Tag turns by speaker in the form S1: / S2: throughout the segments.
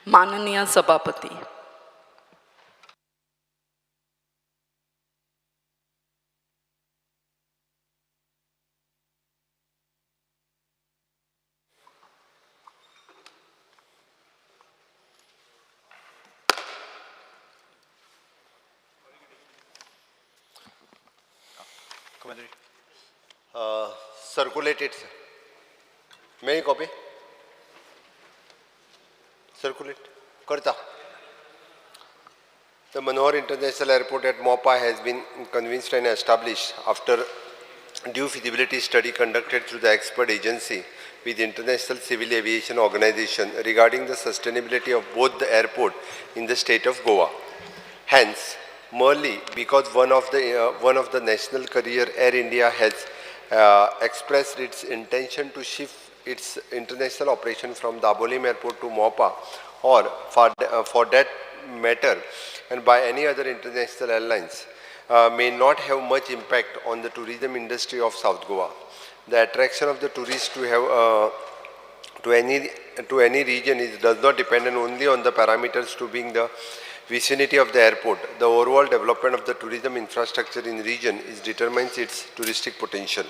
S1: माननीय सभापती,
S2: Circulated, sir. May I copy? Circulate. Karta. The Manohar International Airport at Mopa has been convinced and established after due feasibility study conducted through the expert agency with International Civil Aviation Organization regarding the sustainability of both the airport in the state of Goa. Hence, merely because one of the national carrier Air India has expressed its intention to shift its international operation from Dabolim Airport to Mopa, or for that matter, and by any other international airlines, may not have much impact on the tourism industry of South Goa. The attraction of the tourists to any region does not depend only on the parameters to being the vicinity of the airport. The overall development of the tourism infrastructure in the region determines its touristic potential.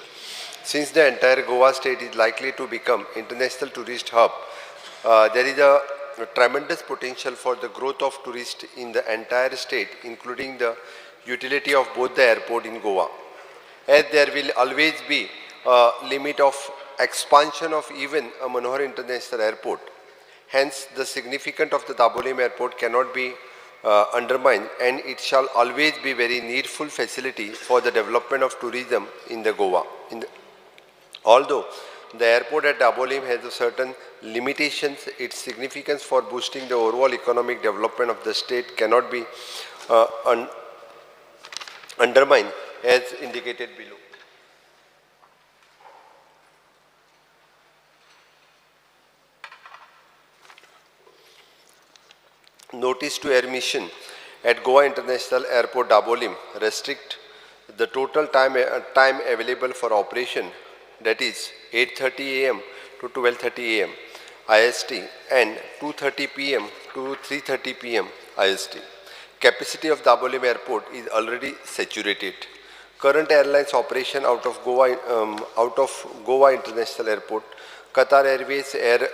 S2: Since the entire Goa state is likely to become international tourist hub, there is a tremendous potential for the growth of tourists in the entire state, including the utility of both the airport in Goa. As there will always be a limit of expansion of even a Manohar International Airport. Hence, the significance of the Dabolim Airport cannot be undermined, and it shall always be very needful facility for the development of tourism in the Goa. Although the airport at Dabolim has a certain limitations, its significance for boosting the overall economic development of the state cannot be undermined as indicated below. Notice to Air Mission at Goa International Airport Dabolim restrict the total time available for operation, that is 8:30 a.m. to 12:30 a.m. IST and 2:30 p.m. to 3:30 p.m. IST. Capacity of Dabolim Airport is already saturated. Current airlines operation out of Goa International Airport, Qatar Airways, Air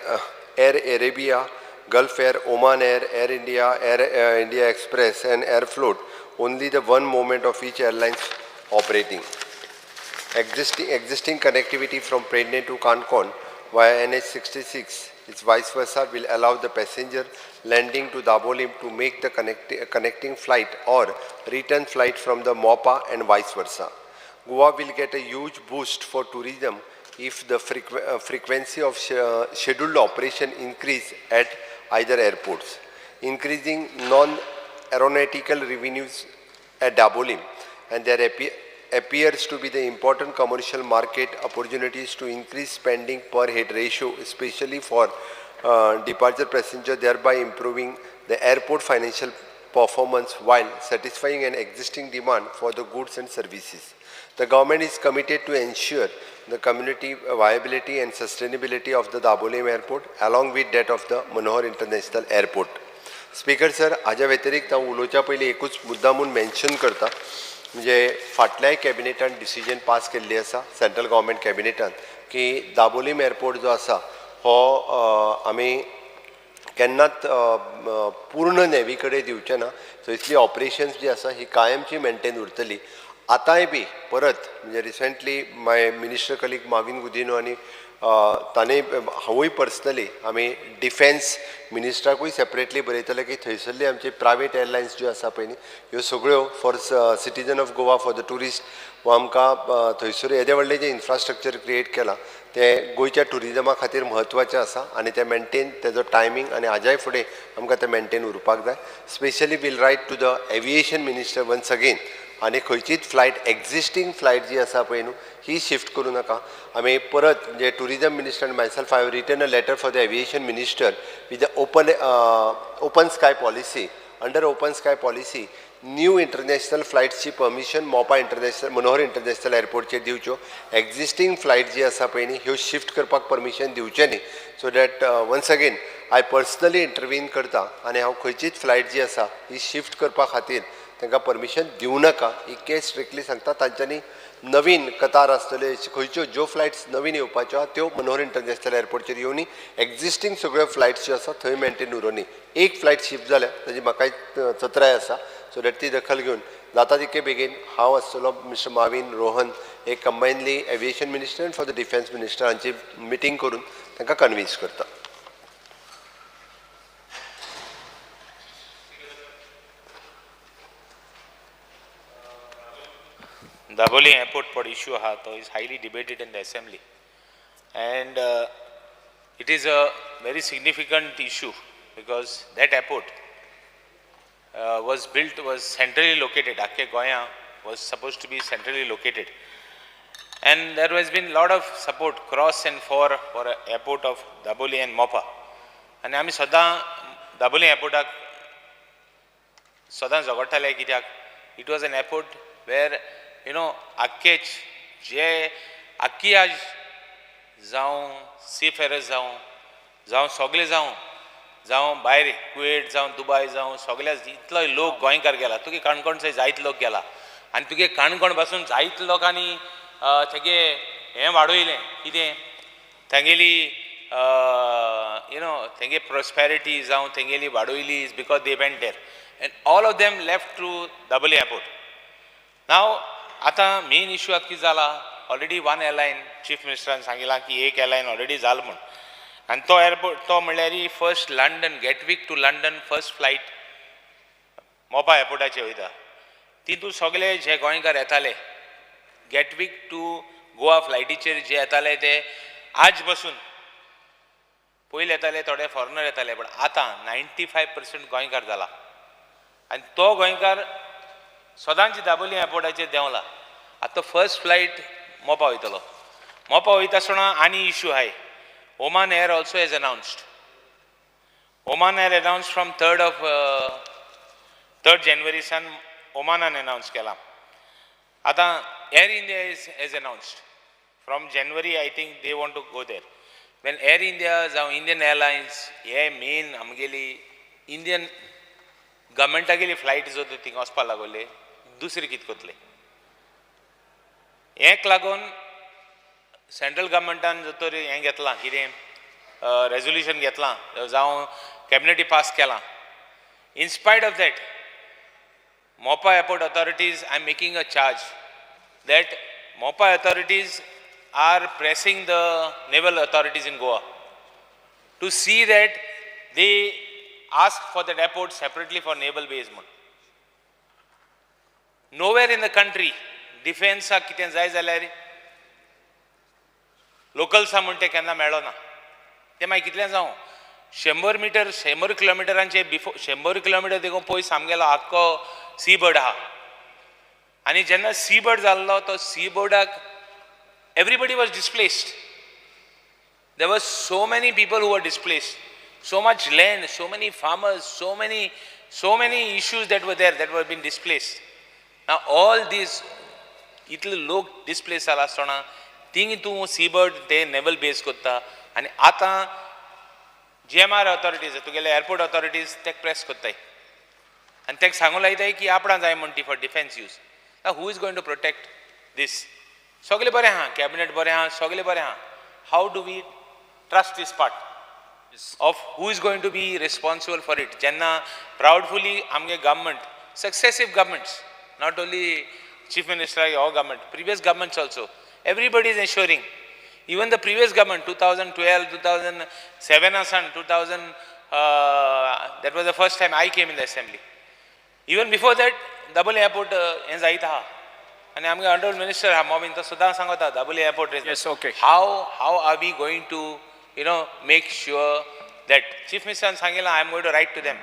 S2: Arabia, Gulf Air, Oman Air, Air India, Air India Express and Airfloat, only the one moment of each airlines operating. Existing connectivity from Prene to Concon via NH66, its vice versa, will allow the passenger landing to Dabolim to make the connecting flight or return flight from the Mopa and vice versa. Goa will get a huge boost for tourism if the frequency of scheduled operation increase at either airports. Increasing non-aeronautical revenues at Dabolim, and there appears to be the important commercial market opportunities to increase spending per head ratio, especially for departure passenger, thereby improving the airport financial performance while satisfying an existing demand for the goods and services. The government is committed to ensure the community viability and sustainability of the Dabolim Airport along with that of the Manohar International Airport. Speaker sir, हाज्या व्यतिरिक्त हांव उलोवच्या पयलीं एकूच मुद्दामून mention करता, म्हणजे फाटल्याय कॅबिनेटान decision pass केल्ली आसा सेंट्रल गव्हर्मेंट कॅबिनेटान की दाबोलीम एअरपोर्ट जो आसा हो आमी केन्नाच पूर्ण नेवी कडेन दिवचे ना. थंयसली ऑपरेशन्स जी आसा ही कायमची मेंटेन उरतली. आतांय बी परत म्हणजे रिसेंटली माय मिनिस्टर कलीग माविन गुदिनो आनी ताणें हांवूय पर्सनली आमी डिफेन्स मिनिस्टराकूय सेपरेटली बरयतले की थंयसरली आमची प्रायवेट एअरलायन्स ज्यो आसा पळय न्ही ह्यो सगळ्यो for citizen of Goa for the tourist वो आमकां थंयसर येदे व्हडलें जें इन्फ्रास्ट्रक्चर क्रिएट केलां तें गोंयच्या टुरिजमा खातीर म्हत्वाचें आसा आनी तें मेंटेन तेजो टायमींग आनी हाज्याय फुडें आमकां तें मेंटेन उरपाक जाय. Specially will write to the aviation minister once again, आनी खंयचीच फ्लायट एक्झिस्टींग फ्लायट जी आसा पळय न्हू ही शिफ्ट करूं नाका. आमी परत म्हणजे टुरिजम मिनिस्टर आनी myself I have written a letter for the aviation minister with the open sky policy under open sky policy new international फ्लायट्सची permission Mopa international Manohar international एअरपोर्टचेर दिवच्यो. एक्झिस्टींग फ्लायट जी आसा पळय न्ही ह्यो शिफ्ट करपाक परमिशन दिवचें न्ही. So that once again I personally intervene करता आनी हांव खंयचीच फ्लायट जी आसा ही शिफ्ट करपा खातीर तांकां परमिशन दिवं नाका ही केस स्ट्रिक्टली सांगता. तांच्यांनी नवीन कतार आसतले खंयच्यो ज्यो फ्लायट्स नवीन येवपाच्यो आहा त्यो मनोहर इंटरनॅशनल एअरपोर्टचेर येवनी. एक्झिस्टींग सगळ्यो फ्लायट्स ज्यो आसा थंय मेंटेन उरोवनी. एक फ्लायट शिफ्ट जाल्या ताजी म्हाकाय चत्राय आसा. सो दॅट ती दखल घेवन जाता तितके बेगीन हांव आसतलो मिस्टर माविन रोहन एक combinedly aviation minister and for the defence minister हांची मिटींग करून तांकां कन्विन्स करता.
S1: Daboli airport pod issue is highly debated in the assembly, and it is a very significant issue because that airport was centrally located. Akke Goya was supposed to be centrally located, and there has been a lot of support cross and for a airport of Daboli and Mopa. And आमी सदां Daboli airportak सदां झगडटाले कित्याक it was an airport where आख्खेच जे आख्खी आज जावं seafarers जावं सगळे जावं भायर कुवेट जावं दुबय जावं सगळ्या इतलो लोक गोंयकार गेला. तुगे काणकोणचे जायत लोक गेला आनी तुगे काणकोण पासून जायत लोकांनी तेगे हें वाडयलें कितें तेंगेली तेंगे प्रॉस्पेरिटी जावं तेंगेली वाडयली is because they went there and all of them left through Dabolim airport. Now आतां मेन इश्यू आतां कितें जाला already one airline chief minister सांगिलां की एक एअरलायन ऑलरेडी जाला म्हूण आनी तो एअरपोर्ट तो म्हणल्यार first London Gatwick to London first flight Mopa एअरपोर्टाचेर वयता. तितूंत सगळे जे गोंयकार येताले गेटवीक टू गोवा फ्लायटीचेर जे येताले ते आज बसून पयलीं येताले थोडे फॉरेनर येताले पण आतां 95% गोंयकार जाला आनी तो गोंयकार सदांची दाबोली एअरपोर्टाचेर देंवला. आतां फर्स्ट फ्लायट मोपा वयतलो. मोपा वयता आसतना आनी इश्यू आहाय. Oman air also has announced. Oman air announced from 3rd January सान ओमानान अनाउन्स केला. आतां air India has announced from January I think they want to go there. When air India जावं इंडियन एअरलायन्स हे main आमगेली Indian गव्हर्मेंटागेली flight जो थिंगा वचपाक लागले दुसरे कितें कोतले हेक लागून सेंट्रल गव्हर्मेंटान जो तर हें घेतलां कितें रेजोल्युशन घेतलां जावं कॅबिनेटी पास केलां. In spite of that Mopa airport authorities I am making a charge that Mopa authorities are pressing the naval authorities in Goa to see that they ask for that airport separately for naval base. Nowhere in the country defense कितें जाय जाल्यार लोकल्सां म्हण तें केन्ना मेळ्ळो ना. तें मागीर कितलें जावं 100 किलोमिटरांचे बिफोर 100 किलोमिटर देखून पयस आमगेलो आख्खो सी बर्ड आहा आनी जेन्ना सी बर्ड जाल्लो तो सी बर्डाक एवरीबडी वॉज डिस्प्लेस्ड. देर वर सो मेनी पीपल हू वर displaced. So much land, so many farmers, so many issues that were there that were being displaced. Now all these इतले लोक displaced जाला आसतना thing तूं seabird ते naval base कोत्ता आनी आतां GMR ऑथॉरिटीज तुगेले एअरपोर्ट ऑथॉरिटीज तेका प्रेस कोत्ताय आनी तेका सांगूं लायताय की आपणां जाय म्हण ती for defence use. Who is going to protect this? सगळे बरें आहा, कॅबिनेट बरें आहा, सगळे बरें आहा. How do we trust this part of who is going to be responsible for it? Jenna proudly amge government, successive governments, not only chief minister or government, previous governments also, everybody is ensuring. Even the previous government 2012 2007 asan 2000 that was the first time I came in the assembly. Even before that double airport en zaita and amge honorable minister ha momin to suda sangota double airport is.
S3: Yes, okay.
S1: How are we going to make sure that Chief Minister Sangila, I am going to write to them.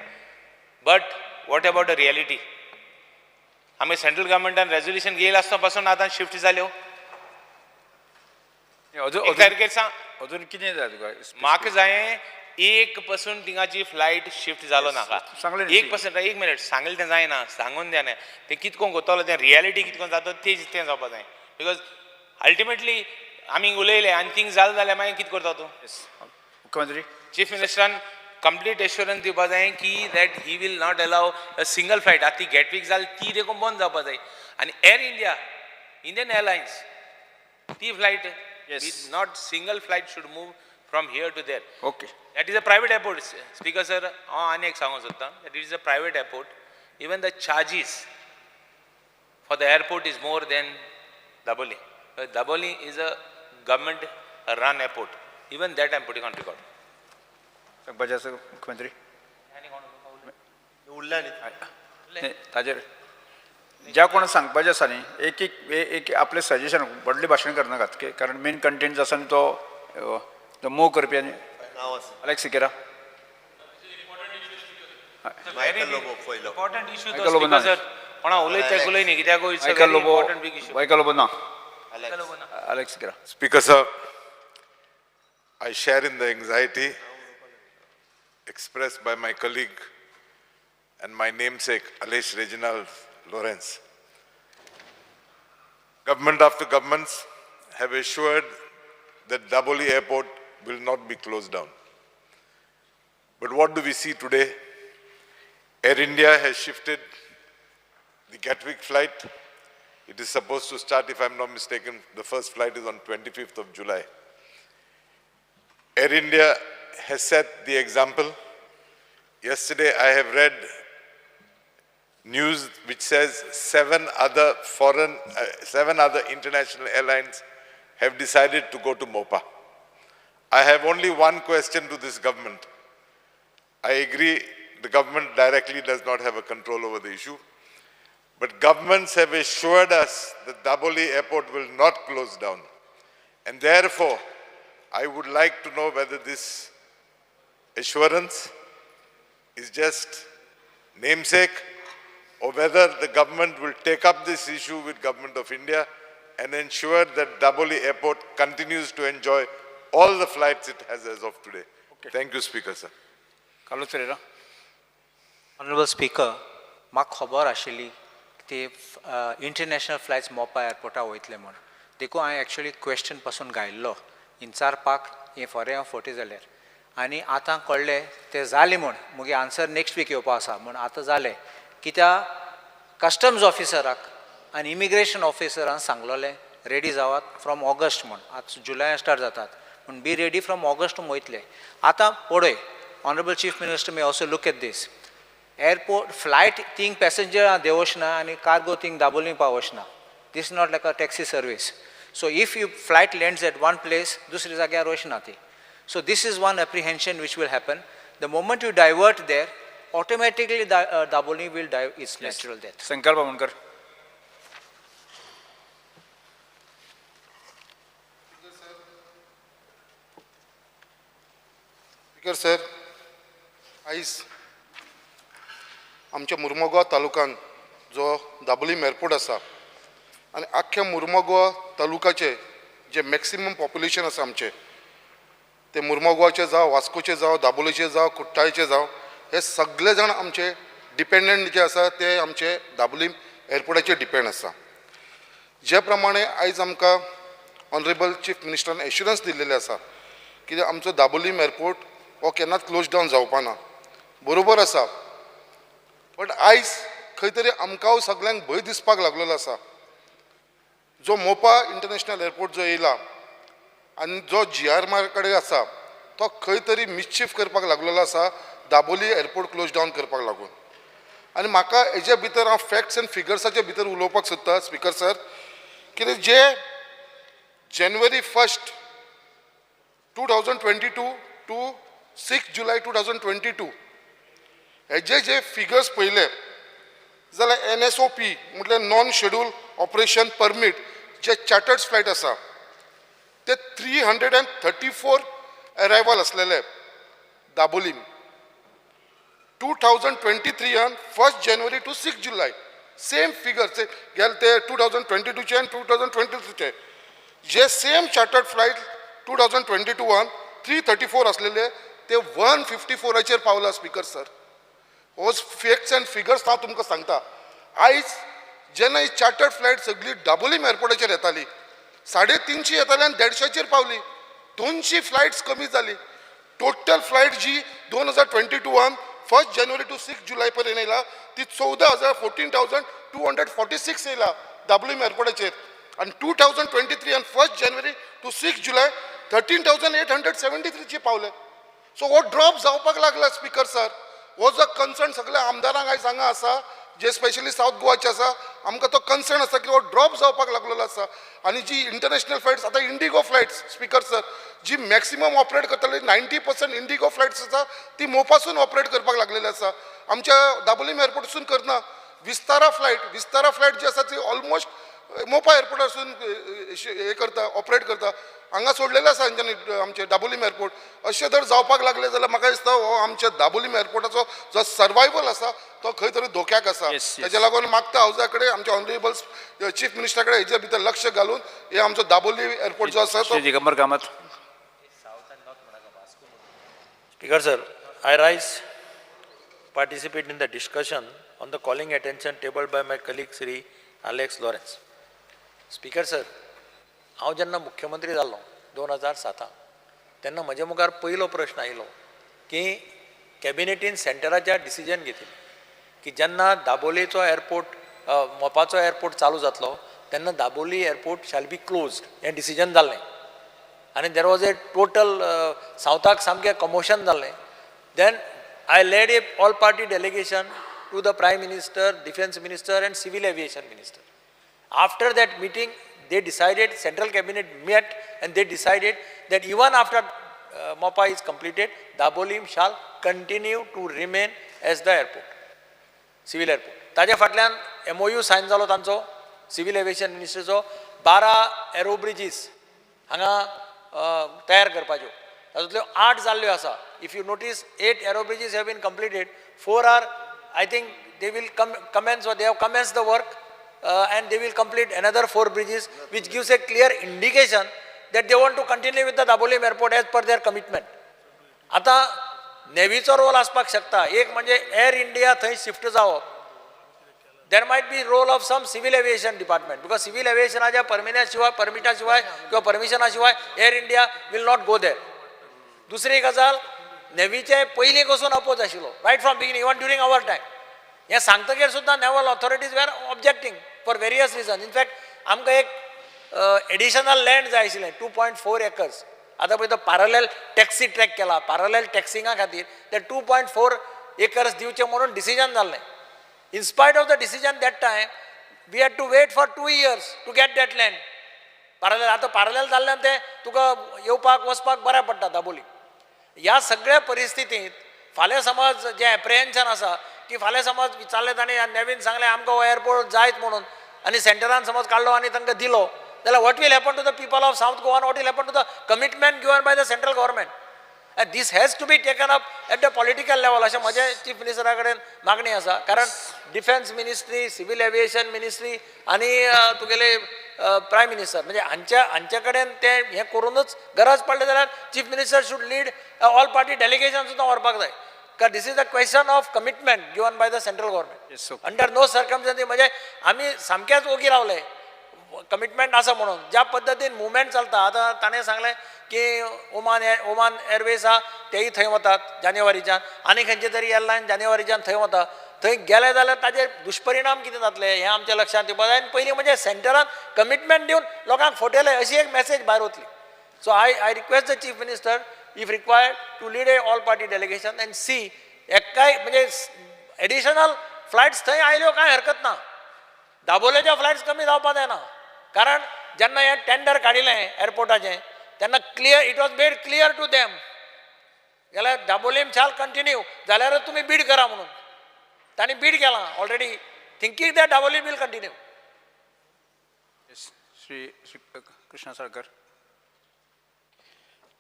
S1: But what about the reality? आमी central गव्हर्मेंटान resolution घेयला आसतना पासून आतां shift जाल्यो.
S3: अजून कितें जाय तुका?
S1: म्हाका जाय एक पासून थिंगाची फ्लायट शिफ्ट जालो नाका
S3: सांगलें न्ही.
S1: 1% 1 मिनिट सांगलें तें जायना सांगून द्या न्ही तें कितको कोत्तलो तें रियलिटी कितको जाता तें जावपा जाय बिकॉज अल्टिमेटली आमी उलयले आनी थिंग जालें जाल्यार मागीर कितें करता तूं
S3: मुख्यमंत्री
S1: चीफ मिनिस्टरान कंप्लीट एश्युरन्स दिवपा जाय की that he will not allow a single flight आतां ती गेटवीक जाली ती देखून बंद जावपा जाय आनी एअर इंडिया इंडियन एअरलायन्स ती flight not single flight should move from here to there
S3: okay.
S1: That is a private airport speaker sir हांव आनी एक सांगूंक सोदतां that is a private airport even the charges for the airport is more than Dabolim Dabolim is a government run airport even that I am putting on record
S3: Bajaj मुख्यमंत्री
S2: उरला न्ही.
S3: ताजेर ज्या कोण सांगपाचें आसा न्ही एक एक एक आपलें सजेशन व्हडलें भाशण करनाकात कारण मेन कंटेंट जो आसा न्ही तो मूव करपी आनी
S2: नांव आसा
S3: अलेक्स सिकेरा
S2: मायकल लोबो पयलो.
S1: इम्पॉर्टंट इशू
S3: Michael Lobo ना.
S1: सर कोणा उलयता उलय न्ही कित्याक it's a
S3: Michael
S1: very
S3: Lobo
S1: important big issue
S3: Michael Lobo ना
S2: Alex.
S3: Alex Sequeira.
S4: Speaker sir, I share in the anxiety expressed by my colleague and my namesake Alesh Reginald Lawrence. Government after governments have assured that Daboli Airport will not be closed down. But what do we see today? Air India has shifted the Gatwick flight. It is supposed to start, if I'm not mistaken, the first flight is on 25th of July. Air India has set the example. Yesterday I have read news which says seven other international airlines have decided to go to MOPA. I have only one question to this government. I agree the government directly does not have a control over the issue, but governments have assured us that Daboli Airport will not close down. And therefore, I would like to know whether this assurance is just namesake or whether the government will take up this issue with Government of India and ensure that Daboli Airport continues to enjoy all the flights it has as of today.
S3: Okay.
S4: Thank you, Speaker, sir.
S3: Carlos Pereira.
S5: Honorable Speaker, म्हाका खबर आशिल्ली ते international flights मोपा एअरपोर्टा वयतले म्हूण देखून हांवें actually question पासून घायल्लो विचारपाक हें फरें फटी जाल्यार आनी आतां कळ्ळें तें जालें म्हूण मुगे आन्सर नेक्स्ट वीक येवपा आसा म्हूण आतां जालें कित्याक कस्टम्स ऑफिसराक आनी इमिग्रेशन ऑफिसरान सांगलोलें रेडी जावात फ्रॉम ऑगस्ट म्हूण आतां जुलयान स्टार्ट जातात पूण बी रेडी फ्रॉम ऑगस्ट वयतले आतां पळय honourable chief minister may also look at this airport flight thing passenger देवचना आनी कार्गो थिंग दाबोली पावचना this not like a taxi service so if you flight lands at one place दुसरी जाग्यार वचना ती so this is one apprehension which will happen the moment you divert there automatically Dabolim will die its natural death.
S3: Sankalp Bamankar.
S6: Speaker sir, आयज आमच्या मुर्मगांव तालुक्यात जो Dabolim airport आसा आनी आख्ख्या मुर्मगांव तालुक्याचे जे मॅक्सिमम पॉप्युलेशन आसा आमचे ते मुर्मगांवचे जावं वास्कोचे जावं दाबोलीचे जावं कुट्टाळचे जावं हे सगळे जाण आमचे डिपेंडंट जे आसा ते आमचे दाबोलीम एअरपोर्टाचेर डिपेंड आसा. जे प्रमाणे आयज आमकां ऑनरेबल चीफ मिनिस्टरान एश्युरन्स दिल्लेले आसा की आमचो दाबोलीम एअरपोर्ट हो केन्नाच क्लोज डावन जावपा ना. बरोबर आसा, बट आयज खंय तरी आमकां सगळ्यांक भंय दिसपाक लागलेलो आसा. जो मोपा इंटरनॅशनल एअरपोर्ट जो येयला आनी जो GRMR कडेन आसा तो खंय तरी मिसचीफ करपाक लागलेलो आसा दाबोली एअरपोर्ट क्लोज डावन करपाक लागून. आनी म्हाका हेजे भितर हांव फॅक्ट्स एंड फिगर्साचे भितर उलोवपाक सोदता स्पीकर सर, कितें जे January 1st 2022 टू 6 July 2022 हेजे जे फिगर्स पळयले जाल्यार NSOP म्हटल्यार नॉन शेड्यूल ऑपरेशन परमीट जे चार्टर्ड फ्लायट आसा ते 334 अरायवल असलेले Dabolim 2023 1st January to 6 July same figures गेले ते 2022चे आनी 2023चे जे सेम चार्टर्ड फ्लायट 2022 334 असलेले ते 154चेर पावला स्पीकर सर. हो फॅक्ट्स एंड फिगर्स हांव तुमकां सांगता. आयज जेन्ना ही चार्टर्ड फ्लायट सगळी दाबोलीम एअरपोर्टाचेर येताली 350 येताली आनी 150चेर पावली. 200 फ्लायट्स कमी जाली. टोटल फ्लायट जी 2022 1 जानेवारी टू 6 जुलै पर्यंत येयला ती 14,246 येयला दाबोलीम एअरपोर्टाचेर. आणि 2023 आणि 1 जानेवारी टू 6 जुलै 13,873 पावले. सो हो ड्रॉप जावपाक लागला स्पीकर सर. हो जो कन्सर्न सगळ्या आमदारांक आयज हांगा आसा जे स्पेशली साऊथ गोवाचे आसा आमकां तो कन्सर्न आसा की हो ड्रॉप जावपाक लागलेलो आसा. आणि जी इंटरनॅशनल फ्लायट्स आतां इंडिगो फ्लायट्स स्पीकर सर जी मॅक्सिमम ऑपरेट करताली 90% इंडिगो फ्लायट्स आसा ती मोपासून ऑपरेट करपाक लागलेली आसा. आमच्या दाबोलीम एअरपोर्टासून करना. विस्तारा फ्लायट जी आसा ती ऑलमोस्ट मोपा एअरपोर्टासून हे करता ऑपरेट करता. हांगा सोडलेले आसा हांच्यानी आमचे दाबोलीम एअरपोर्ट. अशें जर जावपाक लागले जाल्यार म्हाका दिसता हो आमच्या दाबोलीम एअरपोर्टाचो जो सर्वायवल आसा तो खंय तरी धोक्याक आसा. तेच्या लागून मागता हावजा कडेन आमच्या ऑनरेबल चीफ मिनिस्टरा कडेन हेच्या भितर लक्ष घालून हे आमचो दाबोली एअरपोर्ट जो आसा तो.
S3: Digambar Kamat.
S7: Speaker sir, I rise, participate in the discussion on the calling attention tabled by my colleague Sri Alex Lawrence. Speaker sir, हांव जेन्ना मुख्यमंत्री जाल्लो 2007 तेन्ना म्हज्या मुखार पयलो प्रश्न आयलो की कॅबिनेटीन सेंटराच्या डिसिजन घेतली की जेन्ना दाबोलेचो एअरपोर्ट मोपाचो एअरपोर्ट चालू जातलो तेन्ना Dabolim airport shall be closed हें डिसिजन जाल्लें. आनी देर वॉज ए टोटल सावथाक सामकें कमोशन जाल्लें. Then I led a all party delegation to the prime minister, defence minister and civil aviation minister. After that meeting they decided, central cabinet met and they decided that even after MOPA is completed, Dabolim shall continue to remain as the airport, civil airport. ताज्या फाटल्यान MOU sign जालो तांचो civil aviation मिनिस्टरचो 12 aero bridges हांगा तयार करपाच्यो. तातूंतल्यो 8 जाल्ल्यो आसा. If you notice 8 aero bridges have been completed. 4 are I think they will commence or they have commenced the work. And they will complete another 4 bridges, which gives a clear indication that they want to continue with the Dabolim airport as per their commitment. आता नेव्हीचो role आसपाक शकता. एक म्हणजे air India थंय shift जावप. There might be role of some civil aviation department because civil एविएशनाच्या परमिटा शिवाय किंवा परमिशना शिवाय air India will not go there. दुसरी गजाल नेव्हीचे पयलीं पासून अपोज आशिल्लो right from beginning even during our time. हें सांगतकीर सुद्दां नेवल ऑथॉरिटीज वेर objecting for various reason. In fact आमकां एक एडिशनल लँड जाय आशिल्लें 2.4 acres. आतां पळय तो पॅरलल टॅक्सी ट्रॅक केला. पॅरलल टॅक्सिंगा खातीर ते 2.4 acres दिवचे म्हणून डिसिजन जाल्लें. In spite of the decision that time we had to wait for 2 years to get that land. Parallel आतां पॅरलल जाल्ल्यान तें तुका येवपाक वचपाक बऱ्या पडटा दाबोली. ह्या सगळ्या परिस्थितींत फाल्यां समज जें एप्रिहेन्शन आसा की फाल्यां समज विचारलें ताणें नेवीन सांगलें आमकां हो एअरपोर्ट जायत म्हणून आनी सेंटरान समज काडलो आनी तांकां दिलो जाल्यार what will happen to the people of south Goa, what will happen to the commitment given by the central government. And this has to be taken up at the political level अशें म्हजें चीफ मिनिस्टरा कडेन मागणी आसा. कारण defence ministry, civil aviation ministry आनी तुगेले prime minister म्हणजे हांचे कडेन ते हें करूनच गरज पडली जाल्यार chief minister should lead all party delegation सुद्दां व्हरपाक जाय. Because this is a question of commitment given by the central government.
S3: Yes, sir.
S7: Under no circumstances म्हणजे आम्ही सामकेच ओगी रावले कमिटमेंट आसा म्हणून. ज्या पद्दतीन मुवमेंट चलता आतां ताणें सांगलें की ओमान एअरवेज आहा तेय थंय वतात जानेवारीच्यान आनी खंयचे तरी एअरलायन जानेवारीच्यान थंय वता. थंय गेले जाल्यार ताजे दुश्परिणाम कितें जातले हें आमच्या लक्षांत येवपाक जाय. आनी पयलीं म्हणजे सेंटरान कमिटमेंट दिवन लोकांक फटयले अशी एक मेसेज भायर वतली. So I request the chief minister if required to lead a all party delegation and see एकाय म्हणजे एडिशनल फ्लायट्स थंय आयल्यो कांय हरकत ना. दाबोलेच्या फ्लायट्स कमी जावपाक जायना. कारण जेन्ना हें टेंडर काडिल्लें एअरपोर्टाचें तेन्ना clear it was made clear to them जाल्यार दाबोलीम शाल कंटिन्यू जाल्यारच तुमी बीड करा म्हणून. तांणी बीड केलां already thinking that Dabolim will continue.
S3: Shri Krishna Salkar.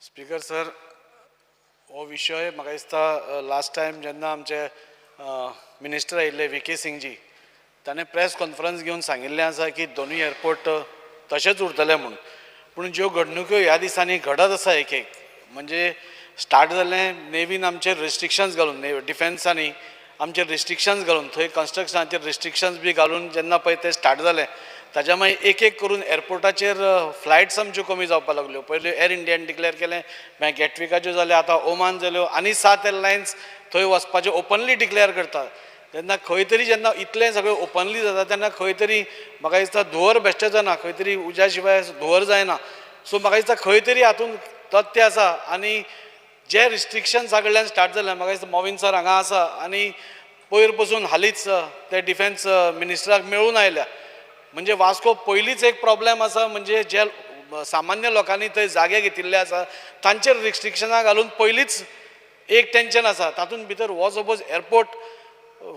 S8: Speaker sir, हो विशय म्हाका दिसता लास्ट टायम जेन्ना आमचे मिनिस्टर आयिल्ले VK सिंगजी ताणें प्रेस कॉन्फरन्स घेवन सांगिल्लें आसा की दोनूय एअरपोर्ट तशेंच उरतले म्हणून. पूण ज्यो घडणुको ह्या दिसांनी घडत आसा एक म्हणजे स्टार्ट जालें नेवीन आमचे रिस्ट्रिक्शन्स घालून डिफेन्सांनी आमचे रिस्ट्रिक्शन्स घालून थंय कन्स्ट्रक्शनाचेर रिस्ट्रिक्शन्स बी घालून जेन्ना पळय ते स्टार्ट जालें ताच्या मागीर एक एक करून एअरपोर्टाचेर फ्लायट्स आमच्यो कमी जावपाक लागल्यो. पयलीं एअर इंडियान डिक्लेअर केलें, मागीर गॅटविकाच्यो जाल्यो, आतां ओमान जाल्यो, आनी 7 एअरलायन्स थंय वचपाचें ओपनली डिक्लेअर करता. तेन्ना खंय तरी जेन्ना इतलें सगळें ओपनली जाता तेन्ना खंय तरी म्हाका दिसता धुंवर बेश्टें जाना, खंय तरी उज्या शिवाय धुंवर जायना. सो म्हाका दिसता खंय तरी हातूंत तथ्य आसा. आनी जे रिस्ट्रिक्शन्सा कडल्यान स्टार्ट जालें म्हाका दिसता मोविन सर हांगा आसा आनी पयर पसून हालींच ते डिफेन्स मिनिस्टराक मेळून आयल्या. म्हणजे वास्को पयलींच एक प्रॉब्लेम आसा, म्हणजे जे सामान्य लोकांनी थंय जागे घेतिल्ले आसा तांचेर रिस्ट्रिक्शनां घालून पयलींच एक टेंशन आसा. तातूंत भितर हो सपोज एअरपोर्ट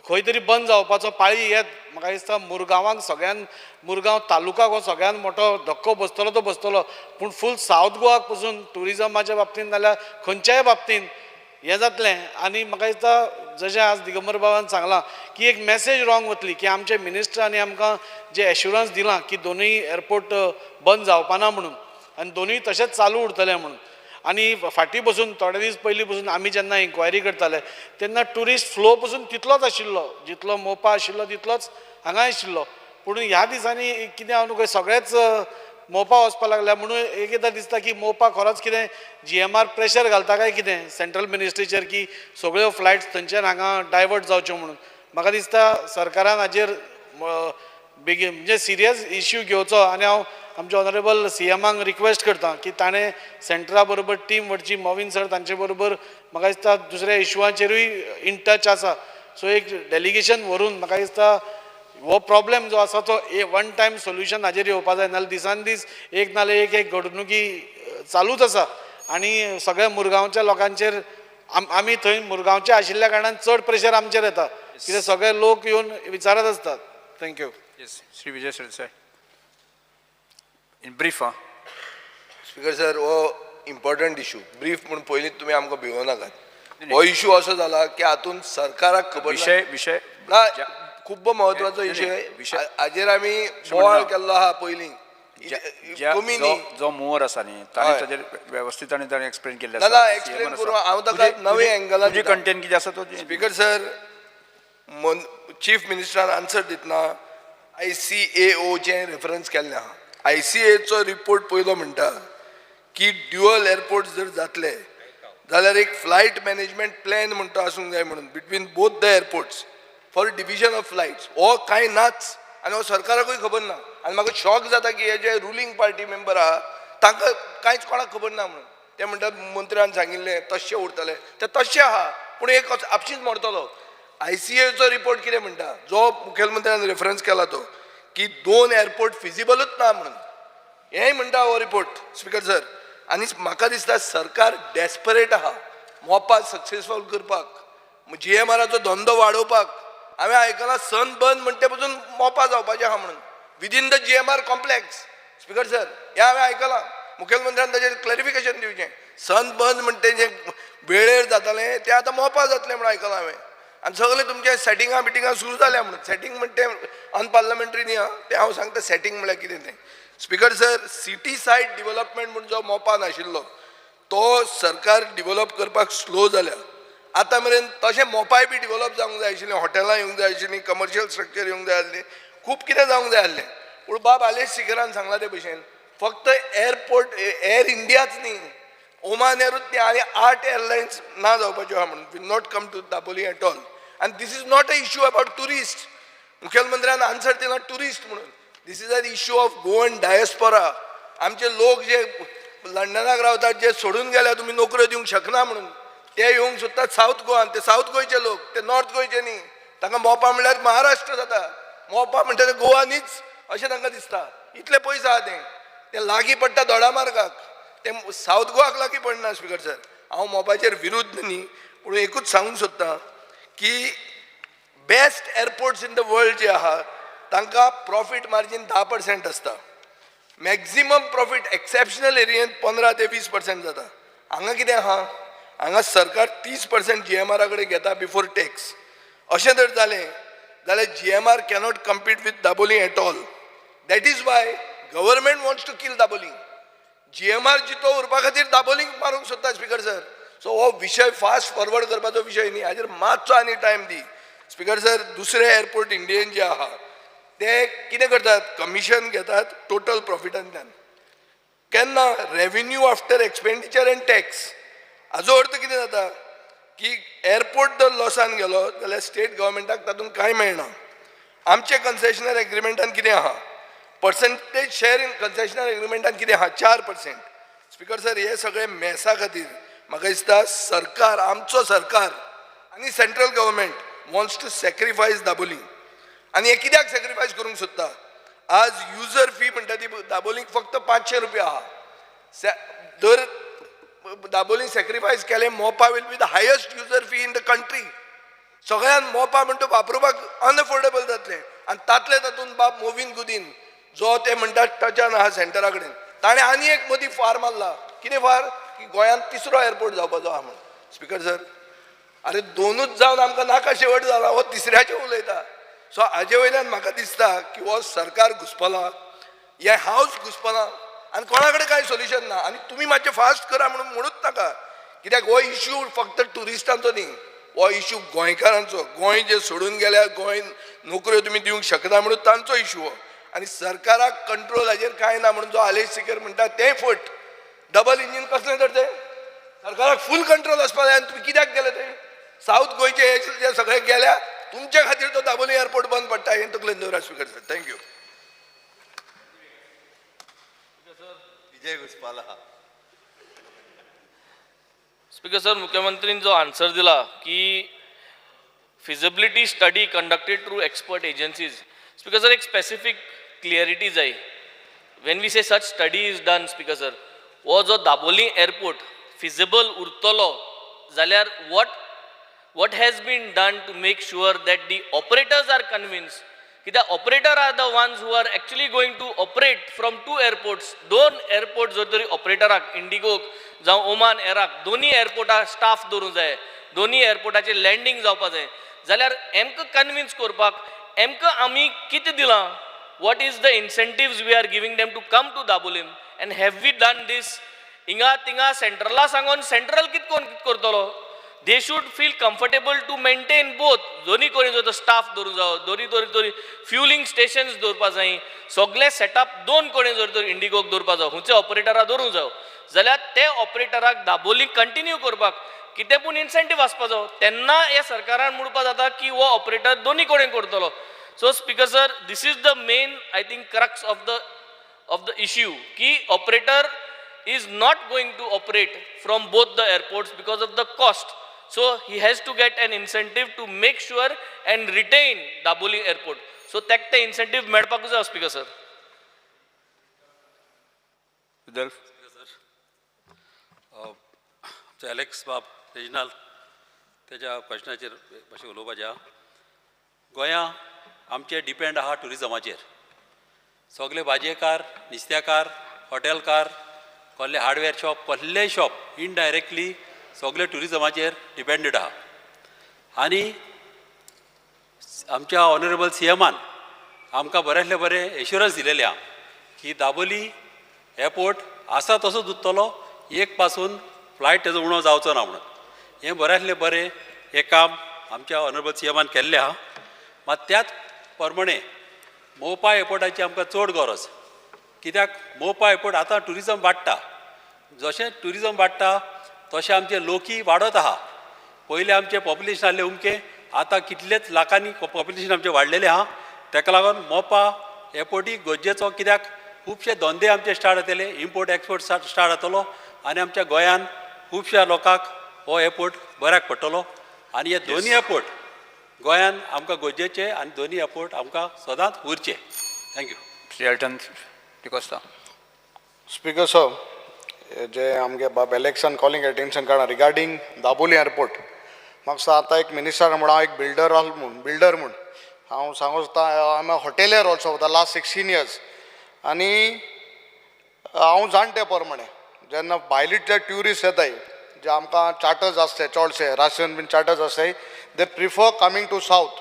S8: खंय तरी बंद जावपाचो पाळी येत, म्हाका दिसता मुरगांवाक सगळ्यान मुरगांव तालुकाक हो सगळ्यान मोठो धक्को बसतलो तो बसतलो. पूण फूल सावथ गोवाक पसून ट्युरिजमाच्या बाबतींत नाल्यार खंयच्याय बाबतींत हें जातलें. आनी म्हाका दिसता जशें आज दिगंबर बाबान सांगलां की एक मॅसेज रॉंग वतली की आमचे मिनिस्टरांनी आमकां जे एश्युरन्स दिलां की दोनूय एअरपोर्ट बंद जावपाना म्हणून आनी दोनूय तशेंच चालू उरतले म्हणून. आनी फाटीं पसून थोडे दीस पयलीं पसून आमी जेन्ना इन्क्वायरी करताले तेन्ना ट्युरिस्ट फ्लो पसून तितलोच आशिल्लो, जितलो मोपा आशिल्लो तितलोच हांगाय आशिल्लो. पूण ह्या दिसांनी कितें हांव न्हू सगळेच मोपा वचपाक लागल्या म्हणून एकदां दिसता की मोपा खरोच कितें GMR प्रेशर घालता काय कितें सेंट्रल मिनिस्ट्रीचेर की सगळ्यो फ्लायट्स थंयच्यान हांगा डायवर्ट जावच्यो म्हणून. म्हाका दिसता सरकारान हाजेर बेगीन म्हणजे सिरियस इश्यू घेवचो. आनी हांव आमच्या ऑनरेबल CMाक रिक्वेस्ट करता की ताणें सेंट्रा बरोबर टीम व्हरची. मोविन सर तांचे बरोबर म्हाका दिसता दुसऱ्या इश्यूआचेरूय इन टच आसा. सो एक डेलिगेशन व्हरून म्हाका दिसता हो प्रॉब्लेम जो आसा तो वन टायम सोल्युशन हाजेर येवपा जाय. नाल्यार दिसान दीस एक नाल्यार एक घडणुकी चालूच आसा. आनी सगळ्या मुरगांवच्या लोकांचेर आमी थंय मुरगांवचे आशिल्ल्या कारणान चड प्रेशर आमचेर येता कित्याक सगळे लोक येवन विचारत आसतात. Thank you.
S3: Yes Shri Vijay Sardesai in brief.
S9: Speaker sir हो इम्पॉर्टंट इशू ब्रीफ म्हणून पयलींच तुमी आमकां भिवो नाकात. हो इशू असो जाला की हातूंत सरकाराक खबर
S3: विषय
S9: ना खूब म्हत्वाचो विशय हाजेर आमी बोवाळ केल्लो आहा पयलीं कमी न्ही.
S3: जो मुवर आसा न्ही ताणें ताजेर वेवस्थीत ताणें एक्सप्लेन केल्लें
S9: ना ना एक्सप्लेन करूं हांव ताका नवे एंगलान
S3: तुजी कंटेंट कितें आसा तो
S9: स्पीकर सर चीफ मिनिस्टरान आन्सर दितना ICAOचें रेफरन्स केल्लें आहा. ICAOचो रिपोर्ट पयलो म्हणटा की ड्युअल एअरपोर्ट जर जातले जाल्यार एक फ्लायट मॅनेजमेंट प्लॅन म्हणटा आसूंक जाय म्हणून between both the airports for division of flights. हो कांय नाच आनी हो सरकाराकूय खबर ना. आनी म्हाका शॉक जाता की हे जे रुलींग पार्टी मेंबर आहा तांकां कांयच कोणाक खबर ना म्हणून. ते म्हणटात मंत्र्यान सांगिल्लें तशें उरतलें ते तशें आहा पूण एक आपशींच मोडटलो. ICAOचो रिपोर्ट कितें म्हणटा जो मुखेलमंत्र्यान रेफरन्स केला तो की 2 एअरपोर्ट फिजिबलूच ना म्हणून हेंय म्हणटा हो रिपोर्ट स्पीकर सर. आनी म्हाका दिसता सरकार डेस्परेट आहा मोपा सक्सेसफूल करपाक GMRचो धंदो वाडोवपाक. हांवें आयकलां सन बंद म्हणटे पसून मोपा जावपाचें आहा म्हणून within the GMR complex. Speaker sir हें हांवें आयकलां मुखेलमंत्र्यान ताचेर क्लॅरिफिकेशन दिवचें. सन बंद म्हणटे जें वेळेर जातालें तें आतां मोपा जातलें म्हणून आयकलां हांवें. आनी सगळें तुमचें सेटिंगां बिटिंगां सुरू जाल्या म्हणून. सेटिंग म्हणटे अनपार्लमेंटरी न्ही आं तें हांव सांगता सेटिंग म्हळ्यार कितें तें. Speaker sir city said development म्हणून जो मोपान आशिल्लो तो सरकार डिवेलप करपाक स्लो जाल्या. आतां मेरेन तशें मोपाय बी डिवेलप जावंक जाय आशिल्लें, हॉटेलां येवंक जाय आशिल्लीं, कमर्शियल स्ट्रक्चर येवंक जाय आसलें, खूब कितें जावंक जाय आसलें. पूण बाब आलेश सिकरान सांगला ते भशेन फक्त एअरपोर्ट एअर इंडियाच न्ही ओमान एअरूच न्ही आनी 8 एअरलायन्स ना जावपाच्यो आहा म्हणून will not come to Dabolim at all. आनी this is not a issue about tourist. मुखेलमंत्र्यान आन्सर दिला टुरिस्ट म्हणून. This is a issue of Goan diaspora. आमचे लोक जे लंडनाक रावतात जे सोडून गेल्या तुमी नोकऱ्यो दिवंक शकना म्हणून ते येवंक सोदतात सावथ गोवान. ते सावथ गोंयचे लोक ते नॉर्थ गोंयचे न्ही. तांकां मोपा म्हणल्यार महाराष्ट्र जाता. मोपा म्हणटा ते गोवा न्हीच अशें तांकां दिसता. इतले पयस आहा तें लागीं पडटा दोडामार्गाक. ते सावथ गोवाक लागीं पडना. स्पीकर सर हांव मोपाचेर विरुद्ध न्ही पूण एकूच सांगूंक सोदतां की best airports in the world जे आहा तांकां प्रॉफीट मार्जीन 10% आसता. मॅक्झिमम प्रॉफीट एक्सेप्शनल एरियेंत 15 ते 20% जाता. हांगा कितें आहा हांगा सरकार 30% GMR कडेन घेता बिफोर टॅक्स. अशें जर जालें जाल्यार GMR cannot compete with Dabolim at all. That is why government wants to kill Dabolim. GMR जितो उरपा खातीर दाबोलीक मारूंक सोदता स्पीकर सर. सो हो विशय फास्ट फॉरवर्ड करपाचो विशय न्ही, हाजेर मातसो आनी टायम दी. स्पीकर सर, दुसरे एअरपोर्ट इंडियन जे आहा ते कितें करतात, कमिशन घेतात टोटल प्रॉफिटांतल्यान. केन्ना revenue after expenditure and tax. हाजो अर्थ कितें जाता की एअरपोर्ट जर लॉसान गेलो जाल्यार स्टेट गव्हर्मेंटाक तातूंत कांय मेळना. आमचे कन्सेशनर एग्रीमेंटान कितें आहा, पर्संटेज शेअर इन कन्सेशनर एग्रीमेंटान कितें आहा, 4%. स्पीकर सर, हे सगळे मेसा खातीर म्हाका दिसता सरकार, आमचो सरकार आनी central government wants to sacrifice Dabolim. आनी हे कित्याक सॅक्रिफायस करूंक सोदता, आज युजर फी म्हणटा ती दाबोलीक फक्त 500 रुपया आहा. जर दाबोलीन सॅक्रिफायस केलें, मोपा will be the highest user fee in the country. सगळ्यान मोपा म्हणटा वापरपाक अनअफोर्डेबल जातलें. आनी तातले तातूंत बाब मोविन गुदीन जो ते म्हणटात टचान आहा सेंटरा कडेन, ताणें आनी एक मदीं फार मारला. कितें फार, की गोंयांत तिसरो एअरपोर्ट जावपाचो आहा म्हणून. स्पीकर सर, अरे दोनूच जावन आमकां नाका शेवट जाला, हो तिसऱ्याचें उलयता. सो हाजे वयल्यान म्हाका दिसता की हो सरकार घुसपला, हे हावस घुसपला आनी कोणा कडेन कांय सोल्युशन ना. आनी तुमी मातशें फास्ट करा म्हणूच नाका, कित्याक हो इश्यू फक्त ट्युरिस्टांचो न्ही, हो इश्यू गोंयकारांचो. गोंय जे सोडून गेल्यार गोंय नोकऱ्यो तुमी दिवंक शकना म्हणून तांचो इश्यू हो. आनी सरकाराक कंट्रोल हाजेर कांय ना म्हणून जो आलेश सिकर म्हणटा तें फट. डबल इंजीन कसलें तर तें सरकाराक फूल कंट्रोल आसपा जाय. आनी तुमी कित्याक गेले ते साऊथ गोंयचे जे सगळे गेल्या, तुमच्या खातीर तो दाबोली एअरपोर्ट बंद पडटा. हें तकलेन दवरा speaker sir. Thank you.
S10: Speaker sir, मुख्यमंत्रीन जो आन्सर दिला की feasibility study conducted through expert agencies. Speaker sir, एक स्पेसिफिक क्लियरिटी जाय. When we say such study is done, speaker sir, हो जो दाबोली एअरपोर्ट फिजिबल उरतलो जाल्यार what has been done to make sure that the operators are convinced, कित्याक operator are the ones who are actually going to operate from two airports. दोन airport जर तरी ऑपरेटराक, इंडिगोक जावं Oman एराक, दोनी एअरपोर्टार स्टाफ दवरूंक जाय, दोनी एअरपोर्टाचेर लँडींग जावपा जाय, जाल्यार एमकां कन्विन्स करपाक एमकां आमी कितें दिलां, what is the incentives we are giving them to come to Dabolim, and have we done this? हिंगा तिंगा सेंट्रला सांगून सेंट्रल कितकोन करतलो. They should feel comfortable to maintain both. दोनी कोणी जो स्टाफ दवरूंक जावो, दोनी फ्युलिंग स्टेशन्स दवरपा जाय, सगळे सेटअप दोन कोणी जर तर इंडिगोक दवरपा जावो, हुंचे ऑपरेटराक दवरूंक जावो, जाल्यार ते ऑपरेटराक दाबोली कंटिन्यू करपाक कितें पूण इन्सेंटीव आसपा जावो. तेन्ना हे सरकारान म्हणपा जाता की हो ऑपरेटर दोनी कडेन करतलो. So speaker sir, this is the main I think crux of the issue की operator is not going to operate from both the airports because of the cost. So he has to get an incentive to make sure and retain Daboli airport. So that the incentive medpaku जाय. Speaker sir.
S11: Alex बाब regional तेज्या क्वेश्चनाचेर मातशें उलोवपाचें. गोंया आमचे depend आहा ट्युरिजमाचेर. सगळे भाजयेकार, नुस्तेकार, हॉटेलकार, कसले हार्डवेअर शॉप, कसलेय शॉप इनडायरेक्टली सगळे ट्युरिजमाचेर डिपेंडेड आहा. आनी आमच्या ऑनरेबल CMान आमकां बऱ्यांतले बरें एश्युरन्स दिलेले आहा की दाबोली एअरपोर्ट आसा तसोच उरतलो, एक पासून फ्लायट तेजो उणो जावचो ना म्हणून. हें बऱ्यांतले बरें हें काम आमच्या ऑनरेबल CMान केल्लें आहा. मात त्याच प्रमाणे मोपा एअरपोर्टाची आमकां चड गरज. कित्याक मोपा एअरपोर्ट आतां ट्युरिजम वाडटा, जशें ट्युरिजम वाडटा तशें आमचें लोकी वाडत आहा. पयलीं आमचें पॉप्युलेशन आहलें उमकें, आतां कितलेच लाखांनी पॉप्युलेशन आमचें वाडलेलें आहा. ताका लागून मोपा एअरपोर्टीक गरजेचो, कित्याक खुबशे धंदे आमचे स्टार्ट जातले, इम्पोर्ट एक्सपोर्ट स्टार्ट जातलो आनी आमच्या गोंयांत खुबश्या लोकांक हो एअरपोर्ट बऱ्याक पडटलो. आनी हे दोनी एअरपोर्ट गोंयांत आमकां गरजेचे आनी दोनी एअरपोर्ट आमकां सदांच उरचे. थँक्यू.
S6: स्पीकर साहब, जे आमगे बाब इलेक्शन कॉलिंग अटेंशन करना रिगार्डिंग दाबोली एअरपोर्ट. म्हाका सांग, आतां एक मिनिस्टर म्हणून हांव एक बिल्डर म्हूण हांव सांगूं सोदता, I am a hotelier also for the last 16 years. आनी हांव जाणटे प्रमाणे जेन्ना भायले जे ट्युरिस्ट येताय, जे आमकां चार्टर्स आसताय, चडशे राशियन बीन चार्टर्स आसताय, they prefer coming to south.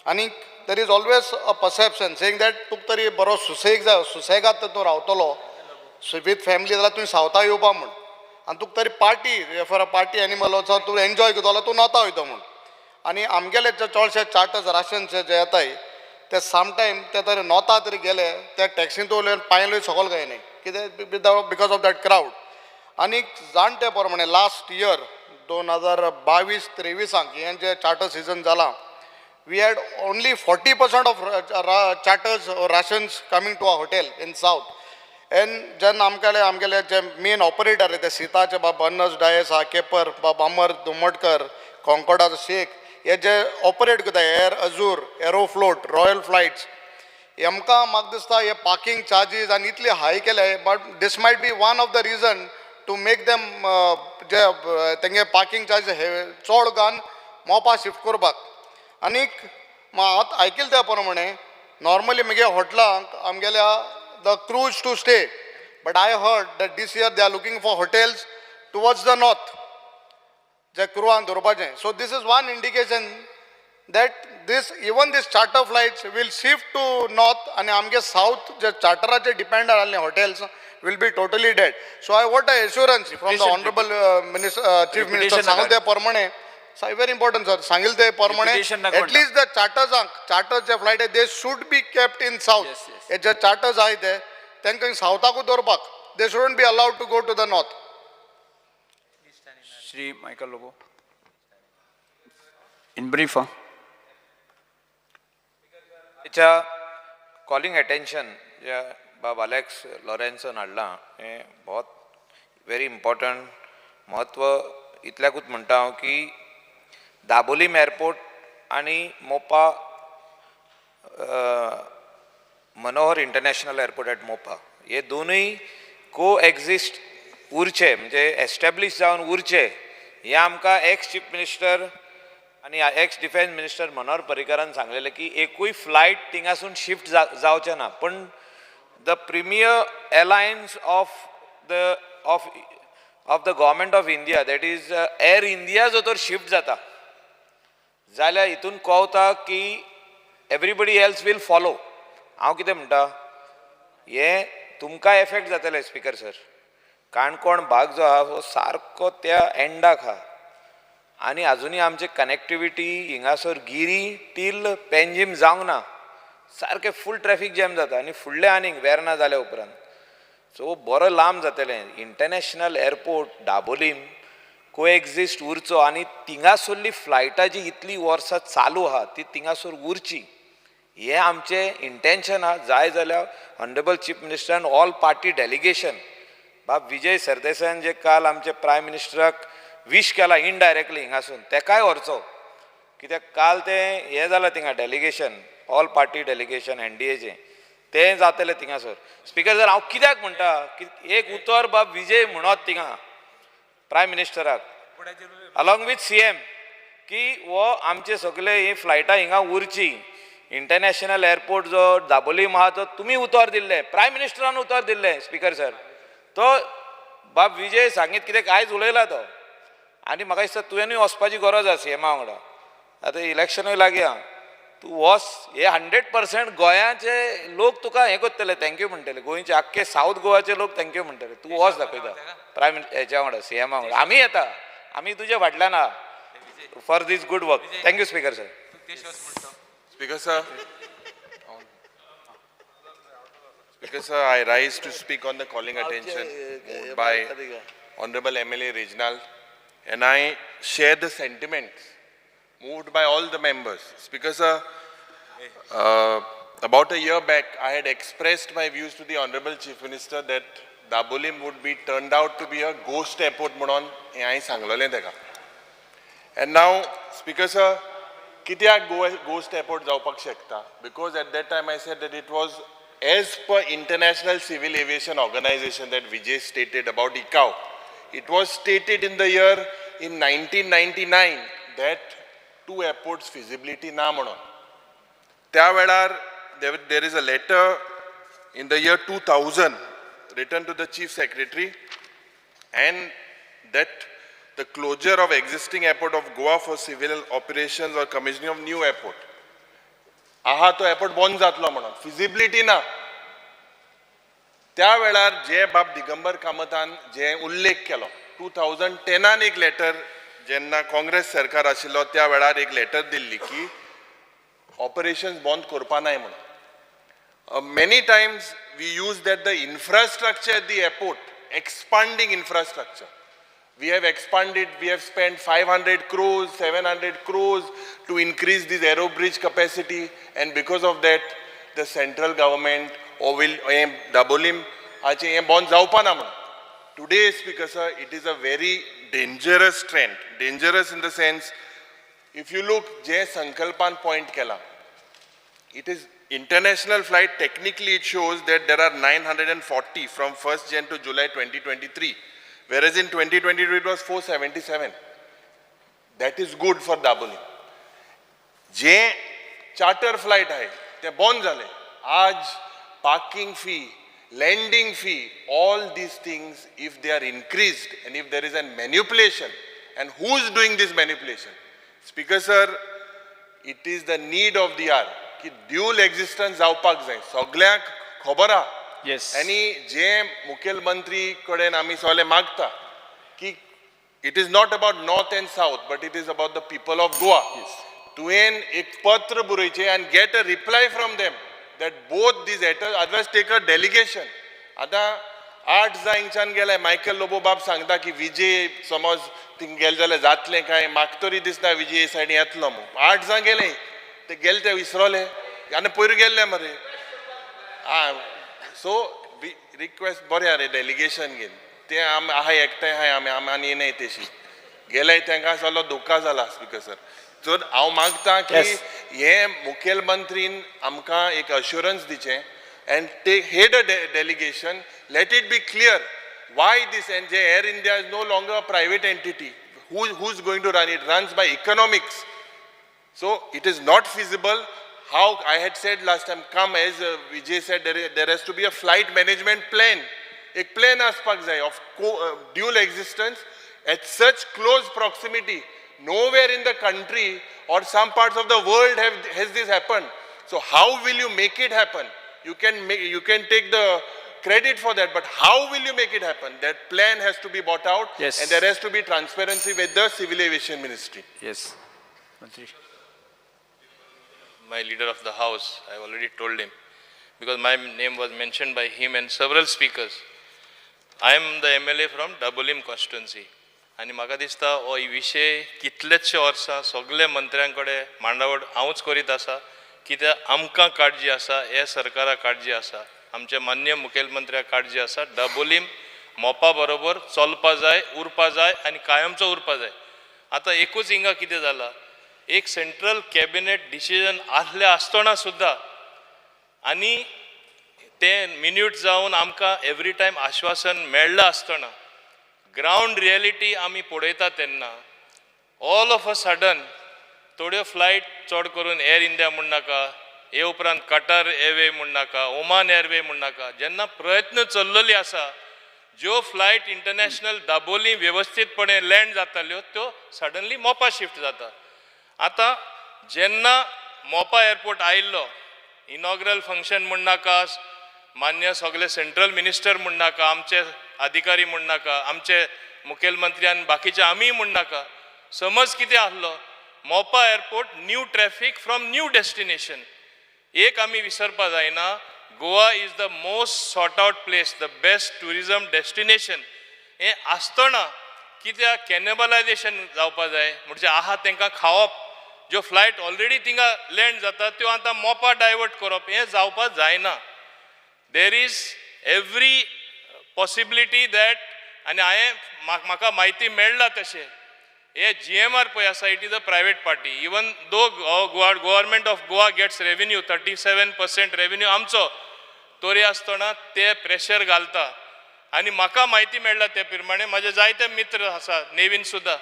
S6: आनी there is always a perception saying that तुका तरी बरो सुसेगाद तूं रावतलो विथ फॅमिली जाल्यार तुवें सावथा येवपा म्हूण. आनी तुका तरी party for a party animal वचो तूं एन्जॉय करतलो तूं नोता वयता म्हूण आनी आमगेले जे चडशे चार्टर्स राशन्स जे येताय ते समटायम ते तरी नोता तरी गेले त्या टॅक्सींत वयल्यान पांयलोय सकयल काय न्ही कितें बिकॉज ऑफ दॅट क्रावड आनी जाणटे प्रमाणे लास्ट इयर 2022-23 हे जे चार्टर सिजन जाला we had only 40% of charters or rations coming to our hotel in south and जेन्ना आमगेले जे मेन ऑपरेटर ते सिताचे बाब बन्नस डायस हा केपर बाब अमर दुमटकर कॉन्कॉर्डाचो शेख हे जे ऑपरेट करता air Azur Aeroflot royal flights हेमकां म्हाका दिसता हे पार्किंग चार्जीस आनी इतले हाय केले but this might be one of the reason to make them जे तेंगे पार्किंग चार्जीस चड घान मोपा शिफ्ट करपाक आनीक हांव आयकलां त्या प्रमाणे नॉर्मली म्हगे हॉटेलांक आमगेल्या the cruise to stay but I heard that this year they are looking for hotels towards the north जे क्रुवान दवरपाचें so this is one indication that this charter flights will shift to north आनी आमगे south जे चार्टराचेर depend आसले hotels will be totally dead. So I want an assurance from the Honorable Chief Minister सांगल ते प्रमाणे very important sir सांगल ते प्रमाणे at least the charters जे flight they should be kept in south. हे जे charters आहे ते तांकां साऊथाकूच दवरपाक they shouldn't be allowed to go to the north.
S3: Shri Michael Lobo in brief
S12: calling attention बाब अलेक्स लॉरेन्सन हाडलां हें बहुत वेरी इम्पॉर्टंट म्हत्व इतल्याकूच म्हणटा हांव की दाबोलीम एअरपोर्ट आनी मोपा मनोहर इंटरनॅशनल एअरपोर्ट एट मोपा हे दोनूय को एक्झिस्ट उरचे म्हणजे एस्टॅब्लीश जावन उरचे हें आमकां एक्स चीफ मिनिस्टर आनी एक्स डिफेन्स मिनिस्टर मनोहर पर्रीकरान सांगलेलें की एकूय फ्लायट थिंगासून शिफ्ट जावचें ना पूण the premier airlines of the government of India, that is Air India जो तर shift जाता जाल्यार हितून कळटा की everybody else will follow. हांव कितें म्हणटा हें तुमकां एफेक्ट जातलें स्पीकर सर काणकोण भाग जो आहा हो सारको त्या एंडाक आहा आनी आजुनी आमची कनेक्टिविटी हिंगासर गिरी टील पेंजीम जावंक ना सारकें फूल ट्रॅफिक जॅम जाता आनी फुडले आनीक वेर्ना जाल्या उपरांत सो बरो लांब जातलें इंटरनॅशनल एअरपोर्ट दाबोलीम को एक्झिस्ट उरचो आनी थिंगासरली फ्लायटां जी इतलीं वर्सां चालू आहा ती थिंगासर उरची हें आमचें इंटेंशन आहा जाय जाल्यार ऑनरेबल चीफ मिनिस्टर आनी ऑल पार्टी डेलिगेशन बाब विजय सरदेसायान जे काल आमचे प्रायम मिनिस्टराक विश केला इनडायरेक्टली हिंगासून तेकाय व्हरचो कित्याक काल तें हें जालां थिंगा डेलिगेशन ऑल पार्टी डेलिगेशन एनडीएचें तें जातलें थिंगासर स्पीकर जर हांव कित्याक म्हणटा की एक उतर बाब विजय म्हणत थिंगा प्रायम मिनिस्टराक अलॉंग विथ सीएम की हो आमचे सगळे ही फ्लायटां हिंगा उरची इंटरनॅशनल एअरपोर्ट जो दाबोलीम आहा तो तुमी उतर दिल्ले प्रायम मिनिस्टरान उतर दिल्ले स्पीकर सर तो बाब विजय सांगीत कितें कांयच उलयला तो आनी म्हाका दिसता तुवेंनूय वचपाची गरज आसा सीएमा वांगडा आतां इलेक्शनूय लागीं आहा तूं वच हे 100% गोंयाचे लोक तुका हें करतले थँक्यू म्हणटले गोंयचे आख्खे साऊथ गोवाचे लोक थँक्यू म्हणटले तूं वच दाखयता प्रायम हेच्या वांगडा सीएमा वांगडा आमी येता आमी तुजे फाटल्यान आहा for this good work thank you speaker sir
S13: Speaker sir, Speaker sir, I rise to speak on the calling attention moved by Honorable MLA Regional, and I share the sentiments moved by all the members. Speaker sir, about a year back, I had expressed my views to the Honorable Chief Minister that Dabolim would be turned out to be a ghost airport म्हणून हे हांवें सांगलेलें तेका. And now, Speaker sir, कित्याक गोस्ट airport जावपाक शकता because at that time I said that it was as per international civil aviation organisation that Vijay stated about ICAO. It was stated in the year in 1999 that 2 airports feasibility ना म्हणून. त्या वेळार there is a letter in the year 2000 written to the chief secretary and that the closure of existing airport of Goa for civil operations or commissioning of new airport. आहा तो airport बंद जातलो म्हणून feasibility ना. त्या वेळार जे बाब दिगंबर कामतान जे उल्लेख केलो 2010 एक लेटर जेन्ना काँग्रेस सरकार आशिल्लो त्या वेळार एक लेटर दिल्ली की ऑपरेशन्स बंद करपा नाय म्हणून. Many times we use that the infrastructure at the airport, expanding infrastructure. We have expanded, we have spent 500 crores, 700 crores to increase this aero bridge capacity, and because of that, the central government will double him. Bond zaupana. Today, Speaker Sir, it is a very dangerous trend. Dangerous in the sense, if you look, Jay Sankalpan point kela, it is international flight. Technically, it shows that there are 940 from 1st Jan to July 2023. Whereas in 2022 it was 477. That is good for doubling. जे charter flight आहे ते बंद झाले. आज parking fee, landing fee, all these things, if they are increased and if there is a manipulation, and who is doing this manipulation? Speaker sir, it is the need of the hour की dual existence जावपाक जाय. सगळ्यांक खबर आहा.
S3: Yes.
S13: आणि जे मुखेलमंत्री कडेन आमी सगळे मागता की it is not about north and south but it is about the people of Goa. तुवें एक पत्र बरोवचें and get a reply from them that both these letters, otherwise take a delegation. आतां 8 हिंगच्यान गेले, मायकल लोबो बाब सांगता की विजय समज थिंग गेले जाल्यार जातलें काय, म्हाका तरी दिसता विजय हे सायडीन येतलो म्हणून. 8 जाण गेले, ते गेले ते विसरले आनी पयर गेल्ले मरे. सो रिक्वेस्ट बरें आरे डेलिगेशन घेवन ते आहा एकठांय आहाय आमी आनी येनाय तेशी गेले तांकां सगळो धोका जाला. स्पिकर सर, सो हांव मागतां की हे मुखेलमंत्रीन आमकां एक assurance दिचें and take head a delegation. Let it be clear why this Air India is no longer a private entity. Who's going to run it? Runs by economics. So it is not feasible. How I had said last time, come as Vijay said, there has to be a flight management plan. A plan of dual existence at such close proximity. Nowhere in the country or some parts of the world has this happened. So how will you make it happen? You can take the credit for that, but how will you make it happen? That plan has to be bought out,
S3: Yes.
S13: and there has to be transparency with the Civil Aviation Ministry.
S3: Yes. Mantri.
S14: My leader of the house, I already told him, because my name was mentioned by him and several speakers. I am the MLA from Dabolim constituency. आणि म्हाका दिसता हो विशय कितलेशे वर्सां सगळे मंत्र्यांकडे मांडावळ हांवूच करीत आसा, कित्याक आमकां काळजी आसा, हे सरकाराक काळजी आसा, आमचे मान्य मुखेलमंत्र्याक काळजी आसा. दाबोलीम मोपा बरोबर चलपा जाय, उरपा जाय आनी कायमचो उरपा जाय. आतां एकूच हिंगा कितें जाला, एक सेंट्रल कॅबिनेट डिसिजन आसले आसतना सुद्दां आनी तें मिन्यूट जावन आमकां एवरी टायम आश्वासन मेळ्ळां आसतना ग्राउंड रियलिटी आमी पळयता तेन्ना ऑल ऑफ अ सडन थोड्यो फ्लायट चड करून एअर इंडिया म्हूण नाका, हे उपरांत कटार एअरवे म्हूण नाका, ओमान एअरवे म्हूण नाका, जेन्ना प्रयत्न चल्लेली आसा, ज्यो फ्लायट इंटरनॅशनल दाबोली वेवस्थीतपणे लँड जाताल्यो त्यो सडनली मोपा शिफ्ट जाता. आतां जेन्ना मोपा एअरपोर्ट आयिल्लो, इनॉग्रल फंक्शन म्हूण नाका, मान्य सगळे सेंट्रल मिनिस्टर म्हूण नाका, आमचे अधिकारी म्हूण नाका, आमचे मुखेलमंत्री आनी बाकीचे आमी म्हूण नाका, समज कितें आसलो, मोपा airport new traffic from new destination. एक आमी विसरपा जायना, Goa is the most sort out place, the best tourism destination. हें आसतना कित्याक कॅनिबलायजेशन जावपा जाय, म्हणजे आहा तांकां खावप, ज्यो फ्लायट ऑलरेडी थिंगा लँड जाता त्यो आतां मोपा डायवर्ट करप, हें जावपा जायना. There is every possibility that, आनी म्हाका म्हायती मेळ्ळा तशें, हे GMR पळय आसा, it is a private party. Even though government of Goa gets revenue, 37% revenue आमचो, तरी आसतना ते प्रेशर घालता. आनी म्हाका म्हायती मेळ्ळा ते प्रमाणे, म्हाजे जायते मित्र आसा नेवीन सुद्दां,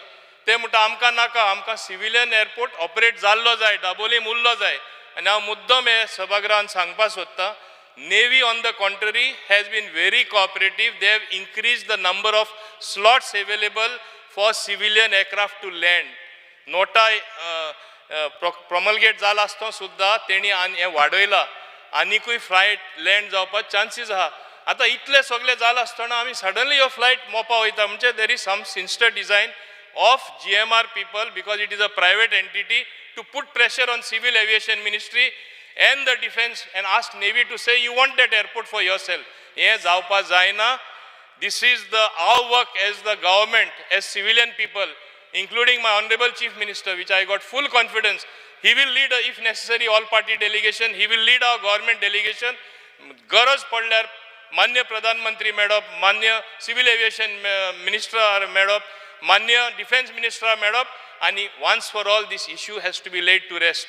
S14: ते म्हणटा आमकां नाका, आमकां सिव्हिलियन एअरपोर्ट ऑपरेट जाल्लो जाय, दाबोलीम उरलो जाय. आनी हांव मुद्दम हे सभागृहान सांगपाक सोदतां, Navy on the contrary has been very cooperative. They have increased the number of slots available for civilian aircraft to land. Nota promulgate जाला आसतना सुद्दां तेणी हे वाडयला, आनीकूय फ्लायट लँड जावपाक चान्सीस आहा. आतां इतले सगळे जाला आसतना आमी सडनली हो फ्लायट मोपा वयता म्हणजे there is some sinister design of GMR people because it is a private entity to put pressure on civil aviation ministry and the defense and ask Navy to say you want that airport for yourself. He जावपा जायना. This is our work as the government, as civilian people, including my honorable chief minister, which I got full confidence. He will lead, if necessary, all party delegation. He will lead our government delegation. गरज पडल्यार मान्य प्रधानमंत्री मेळप, मान्य civil aviation minister मेळप, मान्य defence minister मेळप, आणि once for all this issue has to be laid to rest.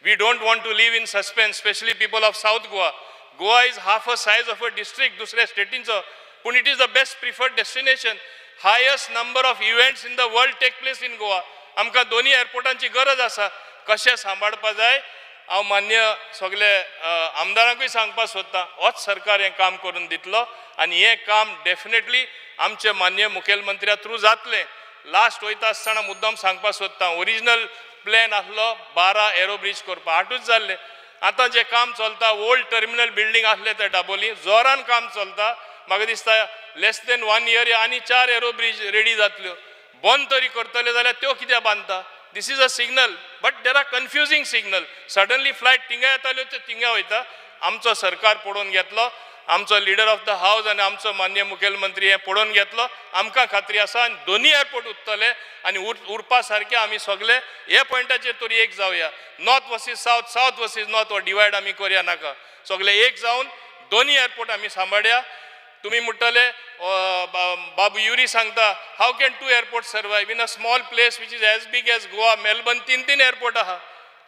S14: We don't want to live in suspense, especially people of South Goa. Goa is half a size of a district दुसऱ्या स्टेटींचो, पण it is the best preferred destination. Highest number of events in the world take place in Goa. आमकां दोन्ही एअरपोर्टांची गरज आसा. कशें सांबाळपा जाय हांव मान्य सगळे आमदारांकूय सांगपाक सोदतां, होच सरकार हें काम करून दितलो आनी हें काम डेफिनेटली आमचे मान्य मुखेलमंत्र्या थ्रू जातलें. लास्ट वयता आसतना मुद्दाम सांगपाक सोदतां, ओरिजिनल प्लॅन आसलो 12 एरो ब्रिज करपा, 8च जाल्ले. आतां जें काम चलता, ओल्ड टर्मिनल बिल्डींग आसले ते दाबोली जोरान काम चलता. म्हाका दिसता लेस देन 1 year आनी 4 एरो ब्रिज रेडी जातल्यो. बंद तरी करतले जाल्यार त्यो कित्याक बांदता? This is a signal, but there are confusing signal. Suddenly flight थिंगा येताल्यो त्यो थिंगा वयता. आमचो सरकार पळोवन घेतलो, आमचो लिडर ऑफ द हाऊस आनी आमचो मान्य मुखेलमंत्री हें पळोवन घेतलो. आमकां खात्री आसा आनी दोन्ही एअरपोर्ट उरतले आनी उरपा सारके आमी सगळे हे पॉयंटाचेर तरी एक जावया. North versus south, south versus north हो डिवायड आमी करया नाका. सगळे एक जावन दोन्ही एअरपोर्ट आमी सांबाळया. तुम्ही म्हणटले बाबू युरी सांगता how can 2 airports survive in a small place which is as big as Goa. Melbourne 3 airport आहा.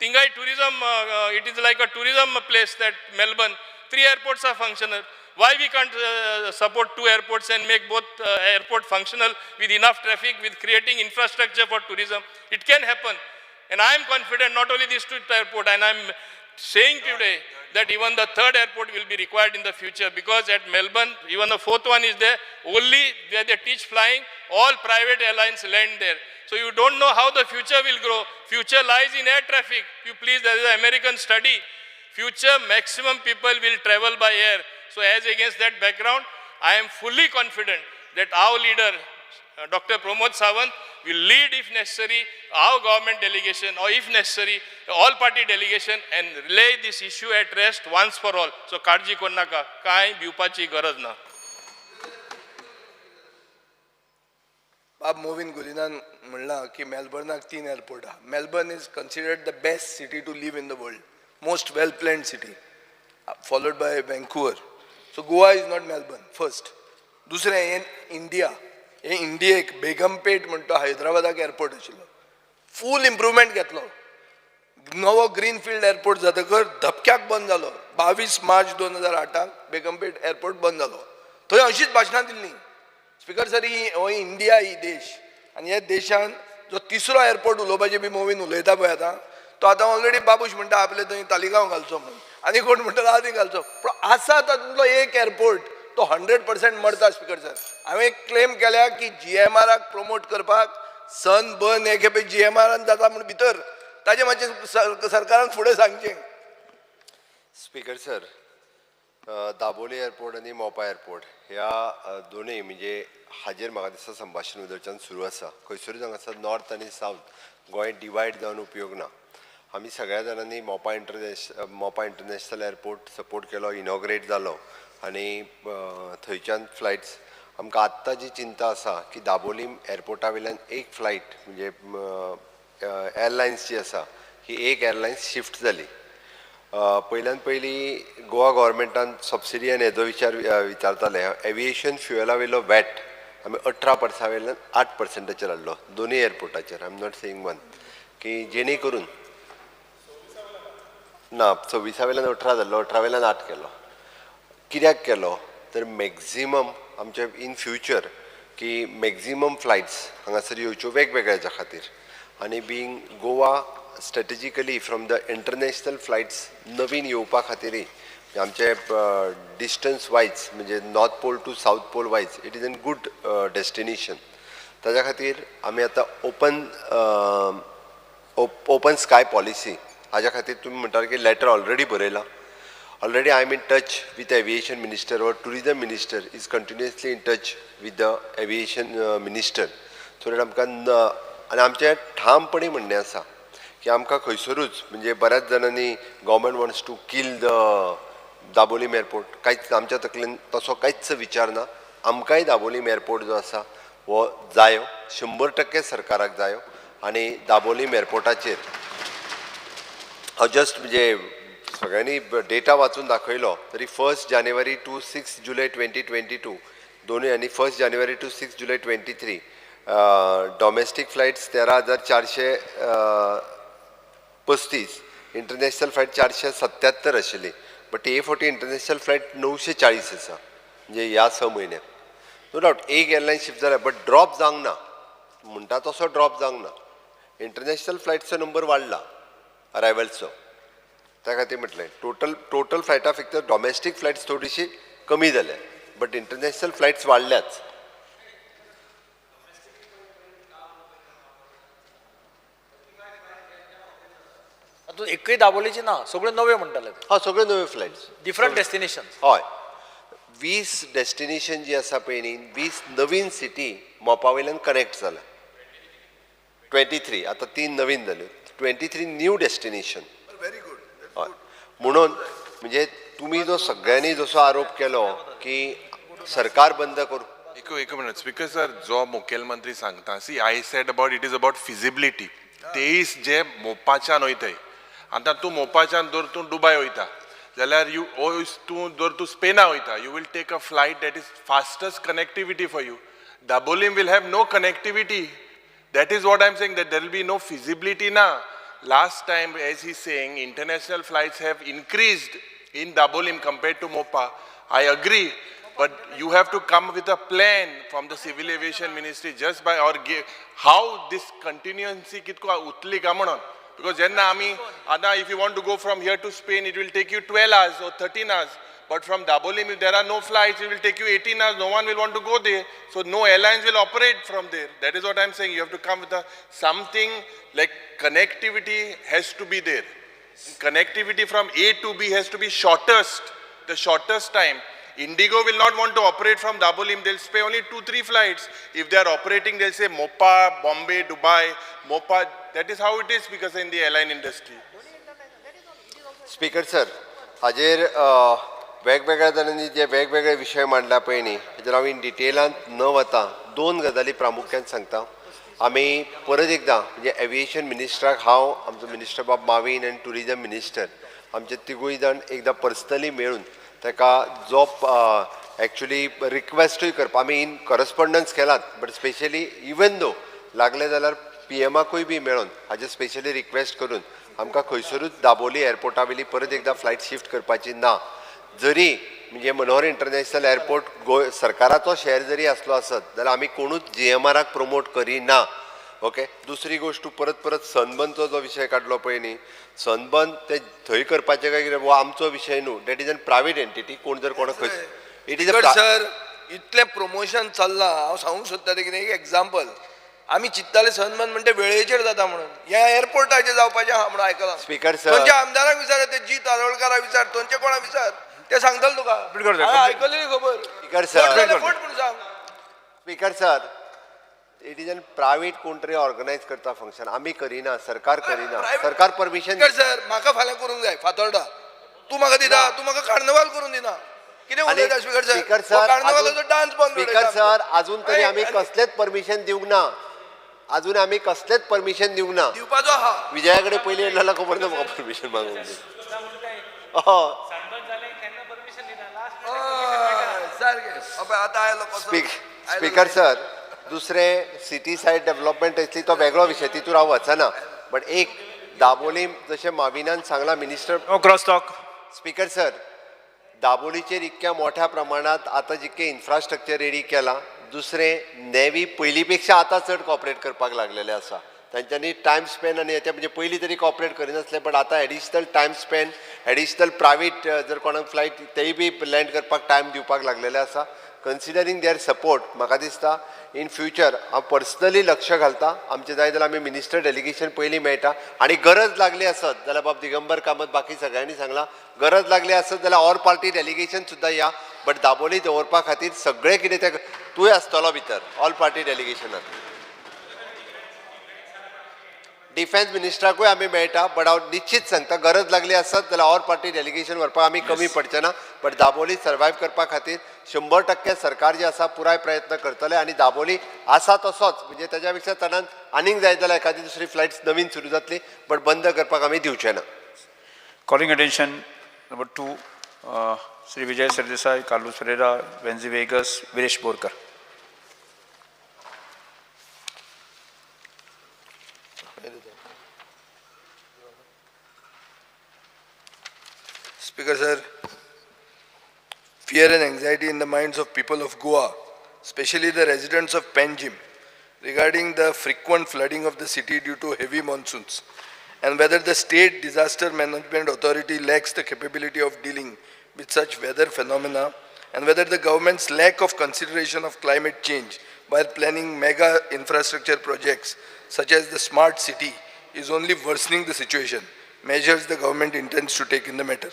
S14: थिंगाय tourism, it is like a tourism place that Melbourne. 3 airports are functional. Why we can't support 2 airports and make both airport functional with enough traffic, with creating infrastructure for tourism? It can happen. And I am confident not only these 2 airports, and I am saying today that even the 3rd airport will be required in the future, because at Melbourne, even the 4th one is there, only where they teach flying, all private airlines land there. So you don't know how the future will grow. Future lies in air traffic. You please, there is an American study. Future maximum people will travel by air. So as against that background, I am fully confident that our leader, Dr. Pramod Sawant, will lead if necessary our government delegation, or if necessary all party delegation, and lay this issue at rest once for all. So काळजी करू नका, काय भिवपाची गरज ना.
S9: बाब मोविन गुलिनान म्हणला की मेलबर्नाक 3 एअरपोर्ट आहा. Melbourne is considered the best city to live in the world, most well planned city, followed by Vancouver. So Goa is not Melbourne first. दुसरें हें इंडिया, हे इंडियेक बेगमपेट म्हणटा हैदराबादाक एअरपोर्ट आशिल्लो, फूल इम्प्रुवमेंट घेतलो. नवो ग्रीनफिल्ड एअरपोर्ट जातकर धपक्याक बंद जालो. 22 मार्च 2008 बेगमपेट एअरपोर्ट बंद जालो. थंय अशीच भाशणां दिल्लीं. स्पीकर सर, हो इंडिया ही देश, आनी ह्या देशान जो 3रो एअरपोर्ट उलोवपाचे बी मोवीन उलयता पळय आतां, तो आतां ऑलरेडी बाबूश म्हणटा आपले थंय तालिगांव घालचो म्हणून, आनी कोण म्हणटा आदी घालचो. पूण आसा तातूंतलो एक एअरपोर्ट तो 100% मरता. स्पीकर सर, हांवें क्लेम केल्या की GMRाक प्रमोट करपाक सन बन हे खेपे GMRान जाता म्हणून भितर, ताजें मातशें सरकारान फुडें सांगचें.
S2: स्पीकर सर, दाबोली एअरपोर्ट आणि मोपा एअरपोर्ट ह्या दोनूय म्हणजे हाजेर म्हाका दिसता संभाशण उदरच्यान सुरू आसा. खंयसरूय हांगासर नॉर्थ आनी सावथ गोंय डिवायड जावन उपयोग ना. आमी सगळ्या जाणांनी मोपा इंटरनॅशनल एअरपोर्ट सपोर्ट केलो, इनॉग्रेट जालो, आनी थंयच्यान फ्लायट्स. आमकां आत्तां जी चिंता आसा की दाबोली एअरपोर्टा वयल्यान एक फ्लायट म्हणजे एअरलायन्स जी आसा ही एक एअरलायन्स शिफ्ट जाली. पयल्यान पयलीं गोवा गव्हर्मेंटान सबसिडी आनी हेजो विचारताले. एविएशन फ्युएला वयलो वॅट आमी 18% वयल्यान 8%चेर हाडलो दोनूय एअरपोर्टाचेर. I am not saying one, की जेणे करून ना 26 वयल्यान 18 जाल्लो, 18 वयल्यान 8 केलो. कित्याक केलो तर मॅक्झिमम आमचे इन फ्युचर की मॅक्झिमम फ्लायट्स हांगासर येवच्यो वेगवेगळ्या हेच्या खातीर, आनी being Goa strategically from the international flights नवीन येवपा खातीरय आमचे डिस्टन्स वायज म्हणजे north pole to south pole wise it is an good destination. ताज्या खातीर आमी आतां ओपन स्काय पॉलिसी हाज्या खातीर तुमी म्हणटात की लेटर ऑलरेडी बरयलां. Already I am in touch with the aviation minister, or tourism minister is continuously in touch with the aviation minister. So that आमकां आनी आमचें ठामपणी म्हणणें आसा की आमकां खंयसरूच म्हणजे बऱ्याच जाणांनी government wants to kill the Dabolim airport, कांयच आमच्या तकलेन तसो कांयच विचार ना. आमकांय दाबोलीम एअरपोर्ट जो आसा हो जायो, 100% सरकाराक जायो. आनी दाबोलीम एअरपोर्टाचेर हांव जस्ट म्हणजे सगळ्यांनी डेटा वाचून दाखयलो तरी 1 जानेवारी टू 6 जुलय 2022 दोनूय, आनी 1 जानेवारी टू 6 जुलय 23 डॉमेस्टीक फ्लायट्स 13,435, इंटरनॅशनल फ्लायट 477 आशिल्ली. बट A40 इंटरनॅशनल फ्लायट 940 आसा, म्हणजे ह्या 6 म्हयन्याक. नो डावट एक एअरलायन शिफ्ट जाला, बट ड्रॉप जावंक ना, म्हणटा तसो ड्रॉप जावंक ना. इंटरनॅशनल फ्लायट्सचो नंबर वाडला अरायवल्सचो, त्या खातीर म्हटलें टोटल फ्लायटा फक्त डॉमेस्टीक फ्लायट्स थोडीशी कमी जाल्या, बट इंटरनॅशनल फ्लायट्स वाडल्याच.
S7: एकय दाबोलीची ना, सगळे नवे म्हणटाले.
S2: हा, सगळे नवे फ्लायट्स,
S7: डिफरंट डेस्टिनेशन.
S2: हय, 20 डेस्टिनेशन जी आसा पळय न्ही, 20 नवीन सिटी मोपा वयल्यान कनेक्ट जाला. 23 आतां 3 नवीन जाल्यो, 23 न्यू डेस्टिनेशन.
S9: Very good.
S2: हय, म्हणून म्हणजे तुमी जो सगळ्यांनी जसो आरोप केलो की सरकार बंद करू.
S13: एक मिनिट स्पीकर सर, जो मुखेलमंत्री सांगता, see I said about it is about feasibility. तेईस जे मोपाच्यान वयताय, आतां तूं मोपाच्यान जर तूं दुबय वयता जाल्यार तूं स्पेना वयता, you will take a flight that is fastest connectivity for you. Dabolim will have no connectivity. That is what I am saying, that there will be no feasibility now. Last time, as he is saying, international flights have increased in Dabolim compared to Mopa. I agree, but you have to come with a plan from the Civil Aviation Ministry just by or give how this continuancy kitko utli ka म्हणून. Because jenna ami ada if you want to go from here to Spain, it will take you 12 hours or 13 hours. But from Dabolim, if there are no flights, it will take you 18 hours. No one will want to go there. So no airlines will operate from there. That is what I am saying. You have to come with something like connectivity has to be there. Connectivity from A to B has to be the shortest time. Indigo will not want to operate from Dabolim. They'll spare only 2-3 flights. If they are operating, they'll say Mopa, Bombay, Dubai, Mopa. That is how it is because in the airline industry.
S2: Speaker sir, हाजेर वेगवेगळ्या जाणांनी जे वेगवेगळे विशय मांडला पळय न्ही, हाजेर हांव इन डिटेलांत न वता 2 गजाली प्रामुख्यान सांगता. आमी परत एकदां म्हणजे एविएशन मिनिस्टराक हांव, आमचो मिनिस्टर बाब माविन आनी टुरिजम मिनिस्टर आमचे तिगूय जाण एकदां पर्सनली मेळून ताका जो एक्चुली रिक्वेस्टूय करपा आमी इन करस्पॉन्डन्स केलात, बट स्पेशली इवन दो लागले जाल्यार PMाकूय बी मेळोन हाजे स्पेशली रिक्वेस्ट करून आमकां खंयसरूच दाबोली एअरपोर्टा वयली परत एकदां फ्लायट शिफ्ट करपाची ना. जरी म्हणजे मनोहर इंटरनॅशनल एअरपोर्ट सरकाराचो शेअर जरी आसलो आसत जाल्यार आमी कोणूच GMRाक प्रमोट करिना. ओके, दुसरी गोश्ट परत सनबर्नचो जो विशय काडलो पळय न्ही, सनबर्न ते थंय करपाचें काय कितें हो आमचो विशय न्हू. That is an private entity. कोण जर कोणाक इट इज अ
S9: सर, इतलें प्रमोशन चल्लां. हांव सांगूंक सोदता ते कितें एक एग्जाम्पल. आमी चित्ताले सनबर्न म्हणटा वेळेचेर जाता म्हणून, ह्या एअरपोर्टाचेर जावपाचें आहा म्हणून आयकलां.
S2: स्पीकर सर,
S9: थंयच्या आमदाराक विचार, ते जी तारोळकाराक विचार, थंयचे कोणा विचार, ते सांगतले तुका. आयकलेली खबर.
S2: स्पीकर सर,
S9: फट म्हणून सांग.
S2: Speaker sir, it is N private कोण तरी ऑर्गनायज करता फंक्शन. आमी करिना, सरकार करिना. सरकार परमिशन.
S9: सर, म्हाका फाल्यां करूंक जाय फातोर्डा. तूं म्हाका दिता, तूं म्हाका कार्निवाल करून दिना. कितें उलयता स्पीकर सर?
S2: स्पीकर सर,
S9: कार्निवालाचो डान्स बंद.
S2: स्पीकर सर, अजून तरी आमी कसलेच परमिशन दिवंक ना. अजून आमी कसलेच परमिशन दिवंक ना.
S9: दिवपाचो आहा.
S2: विजया कडेन पयलीं येयलें खबर ना म्हाका परमिशन मागूंक. स्पीकर सर, दुसरें सिटी सायड डेव्हलपमेंट आसली तो वेगळो विशय, तितून हांव वचना. बट एक दाबोलीम जशें माविनान सांगला minister
S3: cross talk.
S2: Speaker sir, दाबोलीचेर इतक्या मोठ्या प्रमाणात आतां जितकें इन्फ्रास्ट्रक्चर रेडी केलां, दुसरें नेवी पयलीं पेक्षा आतां चड कॉपरेट करपाक लागलेलें आसा. तांच्यांनी टायम स्पेन आनी हेचे म्हणजे पयलीं तरी कॉपरेट करिनासले बट आतां additional time Spain additional private जर कोणाक फ्लायट तेय बी लँड करपाक टायम दिवपाक लागलेले आसा. कन्सिडरींग देअर सपोर्ट म्हाका दिसता इन फ्युचर हांव पर्सनली लक्ष घालता. आमचे जाय जाल्यार आमी मिनिस्टर डेलिगेशन पयलीं मेळटा आनी गरज लागली आसत जाल्यार बाब दिगंबर कामत बाकी सगळ्यांनी सांगलां गरज लागली आसत जाल्यार ऑल पार्टी डेलिगेशन सुद्दां या बट दाबोली दवरपा खातीर सगळें कितें तें तूंय आसतलो भितर ऑल पार्टी डेलिगेशनात. डिफेन्स मिनिस्टराकूय आमी मेळटा बट हांव निश्चित सांगता गरज लागली आसत जाल्यार ऑल पार्टी डेलिगेशन व्हरपाक आमी कमी पडचे ना बट दाबोली सर्वायव करपा खातीर 100% सरकार जे आसा पुराय प्रयत्न करतले आनी दाबोली आसा तसोच म्हणजे तेज्या पेक्षा चडान आनीक जाय जाल्यार एखादी दुसरी फ्लायट्स नवीन सुरू जातली बट बंद करपाक आमी दिवचे ना.
S3: Calling attention number 2, Sri Vijay Sardesai, Carlos Ferreira, Venzi Vegas, Viresh Borkar.
S9: Speaker sir, fear and anxiety in the minds of people of Goa, especially the residents of Panjim, regarding the frequent flooding of the city due to heavy monsoons, and whether the State Disaster Management Authority lacks the capability of dealing with such weather phenomena, and whether the government's lack of consideration of climate change while planning mega infrastructure projects such as the smart city is only worsening the situation. Measures the government intends to take in the matter.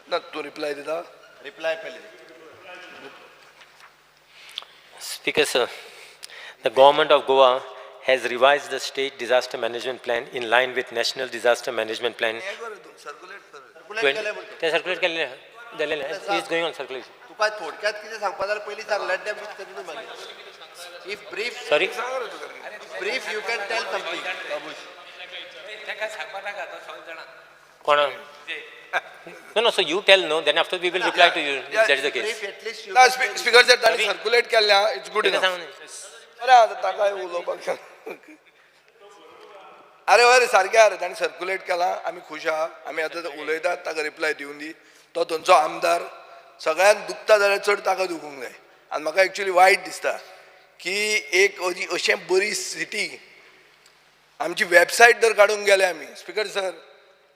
S9: Not to reply to that.
S2: Reply pehले.
S15: Speaker sir, the government of Goa has revised the state disaster management plan in line with national disaster management plan. Circulate it is going on circulation.
S2: तुका थोडक्यात कितें सांगपा जाल्यार पयलीं सांग let them करून मागीर. If brief,
S15: Sorry?
S2: brief you can tell something.
S15: No, so you tell no, then after we will reply to you if that is the case.
S2: Brief at least you
S9: No,
S2: can
S9: Speaker sir, that is circulate केल्या, it's good enough. अरे ताका उलोवपाक अरे सारकें आरे ताणें circulate केलां आमी खूश आहा आमी आतां उलयतात ताका रिप्लाय दिवन दी तो थंयचो आमदार सगळ्यांत दुखता जाल्यार चड ताका दुखूंक जाय आनी म्हाका एक्चुली वायट दिसता की एक अशें बरी सिटी आमची वेबसायट जर काडूंक गेले आमी स्पीकर सर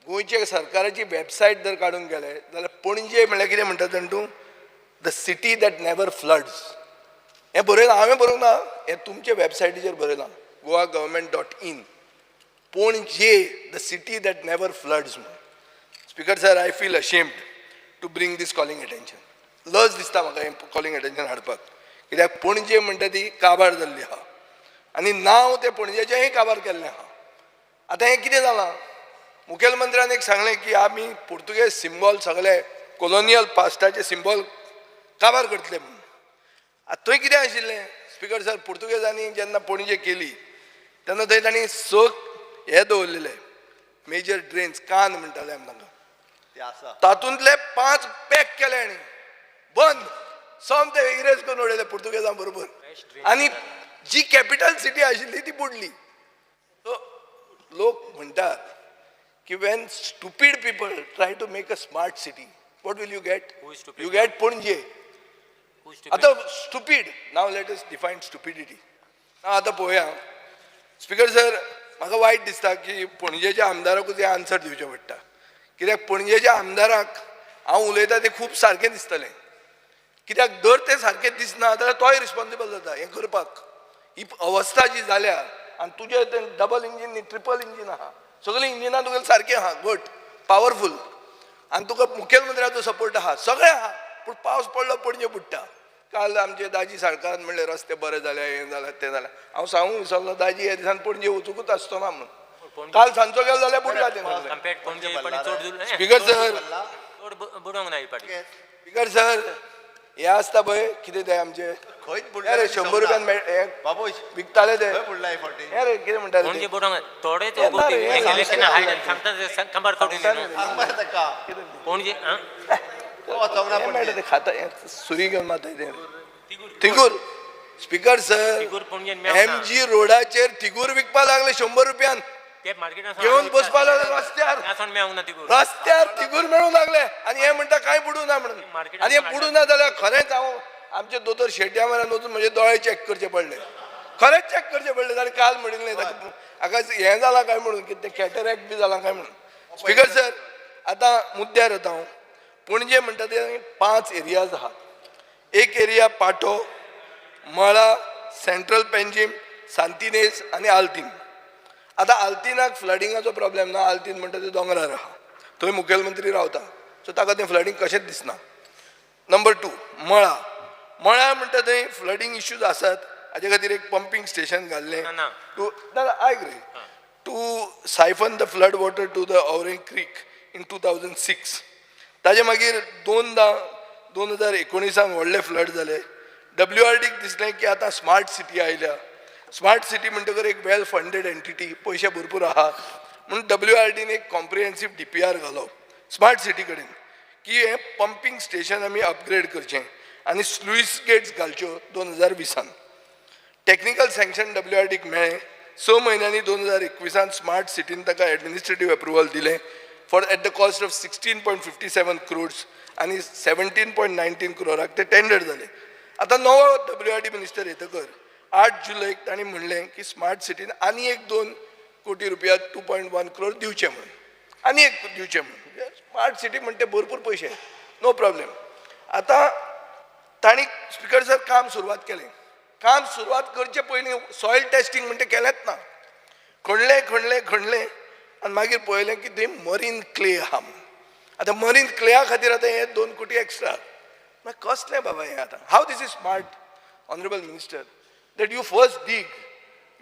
S9: गोंयचे सरकाराची वेबसायट जर काडूंक गेले जाल्यार पणजे म्हळ्यार कितें म्हणटा जाण तूं the city that never floods हें बरयलां हांवें बरोवंक ना हें तुमचे वेबसायटीचेर बरयलां goa.government.in Panjim, the city that never floods. Speaker sir, I feel ashamed to bring this calling attention. लज दिसता म्हाका calling attention हाडपाक कित्याक पणजे म्हणटा ती काबार जाल्ली आहा आनी नांव तें पणजेचेंय काबार केल्लें आहा. आतां हें कितें जालां मुखेलमंत्र्यान एक सांगलें की आमी पुर्तुगेज सिंबॉल सगळे कॉलोनियल पास्टाचे सिंबॉल काबार करतले म्हणून. आतां थंय कितें आशिल्लें स्पीकर सर पुर्तुगेजांनी जेन्ना पणजे केली तेन्ना थंय तांणी हे दवरलेले मेजर ड्रेन्स कान म्हणटाले आमी तांकां तातूंतले 5 पॅक केले आनी बंद सोमते इरेज करून उडयले पुर्तुगेजां बरोबर आनी जी कॅपिटल सिटी आशिल्ली ती बुडली. लोक म्हणटात की when stupid people try to make a smart city what will you get you get Panaji. आतां stupid now let us define stupidity. आतां पळोवया स्पीकर सर म्हाका वायट दिसता की पणजेच्या आमदाराकूच हे आन्सर दिवचें पडटा कित्याक पणजेच्या आमदाराक हांव उलयतां तें खूब सारकें दिसतलें कित्याक दर तें सारकें दिसना जाल्यार तोय रिस्पॉन्सिबल जाता हें करपाक. ही अवस्था जी जाल्या आनी तुजें तें डबल इंजीन न्ही ट्रिपल इंजीन आहा सगळीं इंजिनां तुगेलें सारकें आहा घट पावरफूल आनी तुका मुखेलमंत्र्याचो सपोर्ट आहा सगळें आहा पूण पावस पडलो पणजे बुडटा. काल आमचे दाजी साळकारान म्हणलें रस्ते बरे जाले हें जालें तें जालें हांव सांगूंक विसरलो दाजी ह्या दिसान पणजे वचूंकूच आसचो ना म्हणून काल सांजचो गेलो जाल्यार बुडला तें. स्पीकर सर स्पीकर सर हे आसता पळय कितें तें आमचे अरे 100 रुपयान विकताले ते अरे कितें म्हणटाले खाता सुरी घेवन माताय तिगूर. स्पीकर सर MG रोडाचेर तिगूर विकपा लागले 100 रुपयान घेवन बसपा लागले रस्त्यार तिगूर मेळूंक लागले आनी हे म्हणटा कांय बुडूं ना म्हणून आनी हे बुडूं ना जाल्यार खरेंच हांव आमचे दोतोर शेट्या म्हऱ्यान वचून म्हजे दोळे चॅक करचे पडले खरेंच चॅक करचें पडलें ताणें काल म्हणिल्लें हाका हें जालां काय म्हणून कितें कॅटरॅक्ट बी जालां काय म्हणून. स्पिकर सर आतां मुद्द्यार येता हांव. पणजे म्हणटा ते 5 एरियाज आहात. एक एरिया पाटो, मळा, सेंट्रल पेंजीम, सांतिनेज आनी आल्तीन. आतां आल्तिनाक फ्लडिंगाचो प्रॉब्लेम ना, आल्तीन म्हणटा ते दोंगरार आहा, थंय मुखेलमंत्री रावता, सो ताका तें फ्लडिंग कशेंच दिसना. नंबर 2 मळा. मळा म्हणटा थंय फ्लडिंग इश्यूज आसात, हाजे खातीर एक पंपींग स्टेशन घाल्लें टू आयक रे to siphon the flood water to the Ourem creek in 2006. ताजे मागीर 2019 व्हडले फ्लड जाले. WRDक दिसलें की आतां स्मार्ट सिटी आयल्या. स्मार्ट सिटी म्हणटकर एक वेल फंडेड एंटिटी, पयशे भरपूर आहा म्हणून WRDन एक कॉम्प्रिहेन्सीव DPR घालो स्मार्ट सिटी कडेन की हें पंपींग स्टेशन आमी अपग्रेड करचें आनी स्लुईस गेट्स घालच्यो 2020. टॅक्निकल सँक्शन WRDक मेळ्ळें. 6 म्हयन्यांनी 2021 स्मार्ट सिटीन ताका एडमिनिस्ट्रेटीव अप्रुवल दिलें for at the cost of 16.57 crores आनी 17.19 crores ते टेंडर जालें. आतां नवो WRD मिनिस्टर येतकर 8 जुलैक तांणी म्हणलें की स्मार्ट सिटीन आनी एक 2 कोटी रुपया 2.1 crores दिवचे म्हणून, आनी एक दिवचे म्हणून. स्मार्ट सिटी म्हणटे भरपूर पयशे, नो प्रॉब्लेम. आतां तांणी स्पिकर सर काम सुरवात केलें. काम सुरवात करचे पयलीं सॉयल टेस्टींग म्हणटा केलेंच ना. खणलें आनी मागीर पळयलें की थंय मरीन क्ले आहा म्हणून. आतां मरीन क्लेया खातीर आतां हे 2 कोटी एक्स्ट्रा. मागीर कसलें बाबा हें आतां? How this is smart honourable minister that you first dig,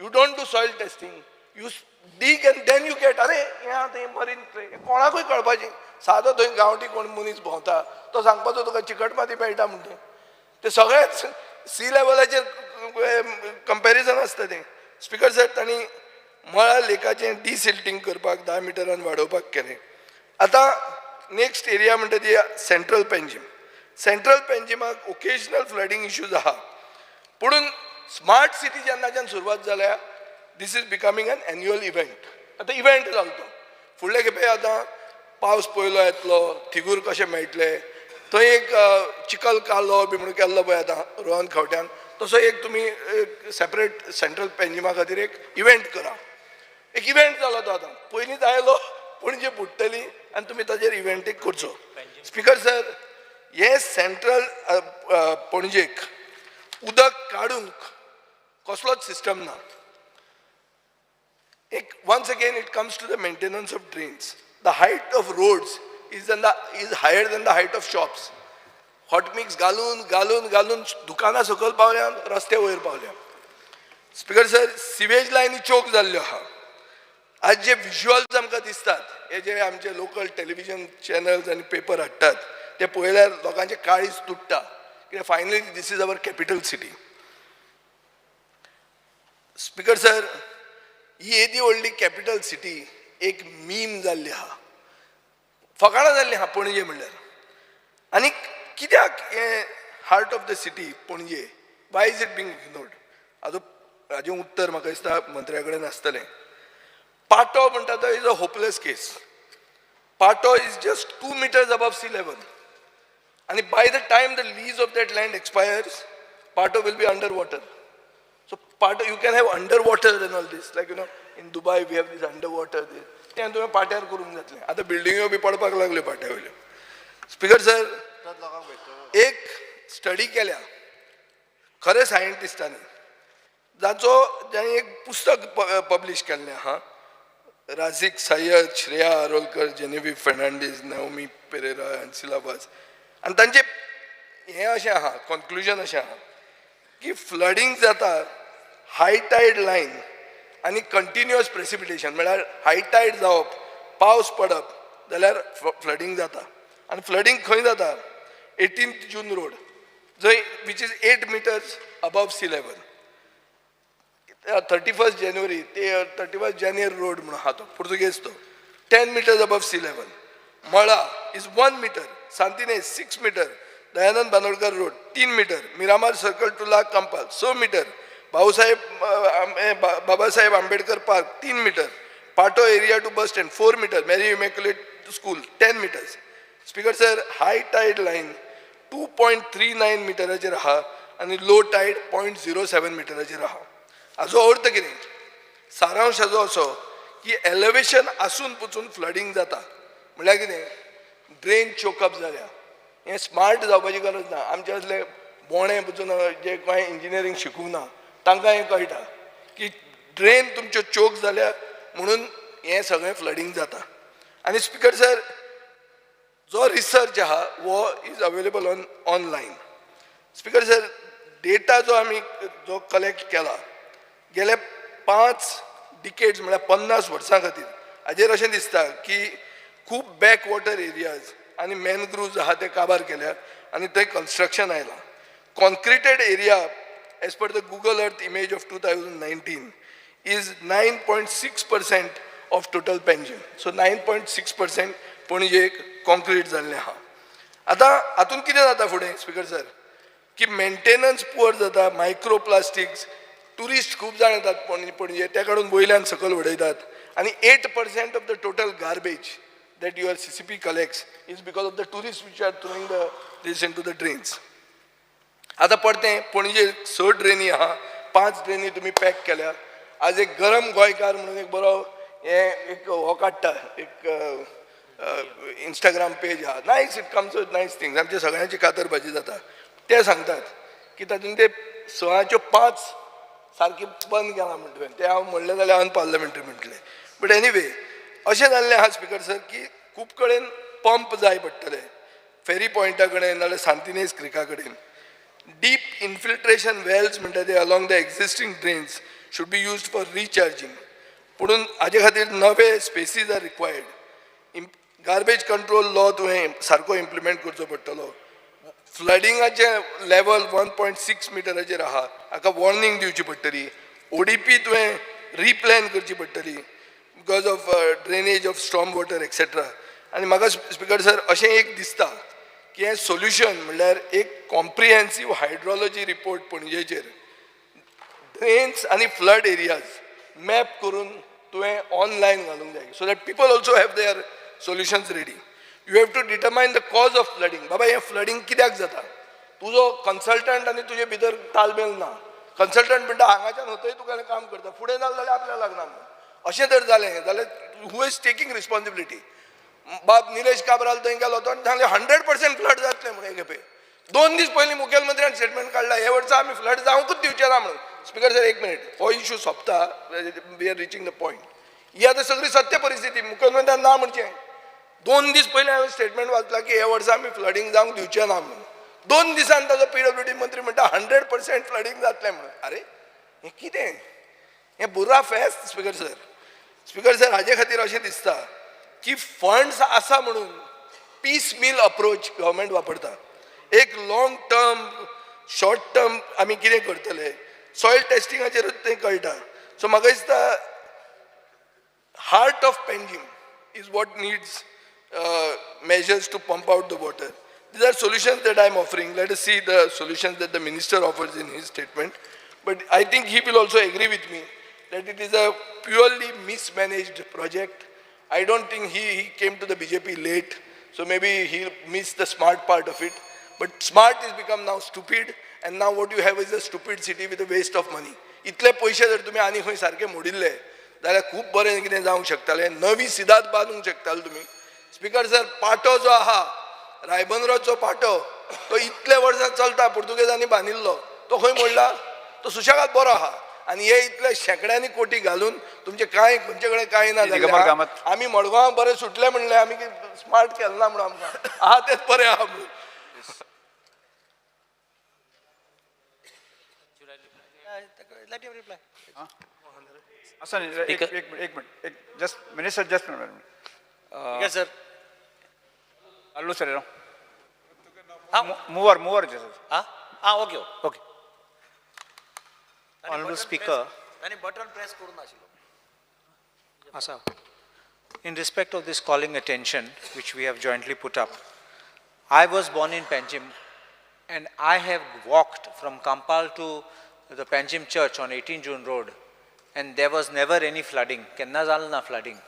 S9: you don't do soil testing, you dig and then you get, अरे हें आतां हें मरीन क्ले, कोणाकूय कळपाचें. सादो थंय गांवठी कोण मनीस भोंवता तो सांगपाचो तुका चिकट माती मेळटा म्हणटा. ते सगळेच सी लेवलाचेर कंपॅरिजन आसता तें. स्पिकर सर तांणी मळा लेकाचें डिसिल्टिंग करपाक 10 मिटरान वाडोवपाक केलें. आतां नेक्स्ट एरिया म्हणटा ती सेंट्रल पेंजीम. सेंट्रल पेंजीमाक ओकेजनल फ्लडिंग इश्यूज आहा, पुणून स्मार्ट सिटी जेन्नाच्यान सुरवात जाल्या this is becoming an annual event. आतां इव्हेंट जालो तो फुडले खेपे. आतां पावस पयलो येतलो, थिगूर कशें मेळटले, थंय एक चिकल कालो बी म्हणून केल्लो पळय आतां रोहन खंवट्यान, तसो एक तुमी सेपरेट सेंट्रल पेंजीमा खातीर एक इव्हेंट करा. एक इव्हेंट जालो तो आतां. पयलींच आयलो पणजे बुडटली आनी तुमी ताजेर इव्हेंट एक करचो. स्पिकर सर हे सेंट्रल पणजेक उदक काडूंक कसलोच सिस्टम ना. एक once again it comes to the maintenance of drains. The height of roads is higher than the height of shops. Hot mix घालून दुकानां सकयल पावल्या, रस्ते वयर पावल्या. स्पिकर सर सिवेज लायनी चोक जाल्ल्यो आहा. आज जे विज्युअल्स आमकां दिसतात, हे जे आमचे लोकल टेलिव्हिजन चॅनल्स आनी पेपर हाडटात ते पळयल्यार लोकांचे काळीज तुट्टा, कित्याक finally this is our capital city. Speaker sir ही येदी व्हडली कॅपिटल सिटी एक मीम जाल्ली आहा, फकाणां जाल्लीं आहा पणजे म्हणल्यार. आनी कित्याक हें हार्ट ऑफ द सिटी पणजे, Y is it being ignored? हाजें उत्तर म्हाका दिसता मंत्र्या कडेन आसतलें. पाटो म्हणटा तो इज अ होपलेस केस. पाटो is just 2 meters above sea level. And by the time the lease of that land expires, Pato will be underwater. So Pato, you can have underwater and all this. Like, in Dubai we have this underwater. Then तुम्ही पाट्यार करून जातले. आता बिल्डिंगो बी पडपाक लागले पाट्या वयले. Speaker sir, एक स्टडी केल्या खरे सायंटिस्टांनी, ज्यांनी एक पुस्तक पब्लिश केल्लें आहा. राझिक सय्यद, श्रेया अरोलकर, जेनेवी फेर्नांडीस, नाओमी पेरेरा एंड सिलाबास. आनी तांचे हें अशें आहा, कन्क्लुजन अशें आहा की फ्लडिंग जाता हाय टायड लायन आनी कंटिन्युअस प्रेसिपिटेशन, म्हळ्यार हाय टायड जावप, पावस पडप जाल्यार फ्लडिंग जाता. आनी फ्लडिंग खंय जाता? 18th जून रोड, जंय which is 8 meters above sea level. 31st January ते 31st January रोड म्हणून आहा तो पुर्तुगेज तो, 10 meters above sea level. Mala is 1 meter, Santinez 6 meter, Dayanand Bandodkar road 3 meter, Miramar circle to ला Campal 6 meter, Babasaheb Ambedkar park 3 meter, Patto area to bus stand 4 meter, Mary Immaculate school 10 meters. Speaker sir, high tide line 2.39 मीटराचेर आहा आनी low tied 0.07 मीटराचेर आहा. हाचो अर्थ कितें? सारांश हाचो असो की एलिवेशन आसून पसून फ्लडिंग जाता. म्हळ्यार कितें? ड्रेन चोकअप जाल्या. हें स्मार्ट जावपाची गरज ना. आमचे असले बोणे पसून जे कांय इंजिनियरींग शिकूंक ना तांकां हें कळटा की ड्रेन तुमच्यो चोक जाल्या म्हणून हें सगळें फ्लडिंग जाता. आनी स्पिकर सर, जो रिसर्च आहा वो is available online. Speaker sir, data जो कलेक्ट केला गेले 5 डिकेड्स म्हळ्यार 50 वर्सां खातीर हाजेर अशें दिसता की खूब बॅक वॉटर एरियाज आनी मॅनग्रुव्ज आहा ते काबार केल्यात आनी थंय कन्स्ट्रक्शन आयलां. Concreted area as per the Google Earth image of 2019 is 9.6% of total Panjim. So 9.6% पणजेक कॉन्क्रीट जाल्लें आहा. आतां हातून कितें जाता फुडें स्पिकर सर की मेंटेनन्स पुअर जाता, मायक्रो प्लास्टिक्स, टुरिस्ट खूब जाण येतात पणजे ते काडून वयल्यान सकयल उडयतात आनी 8% of the total garbage that your CCP collects is because of the tourists which are throwing this into the drains. आतां परतें पणजे 6 ड्रेनी आहा, 5 ड्रेनी तुमी पॅक केल्या. आज एक गरम गोंयकार म्हणून एक बरो एक हो काडटा, एक इंस्टाग्राम पेज आहा, nice, it comes with nice things. आमच्या सगळ्यांची कातरभाजी जाता. ते सांगतात की तातूंत ते 6च्यो 5 सारकी बंद केला म्हणटलें. ते हांव म्हणलें जाल्यार अनपार्लमेंटरी म्हणटलें. बट एनिवे अशें जाल्लें आहा स्पिकर सर की खूब कडेन पंप जाय पडटले, फेरी पॉयंटा कडेन नाल्यार सांतिनेज क्रिका कडेन. डीप इन्फिल्ट्रेशन वेल्स म्हणटा ते along the existing drains should be used for recharging. पुणून हाजे खातीर नवे spaces are required. Garbage control law तुवें सारको इम्प्लिमेंट करचो पडटलो. फ्लडिंगाचे लेवल 1.6 मिटराचेर आहा, हाका वॉर्निंग दिवची पडटली. ODP तुवें रिप्लॅन करची पडटली because of drainage of storm water etcetera. आनी म्हाका स्पिकर सर अशें एक दिसता की हें सोल्युशन म्हणल्यार एक कॉम्प्रिहेन्सीव हायड्रोलॉजी रिपोर्ट पणजेचेर ड्रेन्स आनी फ्लड एरियाज मॅप करून तुवें ऑनलायन घालूंक जाय so that people also have their solutions ready. You have to determine the cause of flooding. बाबा हें फ्लडिंग कित्याक जाता? तुजो कन्सल्टंट आनी तुजे भितर तालमेल ना. कन्सल्टंट म्हणटा हांगाच्यान हथंय तुका काम करता, फुडें जालें जाल्यार आपल्याक लागना म्हणून. अशें जर जालें जाल्यार हू इज टेकिंग रिस्पॉन्सिबिलिटी? बाब निलेश काब्राल थंय गेलो तो सांगलें 100% फ्लड जातलें म्हणून. खेपे 2 दीस पयलीं मुखेलमंत्र्यान स्टेटमेंट काडला हे वर्सा आमी फ्लड जावंकूच दिवचे ना म्हणून. स्पिकर सर एक मिनिट, हो इश्यू सोंपता, we are reaching the point. ही आतां सगळी सत्य परिस्थिती. मुखेलमंत्र्यान ना म्हणचें. 2 दीस पयलीं हांवें स्टेटमेंट वाचला की हे वर्सा आमी फ्लडिंग जावंक दिवचे ना म्हणून. 2 दिसान ताजो PWD मंत्री म्हणटा 100% फ्लडिंग जातलें म्हणून. अरे हें कितें? हें बुर्रा फेस्त स्पिकर सर. स्पिकर सर हाजे खातीर अशें दिसता की फंड्स आसा म्हणून पीस मील अप्रोच गव्हर्मेंट वापरता. एक लॉंग टर्म, शॉर्ट टर्म आमी कितें करतले सॉयल टेस्टिंगाचेरूच तें कळटा. सो म्हाका दिसता heart of Panjim is what needs measures to pump out the water. These are solutions that I am offering. Let us see the solutions that the minister offers in his statement. But I think he will also agree with me that it is a purely mismanaged project. I don't think he came to the BJP late, so maybe he missed the smart part of it. But smart has become now stupid, and now what you have is a stupid city with a waste of money. इतले पयशे जर तुम्ही आनी खंय सारके मोडिल्ले जाल्यार खूब बरें कितें जावंक शकतालें. नवी सिदात बांदूंक शकताले तुम्ही. स्पिकर सर, पाटो जो आहा रायबंदराचो पाटो तो इतले वर्सां चलता, पुर्तुगेजांनी बांदिल्लो, तो खंय मोडला? तो सुशेगाद बरो आहा. आनी हे इतले शेकड्यांनी कोटी घालून तुमचे कांय खंयचे कडेन कांय ना जालें. आमी मडगांव बरें सुटले म्हणलें, आमी स्मार्ट केलें ना म्हणून आमकां आहा तेच बरें आहा म्हणून.
S3: एक minute, just minister just sir hello sir mover
S5: okay okay. Honorable Speaker, Asa, in respect of this calling attention which we have jointly put up, I was born in Panjim and I have walked from Kampal to the Panjim church on 18 June road and there was never any flooding. Kenna zalna flooding.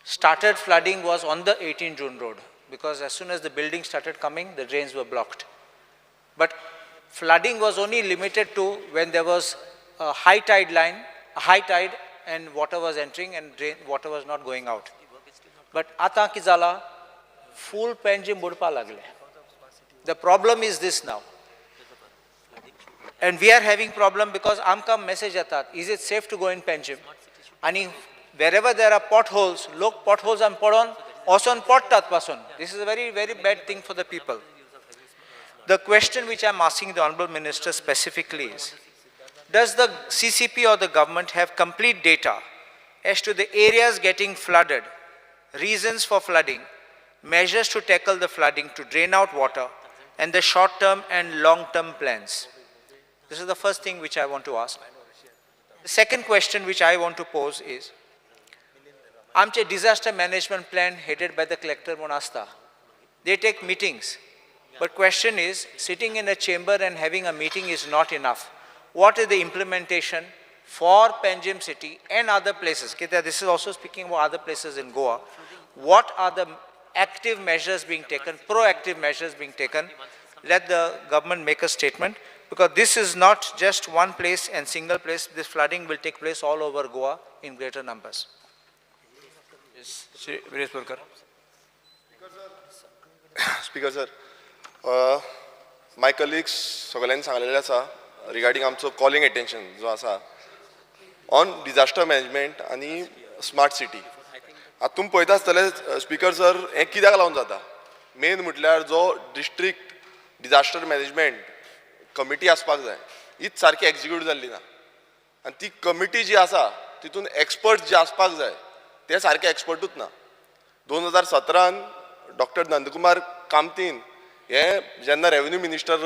S5: Started flooding was on the 18 June road because as soon as the building started coming, the drains were blocked. But flooding was only limited to when there was a high tide and water was entering and water was not going out. But ata ki zala, full Panjim budpa lagle. The problem is this now. And we are having problem because amka message atat, is it safe to go in Panjim? And wherever there are potholes, look potholes am podon, oson pottat pason. This is a very, very bad thing for the people. The question which I am asking the Honorable Minister specifically is, does the CCP or the government have complete data as to the areas getting flooded, reasons for flooding, measures to tackle the flooding to drain out water, and the short-term and long-term plans? This is the first thing which I want to ask. The second question which I want to pose is, आमचे disaster management plan headed by the collector Monasta, they take meetings. But question is, sitting in a chamber and having a meeting is not enough. What is the implementation for Panjim city and other places? This is also speaking about other places in Goa. What are the active measures being taken, proactive measures being taken? Let the government make a statement, because this is not just one place and single place. This flooding will take place all over Goa in greater numbers.
S3: Yes, Shri Viresh Burkar.
S16: Speaker sir, my colleagues सगळ्यांनी सांगलेलें आसा regarding आमचो calling attention जो आसा on disaster management आनी smart city. आतां तुमी पळयता आसतले स्पिकर सर, हें कित्याक लागून जाता? मेन म्हटल्यार जो डिस्ट्रिक्ट डिजास्टर मॅनेजमेंट कमिटी आसपाक जाय, हीच सारकी एक्झिक्यूट जाल्ली ना. आनी ती कमिटी जी आसा तितून एक्सपर्ट्स जे आसपाक जाय ते सारके एक्सपर्टूच ना. 2017 डॉक्टर नंदकुमार कामतीन हे जेन्ना रेव्हेन्यू मिनिस्टर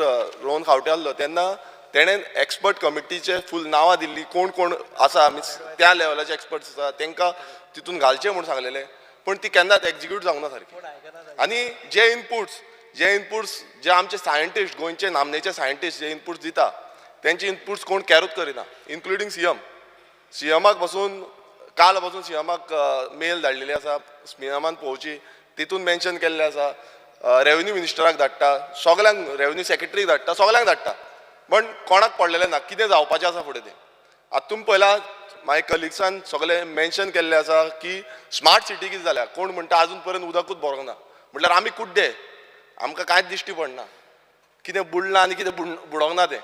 S16: रोहन खावटे आसलो तेन्ना तेणें एक्सपर्ट कमिटीचे फूल नांवां दिल्लीं, कोण कोण आसा मिन्स त्या लेवलाचे एक्सपर्ट्स आसा तांकां तितून घालचें म्हूण सांगलेलें, पूण ती केन्नाच एक्झिक्यूट जावंक ना सारकी. आनी जे इनपुट्स जे आमचे सायंटिस्ट, गोंयचे नामनेचे सायंटिस्ट जे इनपुट्स दिता तेंचे इनपुट्स कोण कॅरूच करिना, इन्क्लुडींग सीएमाक पासून काल पासून सीएमाक मेल धाडलेली आसा, सीएमान पळोवची, तितून मेन्शन केल्लें आसा, रेव्हेन्यू मिनिस्टराक धाडटा, सगल्यांक रेव्हेन्यू सेक्रेटरीक धाडटा, सगल्यांक धाडटा, पण कोणाक पडलेलें ना कितें जावपाचें आसा फुडें तें. आतां तुमी पळयला माय कलिग्सान सगळें मेन्शन केल्लें आसा की स्मार्ट सिटी कितें जाल्या, कोण म्हणटा आजून पर्यंत उदकूच भरोंक ना. म्हटल्यार आमी कुड्डे, आमकां कांयच दिश्टी पडना कितें बुडलां आनी कितें बुडोंक ना तें.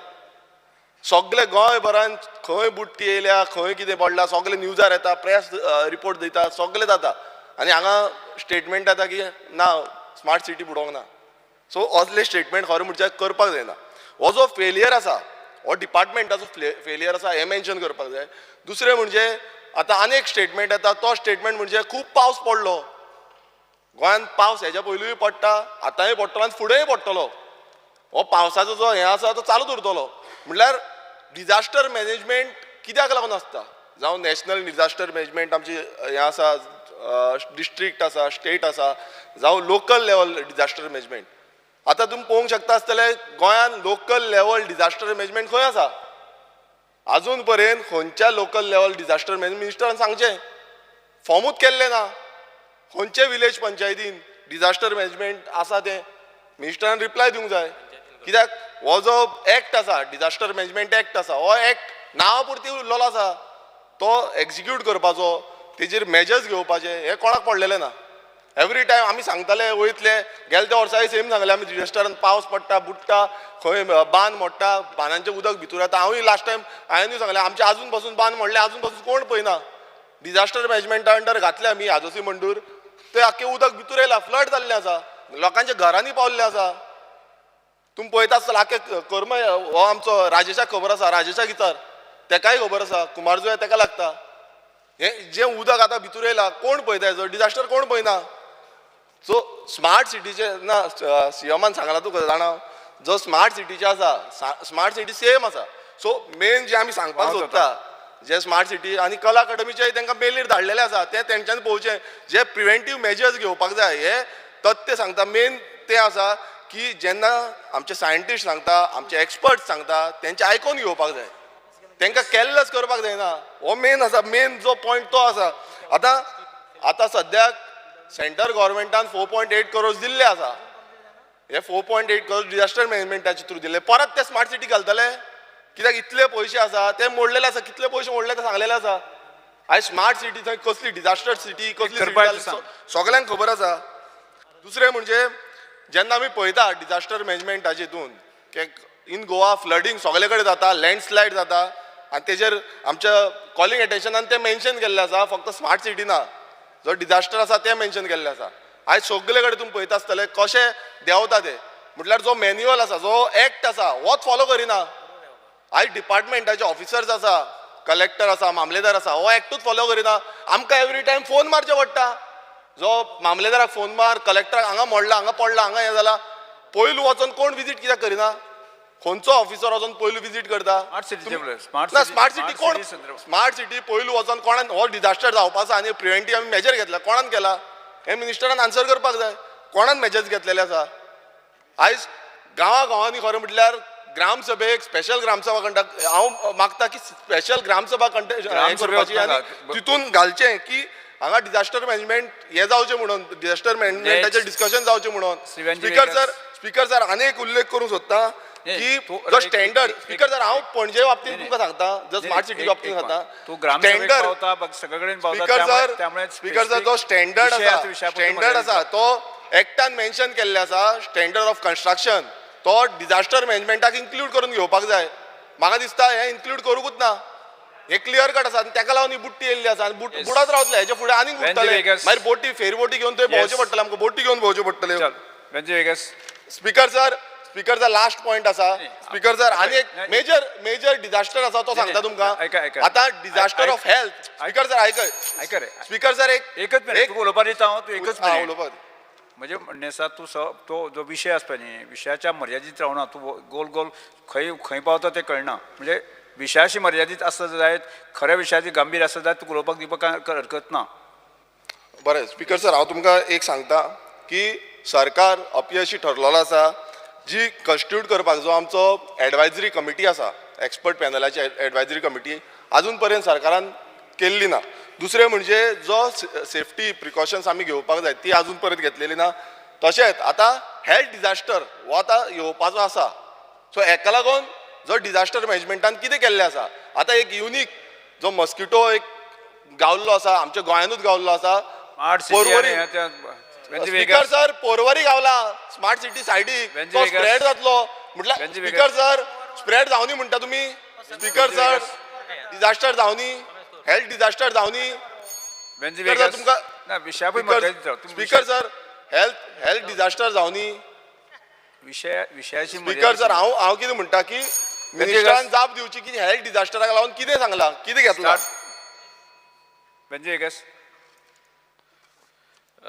S16: सगळे गोंयभरान खंय बुडटी येयल्या, खंय कितें पडलां सगळें न्यूजार येता, प्रेस रिपोर्ट दिता, सगळें जाता, आनी हांगा स्टेटमेंट येता की ना स्मार्ट सिटी बुडोंक ना. सो असले स्टेटमेंट खरें म्हणचे करपाक जायना. हो जो फेलियर आसा, हो डिपार्टमेंटाचो फेलियर आसा हें मेन्शन करपाक जाय. दुसरें म्हणजे आतां आनी एक स्टेटमेंट येता, तो स्टेटमेंट म्हणजे खूब पावस पडलो गोंयांत, पावस हेच्या पयलूय पडटा, आतांय पडटलो आनी फुडेंय पडटलो. हो पावसाचो जो हें आसा तो चालूच उरतलो. म्हटल्यार डिजास्टर मॅनेजमेंट कित्याक लागून आसता? जावं नॅशनल डिजास्टर मॅनेजमेंट आमची हें आसा, डिस्ट्रिक्ट आसा, स्टेट आसा, जावं लोकल लेवल डिजास्टर मॅनेजमेंट. आतां तुमी पळोवंक शकता आसतले गोंयांत लोकल लेवल डिजास्टर मॅनेजमेंट खंय आसा? आजून पर्यंत खंयच्या लोकल लेवल डिजास्टर मॅनेजमेंट मिनिस्टरान सांगचें, फॉर्मूच केल्लें ना. खंयचे विलेज पंचायतीन डिजास्टर मॅनेजमेंट आसा तें मिनिस्टरान रिप्लाय दिवंक जाय. कित्याक हो जो एक्ट आसा, डिजास्टर मॅनेजमेंट एक्ट आसा, हो एक्ट नांवा पुरती उरलेलो आसा. तो एक्झिक्यूट करपाचो, तेजेर मेजर्स घेवपाचे हें कोणाक पडलेलें ना. एवरी टायम आमी सांगताले वयतले, गेल्या त्या वर्साय सेम सांगलें आमी डिजास्टरान, पावस पडटा, बुडटा, खंय बांद मोडटा, बांदांचें उदक भितर येता. हांवूय लास्ट टायम हांवेंय सांगलें आमचे आजून पासून बांद मोडले, आजून पासून कोण पळयना. डिजास्टर मॅनेजमेंटा अंडर घातले आमी आजोसी मंडूर, ते आख्खें उदक भितर येयला, फ्लड जाल्लें आसा, लोकांच्या घरांनी पावल्लें आसा. तुमी पळयता आसतले आख्खे कर्म, हो आमचो राजेशाक खबर आसा, राजेशाक विचार, तेकाय खबर आसा, कुमारजुंय तेका लागता. हें जें उदक आतां भितर येयला कोण पळयता, हेजो डिजास्टर कोण पळयना. सो स्मार्ट सिटीचे ना, सीएमान सांगला तुका जाणा, जो स्मार्ट सिटीचे आसा, स्मार्ट सिटी सेम आसा. सो मेन जे आमी सांगपाक सोदता, जे स्मार्ट सिटी आनी कला अकादमीचे तांकां मेलीर धाडलेले आसा, ते तेंच्यांनी पळोवचें. जे प्रिव्हेंटीव मेजर्स घेवपाक जाय हे तथ्य सांगता. मेन तें आसा की जेन्ना आमचे सायंटिस्ट सांगता, आमचे एक्सपर्ट्स सांगता, तेंचे आयकून घेवपाक जाय, तांकां केल्लस करपाक जायना. हो मेन आसा, मेन जो पॉयंट तो आसा. आतां सद्याक सेंटर गव्हर्मेंटान 4.8 करोड दिल्ले आसा. हे 4.8 करोड डिजास्टर मॅनेजमेंटाचे थ्रू दिले, परत ते स्मार्ट सिटी घालतले. कित्याक इतले पयशे आसा ते मोडलेले आसा, कितले पयशे मोडले ते सांगलेले आसा. आयज स्मार्ट सिटी थंय कसली डिजास्टर सिटी कसली city जाली सगळ्यांक खबर आसा. दुसरें म्हणजे जेन्ना आमी पळयता डिजास्टर मॅनेजमेंटाचे हितून इन गोवा फ्लडींग सगळे कडेन जाता, लँडस्लायड जाता आनी तेजेर आमच्या कॉलिंग एटेन्शनान ते मेन्शन केल्ले आसा. फक्त स्मार्ट सिटी ना, जो डिजास्टर आसा ते मेन्शन केल्ले आसा. आयज सगळे कडेन तुमी पळयता आसतले कशें देंवता ते. म्हटल्यार जो मॅन्युअल आसा, जो एक्ट आसा होच फॉलो करिना. आयज डिपार्टमेंटाचे ऑफिसर्स आसा, कलेक्टर आसा, मामलेदार आसा, हो एक्टूच फॉलो करिना. आमकां एवरी टायम फोन मारचे पडटा. जो मामलेदाराक फोन मार, कलेक्टराक हांगा मोडला, हांगा पडला, हांगा हें जालां. पयलू वचोन कोण विजीट कित्याक करिना? खंयचो ऑफिसर वचोन पयलू विजीट करता? स्मार्ट सिटी कोण? स्मार्ट सिटी पयलू वचोन कोणान हो डिजास्टर जावपा आसा आनी प्रिव्हेंटीव आमी मेजर घेतला, कोणान केला? हे मिनिस्टरान आन्सर करपाक जाय. कोणान मेजर्स घेतलेले आसा? आयज गांवांनी खरें म्हटल्यार ग्रामसभेक स्पेशल ग्रामसभा कंडक्ट हांव मागता की स्पेशल ग्रामसभा करपाची आनी तितून घालचें की हांगा डिजास्टर मॅनेजमेंट हे जावचें म्हणून, डिजास्टर मॅनेजमेंटाचें डिस्कशन जावचें म्हणून. स्पीकर सर आनी एक उल्लेख करूंक सोदता की जो स्टँडर्ड स्पीकर सर हांव पणजे बाबतींत तुमकां सांगता, जो स्मार्ट सिटी बाबतींत सांगता, स्पीकर सर जो स्टँडर्ड आसा तो एक्टान मेन्शन केल्ले आसा. स्टँडर्ड ऑफ कन्स्ट्रक्शन तो डिजास्टर मॅनेजमेंटाक इन्क्लूड करून घेवपाक जाय. म्हाका दिसता हे इन्क्लूड करूंकूच ना. हे क्लियर कट आसा. ताका लागून ही बुट्टी येयल्ली आसा आनी बुडत रावतले. हेच्या फुडें आनीक बुडटले. मागीर बोटी फेरीबोटी घेवन थंय भोंवचें पडटलें, आमकां बोटी घेवन भोंवच्यो पडटल्यो. स्पीकर सर लास्ट पॉयंट आसा. स्पीकर सर आनी एक मेजर डिजास्टर आसा तो सांगता तुमकां. आतां disaster of health. Speaker sir आयक रे. स्पीकर सर
S3: एकच मिनिट उलोवपाक दिता हांव. तूं एकच
S16: उलोवपाक.
S3: म्हणजे म्हणणे आसा तूं तो जो विशय आसा पळय न्ही, विशयाच्या मर्यादीत रावना. तूं गोल खंय पावता तें कळना. म्हणजे विशयाशी मर्यादीत आसता जायत, खऱ्या विशयाची गंभीर आसता जायत तुका उलोवपाक दिवपाक हरकत ना.
S16: बरें स्पीकर सर हांव तुमकां एक सांगता की सरकार अपयशी ठरलेलो आसा. जी कन्स्टिट्यूट करपाक जो आमचो एडवायजरी कमिटी आसा, एक्सपर्ट पॅनलाची एडवायजरी कमिटी अजून पर्यंत सरकारान केल्ली ना. दुसरें म्हणजे जो सेफ्टी प्रिकॉशन्स आमी घेवपाक जाय ती अजून पर्यंत घेतलेली ना. तशेंच आतां हेल्थ डिजास्टर हो आतां येवपाचो आसा. सो हेका लागून जो डिजास्टर मॅनेजमेंटान कितें केल्लें आसा, आतां एक युनीक जो मस्किटो एक गावल्लो आसा, आमच्या गोंयानूच गावल्लो आसा. स्पीकर सर पोरवरी गावला स्मार्ट सिटी सायडीक, तो स्प्रेड जातलो म्हटल्यार. स्पीकर सर स्प्रेड जावनी म्हणटा तुमी? स्पीकर सर डिजास्टर जावनी, हेल्थ डिजास्टर जावनी? स्पीकर सर हेल्थ डिजास्टर जावनी?
S3: विशयाची
S16: स्पीकर सर हांव कितें म्हणटा की मिनिस्टरान जाप दिवची की हेल्थ डिजास्टराक लागून कितें सांगलां, कितें घेतलां?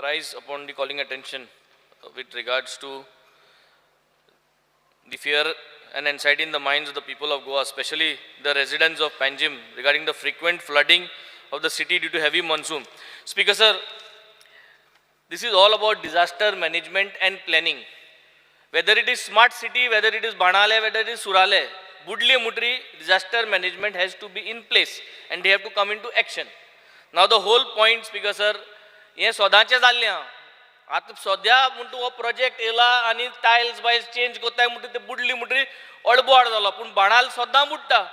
S10: Rise upon the calling attention with regards to the fear and anxiety in the minds of the people of Goa, especially the residents of Panjim, regarding the frequent flooding of the city due to heavy monsoon. Speaker sir, this is all about disaster management and planning. Whether it is smart city, whether it is Banale, whether it is Surale, Budli Mutri, disaster management has to be in place and they have to come into action. Now the whole point, Speaker sir, हे सोदांचें जाल्लें आहा. आतां सद्या म्हणटा हो project येयला आनी tiles बायल्स change कोत्ताय म्हणटा ते बुडली म्हणटरी अडबोड जालो. पूण बाणाल सद्दां बुडटा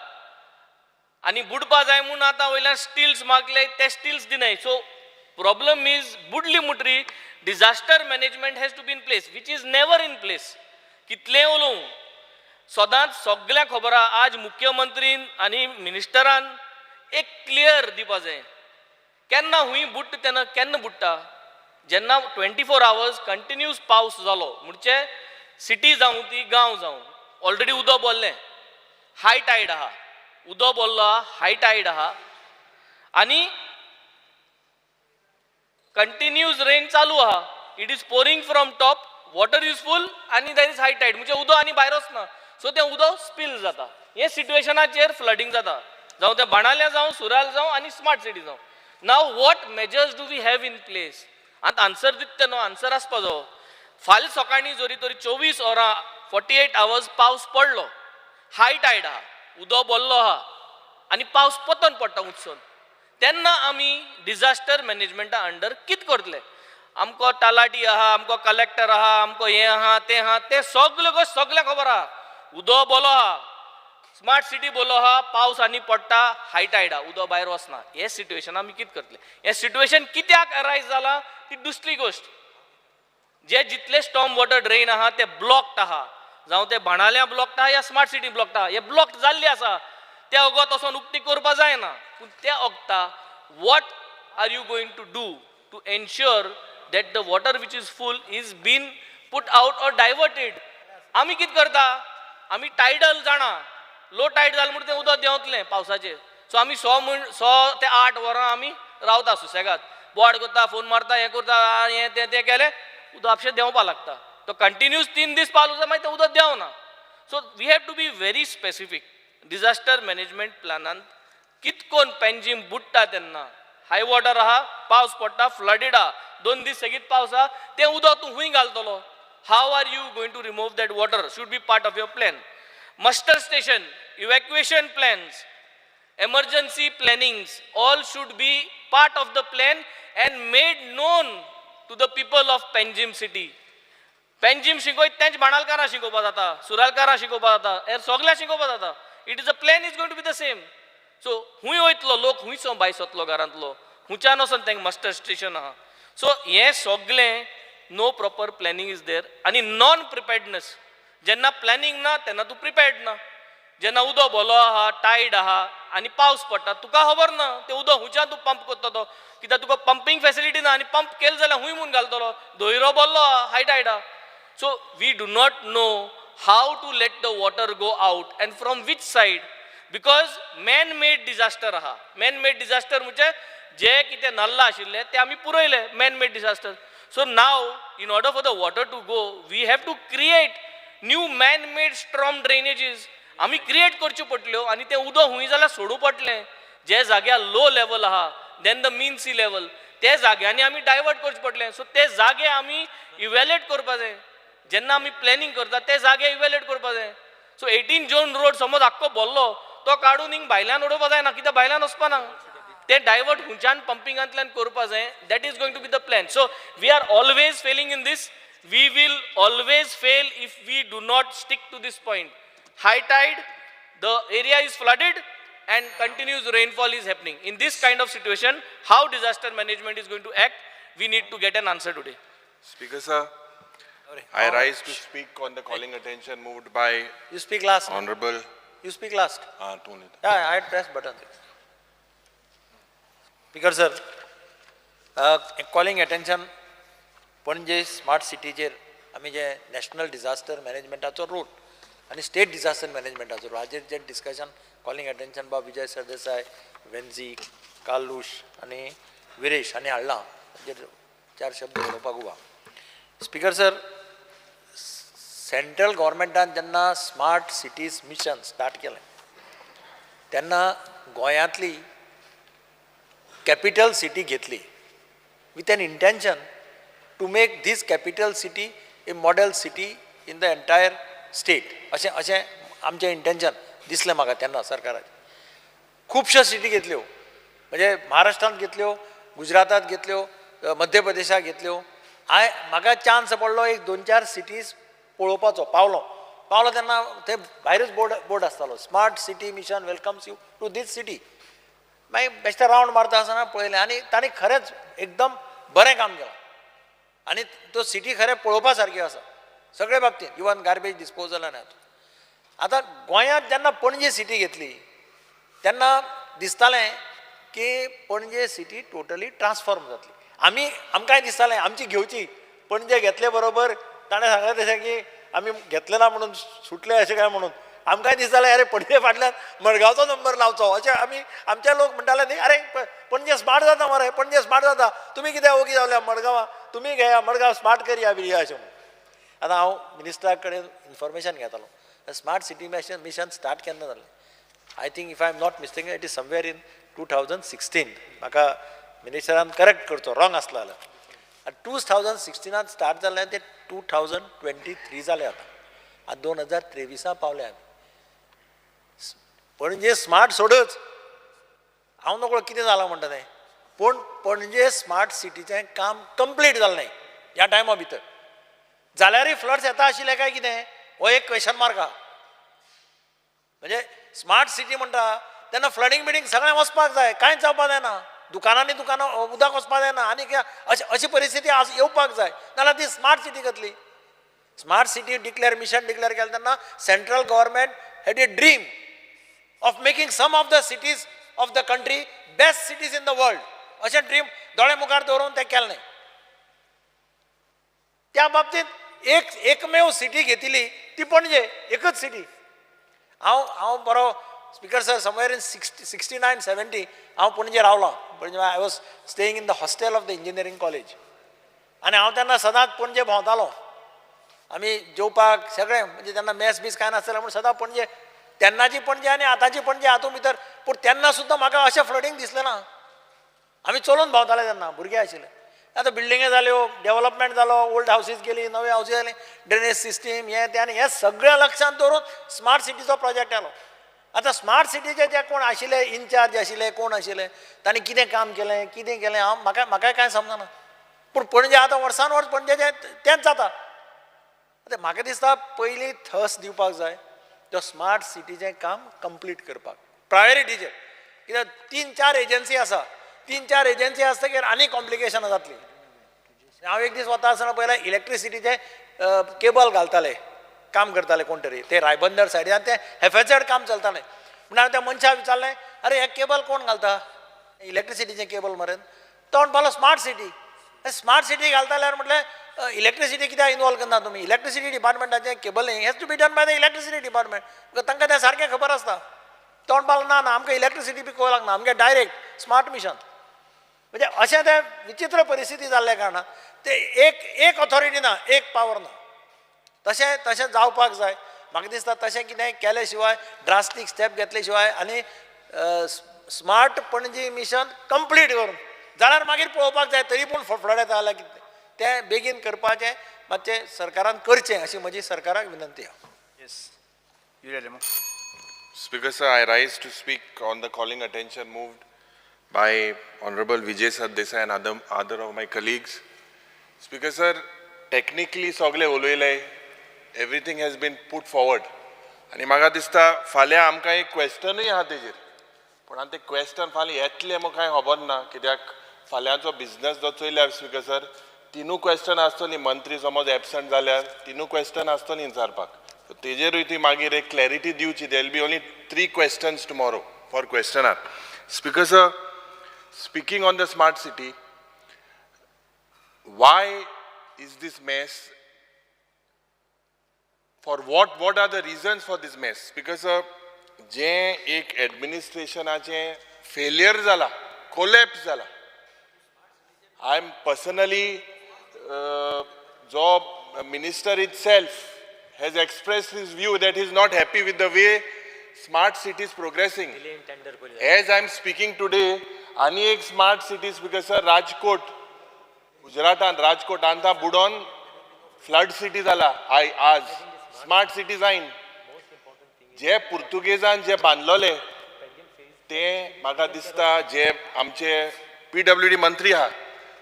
S10: आनी बुडपा जाय म्हूण आतां वयल्यान स्टिल्स मागले, ते स्टिल्स दिनाय. सो प्रॉब्लम इज बुडली म्हणटरी disaster management has to be in place, which is never in place. कितलेंय उलोवं सदांच सगळ्यांक खबर आहा. आज मुख्यमंत्रीन आनी मिनिस्टरान एक क्लियर दिवपा जाय केन्ना हुंय बुडटा तेन्ना केन्ना बुडटा. जेन्ना 24 hours कंटिन्यूस पावस जालो म्हणजे सिटी जावं ती गांव जावं, ऑलरेडी उदक बोल्लें, हाय टायड आहा, उदक बोल्लो आहा, हाय टायड आहा आनी कंटिन्यूस रेन चालू आहा. It is pouring from top, water is full आनी देर इज हाय टायड म्हणजे उदक आनी भायर वचना. सो तें उदक स्पील जाता. हे सिट्युएशनाचेर फ्लडींग जाता, जावं तें बाणाल्या जावं, सुराल जावं आनी स्मार्ट सिटी जावं. Now what measures do we have in place? आतां आन्सर दिता तेन्ना आन्सर आसपा जायो. फाल्यां सकाळीं जोरी तरी 24 hours 48 hours पावस पडलो, हाय टायड आहा, उदक बोल्लो आहा आनी पावस पतन पडटा उदसून, तेन्ना आमी डिजास्टर मॅनेजमेंटा अंडर कितें करतले? आमकां तलाटी आहा, आमकां कलेक्टर आहा, आमकां हें आहा तें आहा, तें सगळ्यो गोश्ट सगळ्यांक खबर आहा. उदक बोलो आहा, स्मार्ट सिटी बोलो हा पावस आनी पडटा हाय टायडा उदक भायर वचना हे सिट्युएशन आमी कितें करतले हे सिट्युएशन कित्याक अरायज जाला ती दुसरी गोष्ट जे जितले स्टॉर्म वॉटर ड्रेन आहा ते ब्लॉक्ड आहा जावं ते बाणाल्या ब्लॉक्ड आहा या स्मार्ट सिटी ब्लॉक्ड आहा हे ब्लॉक्ड जाल्ले आसा ते ओगोत वचोन उक्ती करपा जायना पूण ते ओगता what are you going to do to ensure that the water which is full is been put out or diverted आमी कितें करता आमी टायडल जाणा लो टायड जालें म्हणून तें उदक देंवतलें पावसाचें सो आमी 100 ते 8 वरां आमी रावता सुसेगाद बोवाड करता फोन मारता हें करता हें तें केलें उदक आपशें देंवपा लागता तो कंटिन्यूस 3 दीस पावलो जाल्यार मागीर तें उदक देंवना so we have to be very specific disaster management प्लॅनांत कितकोन पेंजीम बुडटा तेन्ना हाय वॉटर आहा पावस पडटा फ्लडीड आहा 2 दीस सेगीत पावस आहा तें उदक तूं खूंय घालतलो how are you going to remove that water should be part of your plan muster station evacuation plans emergency plannings all should be part of the plan and made known to the people of Panjim city Panjim शिकोयत तेंच बाणालकारां शिकोवपा जाता सुरालकारां शिकोवपा जाता हेर सगळ्या शिकोवपा जाता it is a plan is going to be the same so खूंय वयतलो लोक खूंयसो भायर सरतलो घरांतलो खुंयच्यान वचोन तेंकां मस्टर स्टेशन आहा सो हें सगळें no proper planning is there आनी नॉन प्रिपेर्डनेस जेन्ना प्लॅनिंग ना तेन्ना तूं प्रिपेर्ड ना जेन्ना उदक भलो आहा टायड आहा आनी पावस पडटा तुका खबर ना तें उदक खुंयच्यान तूं पंप करतलो कित्याक तुका पंपींग फॅसिलिटी ना आनी पंप केलें जाल्यार खूंय म्हूण घालतलो धोयरो भरलो आहा हाय टायड आहा so we do not know how to let the water go out and from which side because man made disaster आहा मॅन मेड डिजास्टर म्हणजे जे कितें नल्ला आशिल्ले ते आमी पुरयले man made disaster so now in order for the water to go we have to create new man made storm drainages आमी क्रिएट करच्यो पडल्यो आनी तें उदक खूंय जाल्यार सोडूं पडलें जे जाग्यार लो लेवल आहा then the mean sea level ते जाग्यांनी आमी डायवर्ट करचें पडलें सो ते जागे आमी इवॅल्युएट करपा जाय जेन्ना आमी प्लॅनिंग करता ते जागे इवॅल्युएट करपा जाय सो 18 जोन रोड समज आख्खो भरलो तो काडून हिंग भायल्यान उडोवपा जायना कित्याक भायल्यान वचपाना ते डायवर्ट खुंयच्यान पंपिंगांतल्यान करपा जाय that is going to be the plan so we are always failing in this we will always fail if we do not stick to this point. High tide, the area is flooded and continuous rainfall is happening. In this kind of situation, how disaster management is going to act, we need to get an answer today.
S13: Speaker sir, I rise to speak on the calling attention moved by
S7: You speak last.
S13: Honorable.
S7: You speak last.
S13: 2 minutes.
S7: Yeah, I had pressed button. Speaker sir, calling attention पणजे smart सिटीचेर आमी जे national disaster मॅनेजमेंटाचो route आनी state disaster मॅनेजमेंटाचो route हाजेर जे discussion calling attention बा विजय सरदेसाय वेन्झी कालूश आनी विरेश हांणी हाडलां हाजेर 4 शब्द उलोवपाक उबा स्पिकर सर सेंट्रल गव्हर्मेंटान जेन्ना स्मार्ट सिटीज मिशन स्टार्ट केलें तेन्ना गोंयांतली कॅपिटल सिटी घेतली with an intention to make this capital city a model city in the entire state अशें आमचें इंटेन्शन दिसलें म्हाका तेन्ना सरकाराचें खुबश्यो सिटी घेतल्यो म्हणजे महाराष्ट्रांत घेतल्यो गुजरातांत घेतल्यो मध्य प्रदेशाक घेतल्यो म्हाका चान्स पडलो एक 2-4 सिटीज पळोवपाचो पावलो तेन्ना थंय भायरूच बोर्ड आसतालो smart city mission welcomes you to this city मागीर बेश्टे रावंड मारता आसतना पळयलें आनी तांणी खरेंच एकदम बरें काम केलां आनी तो सिटी खरें पळोवपा सारकी आसा सगळे बाबतींत इवन गार्बेज डिस्पोजल आनी आतां गोंयांत जेन्ना पणजे सिटी घेतली तेन्ना दिसतालें की पणजे सिटी टोटली ट्रान्सफॉर्म जातली आमकांय दिसतालें आमची घेवची पणजे घेतले बरोबर ताणें सांगलें तशें की आमी घेतलें ना म्हणून सुटले अशें काय म्हणून आमकांय दिसतालें अरे पणजे फाटल्यान मडगांवचो नंबर लावचो अशें आमचे लोक म्हणटाले न्ही अरे पणजे स्मार्ट जाता मरे पणजे स्मार्ट जाता तुमी कित्याक ओगी जावल्या मडगांवां तुमी घेया मडगांव स्मार्ट करया बिरया अशें म्हणून आतां हांव मिनिस्टरा कडेन इन्फॉर्मेशन घेतालो स्मार्ट सिटी मिशन स्टार्ट केन्ना जालें I think if I am not mistaken it is somewhere in 2016 म्हाका मिनिस्टरान करेक्ट करचो रॉंग आसलो जाल्यार 2016 स्टार्ट जालें तें 2023 जालें आतां 2023 पावले आमी पणजे स्मार्ट सोडच हांव नकळो कितें जालां म्हणटा तें पूण पणजे स्मार्ट सिटीचें काम कंप्लीट जालें न्ही ह्या टायमा भितर जाल्यारय फ्लड्स येता आशिल्ले काय कितें हो एक क्वेश्चन मार्क आहा म्हणजे स्मार्ट सिटी म्हणटा तेन्ना फ्लडिंग बिडींग सगळें वचपाक जाय, कांयच जावपाक जायना, दुकानांनी दुकानां उदक वचपाक जायना, आनी अशी परिस्थिती येवपाक जाय, नाल्यार ती स्मार्ट सिटी जातली. स्मार्ट सिटी मिशन डिक्लेअर केलें तेन्ना central government had a dream of making some of the cities of the country best cities in the world. अशें ड्रीम दोळे मुखार दवरून तें केलें. त्या बाबतींत एकमेव सिटी घेतिली ती पणजे, एकच सिटी. हांव बरो स्पीकर सर समवेर इन 69-70 हांव पणजे रावलां. पणजे I was staying in the hostel of the engineering college. आनी हांव तेन्ना सदांच पणजे भोंवतालो. आमी जेवपाक सगळें म्हणजे तेन्ना मॅस बीस कांय नासलें म्हूण सदां पणजे, तेन्नाची पणजे आनी आतांची पणजे हातूंत भितर. पूण तेन्ना सुद्दां म्हाका अशें फ्लडिंग दिसलें ना. आमी चलून भोंवताले तेन्ना, भुरगे आशिल्ले. आतां बिल्डिंगे जाल्यो, डेव्हलपमेंट जालो, ओल्ड हावसीस गेली, नवे हावसीस जाले, ड्रेनेज सिस्टीम हें तें आनी हें सगळें लक्षांत दवरून स्मार्ट सिटीचो प्रोजेक्ट आयलो. आतां स्मार्ट सिटीचे जे कोण आशिल्ले इन्चार्ज आशिल्ले, कोण आशिल्ले, तांणी कितें काम केलें, कितें केलें, म्हाकाय कांय समजना. पूण पणजे आतां वर्सान वर्स पणजे तेंच जाता. आतां म्हाका दिसता पयलीं थस दिवपाक जाय तो स्मार्ट सिटीचें काम कंप्लीट करपाक प्रायोरिटीचेर. कित्याक 3-4 एजन्सी आसा, 3-4 एजन्सी आसतकीर आनी कॉम्प्लिकेशनां जातलीं. हांव एक दीस वता आसतना पयलें इलेक्ट्रिसिटीचे केबल घालताले, काम करताले कोण तरी, ते रायबंदर सायडीन ते हेफेचेड काम चलतालें. म्हणून हांवें त्या मनशाक विचारलें, अरे हे केबल कोण घालता, इलेक्ट्रिसिटीचें केबल मरे. तो म्हणपालो स्मार्ट सिटी. स्मार्ट सिटी घालता जाल्यार म्हटलें इलेक्ट्रिसिटी कित्याक इनवॉल्व करना तुमी, इलेक्ट्रिसिटी डिपार्टमेंटाचें cabling has to be done by the electricity department. तांकां तें सारकें खबर आसता. तो म्हणपालो ना आमकां इलेक्ट्रिसिटी बी कळूंक लागना, आमगे डायरेक्ट स्मार्ट मिशन. म्हणजे अशें तें विचित्र परिस्थिती जाल्ल्या कारणान ते एक ऑथॉरिटी ना, एक पावर ना. तशें जावपाक जाय. म्हाका दिसता तशें कितें केले शिवाय, ड्रास्टीक स्टेप घेतले शिवाय आनी स्मार्ट पणजी मिशन कंप्लीट करून जाल्यार मागीर पळोवपाक जाय. तरी पूण फ्लड येता जाल्यार कितें तें बेगीन करपाचें मातशें सरकारान करचें अशी म्हजी सरकाराक विनंती आहा.
S13: Speaker sir, I rise to speak on the calling attention moved by Honorable Vijay Sardesai and other of my colleagues. Speaker sir, technically सगळे उलयले, everything has been put forward. आनी म्हाका दिसता फाल्यां आमकां एक क्वेश्चनूय आहा तेजेर. पूण आतां तें क्वेश्चन फाल्यां येतलें म्हूण कांय खबर ना, कित्याक फाल्यांचो बिझनस जो चयल्यार स्पीकर सर 3 क्वेश्चन आसतलीं. मंत्री समज एबसंट जाल्यार 3 क्वेश्चन आसतलीं विचारपाक. तेजेरूय ती मागीर एक क्लॅरिटी दिवची. There will be only 3 questions tomorrow for questioner. Speaker sir, speaking on the smart city, why is this mess? For what are the reasons for this mess? Speaker sir, जे एक एडमिनिस्ट्रेशनाचें failure जाला, collapse जाला. I am personally, जो minister itself has expressed his view that he is not happy with the way smart city is progressing. As I am speaking today, आणि एक smart city speaker sir, Rajkot, गुजरातान Rajkot आंता बुडोन flood city जाला. आज smart city जायन. जे पुर्तुगेजान जे बांदलोले ते म्हाका दिसता जे आमचे PWD मंत्री आहा,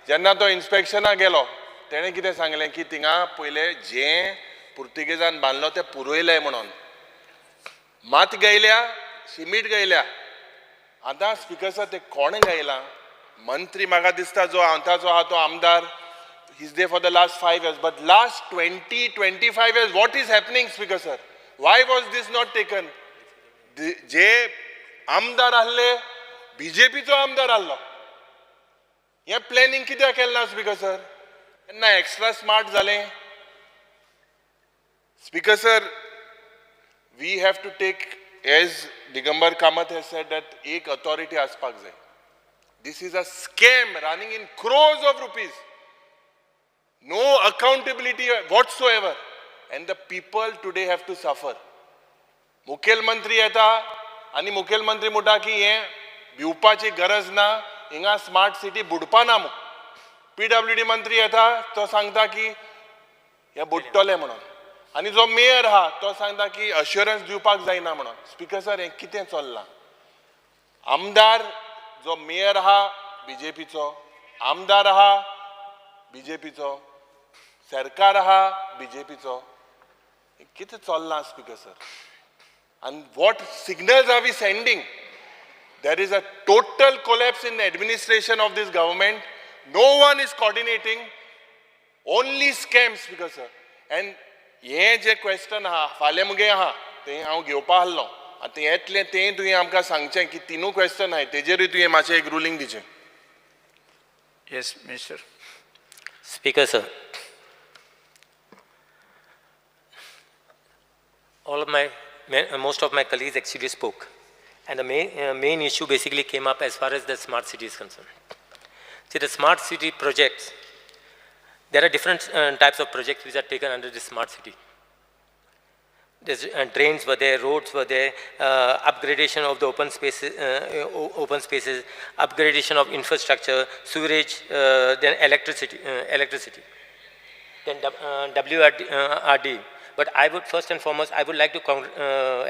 S13: जेन्ना तो इन्स्पेक्शनाक गेलो तेणें कितें सांगलें की थिंगा पयले जें पुर्तुगेजान बांदलो तें पुरोयलें म्हणून. मात गायल्या, सिमीट गायल्या. आतां स्पीकर सर तें कोणें गायलां? मंत्री म्हाका दिसता जो आतांचो आहा तो आमदार, he is there for the last 5 years. But last 20-25 years, what is happening, Speaker sir? Why was this not taken? जे आमदार आहले, BJPचो आमदार आहलो. हें प्लॅनिंग कित्याक केलें ना स्पीकर सर? केन्ना एक्स्ट्रा स्मार्ट जालें? Speaker sir, we have to take, as Digambar Kamath has said, that एक authority आसपाक जाय. This is a scam running in crores of rupees. No accountability whatsoever. And the people today have to suffer. मुखेलमंत्री येता आनी मुखेलमंत्री म्हणटा की हें भिवपाची गरज ना, हिंगा स्मार्ट सिटी बुडपा ना म्हूण. PWD मंत्री येता तो सांगता की हें बुडटलें म्हणून. आनी जो मेयर आहा तो सांगता की अश्युरन्स दिवपाक जायना म्हणून. स्पीकर सर, हें कितें चल्लां? आमदार जो मेयर आहा BJPचो, आमदार आहा BJPचो, सरकार आहा BJPचो. कितें चल्लां speaker sir? And what signals are we sending? There is a total collapse in the administration of this government. No one is coordinating. Only scams, Speaker sir. And हे जे question हा फाल्यां मुगे आहा ते हांव घेवपा आहलो आतां येतलें तें तुवें आमकां सांगचें की तिनू question आहाय तेजेरूय तुवें मातशें एक ruling दिचें.
S3: Yes, Minister.
S15: Speaker, sir. Most of my colleagues actually spoke. And the main issue basically came up as far as the smart city is concerned. See, the smart city projects, there are different types of projects which are taken under the smart city. There's, drains were there, roads were there, upgradation of the open spaces, upgradation of infrastructure, sewerage, then electricity, then WRD. But I would first and foremost, I would like to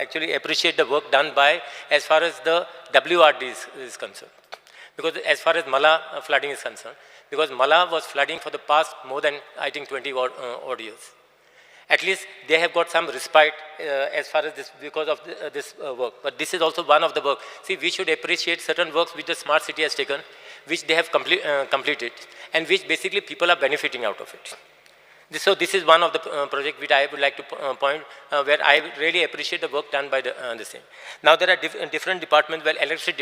S15: actually appreciate the work done by as far as the WRD is concerned. Because as far as Mala flooding is concerned, because Mala was flooding for the past more than, I think, 20 odd years. At least they have got some respite as far as this, because of this work. But this is also one of the work. See, we should appreciate certain works which the smart city has taken, which they have completed, and which basically people are benefiting out of it. So this is one of the projects which I would like to point, where I really appreciate the work done by the same. Now there are different departments. Well, electricity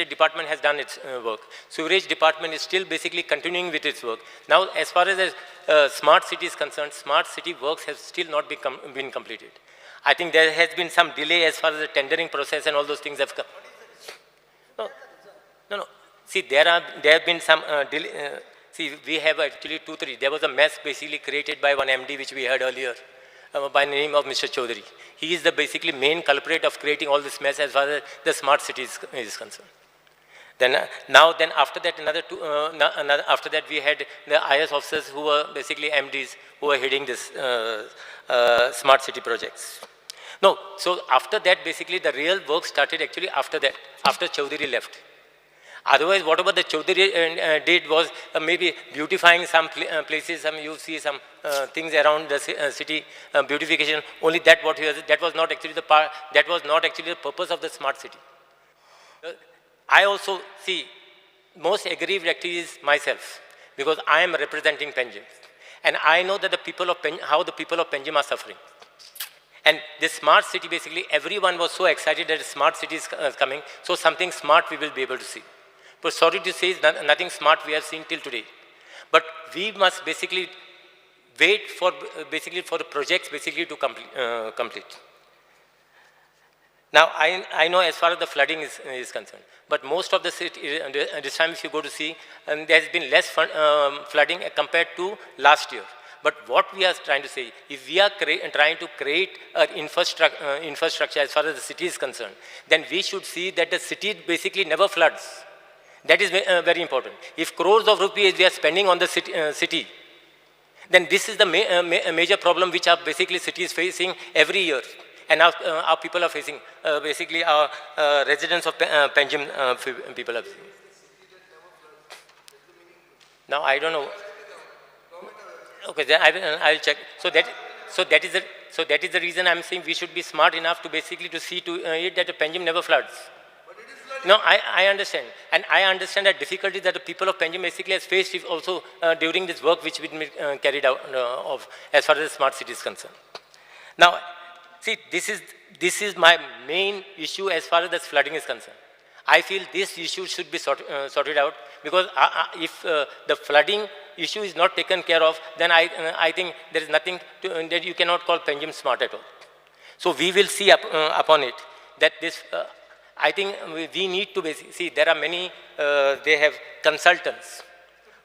S15: department has done its work. Sewerage department is still basically continuing with its work. Now, as far as smart city is concerned, smart city works have still not been completed. I think there has been some delay as far as the tendering process and all those things have come. No. See, there have been some delay. See, we have actually 2-3. There was a mess basically created by one MD, which we heard earlier, by the name of Mr. Chaudhary. He is the basically main culprit of creating all this mess as far as the smart city is concerned. Then after that, after that we had the IS officers who were basically MDs who were heading this smart city projects. No, so after that, basically the real work started actually after that, after Chaudhary left. Otherwise, whatever the Chaudhary did was maybe beautifying some places. You see some things around the city, beautification. Only that what he was. That was not actually the part. That was not actually the purpose of the smart city. I also see most aggrieved actually is myself, because I am representing Panjim, and I know that the people of how the people of Panjim are suffering. And this smart city, basically, everyone was so excited that a smart city is coming. So something smart we will be able to see. But sorry to say, nothing smart we have seen till today. But we must basically wait for the projects basically to complete. Now, I know as far as the flooding is concerned, but most of the city, this time if you go to see, there has been less flooding compared to last year. But what we are trying to say, if we are trying to create an infrastructure as far as the city is concerned, then we should see that the city basically never floods. That is very important. If crores of rupees we are spending on the city, then this is the major problem which our basically city is facing every year. And our people are facing, basically our residents of Panjim people are facing. Now, I don't know. Okay, then I will check. So that is the reason I am saying we should be smart enough to basically to see to it that the Panjim never floods. No, I understand. And I understand the difficulty that the people of Panjim basically has faced also during this work which we carried out as far as the smart city is concerned. Now, see, this is my main issue as far as this flooding is concerned. I feel this issue should be sorted out, because if the flooding issue is not taken care of, then I think there is nothing that you cannot call Panjim smart at all. So we will see upon it that this, I think we need to basically see, there are many, they have consultants.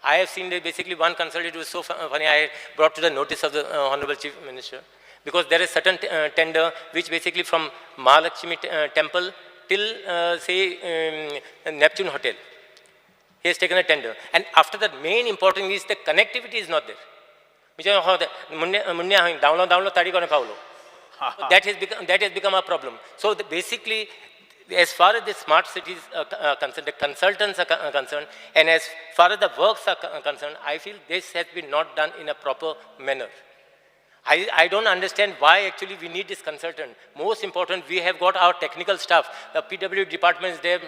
S15: I have seen basically one consultant, it was so funny, I brought to the notice of the Honorable Chief Minister, because there is certain tender which basically from Mahalakshmi temple till say Neptune Hotel. He has taken a tender. And after that, main important is the connectivity is not there. That has become a problem. So basically, as far as the smart cities are concerned, the consultants are concerned, and as far as the works are concerned, I feel this has been not done in a proper manner. I don't understand why actually we need this consultant. Most important, we have got our technical staff. The PW department is there,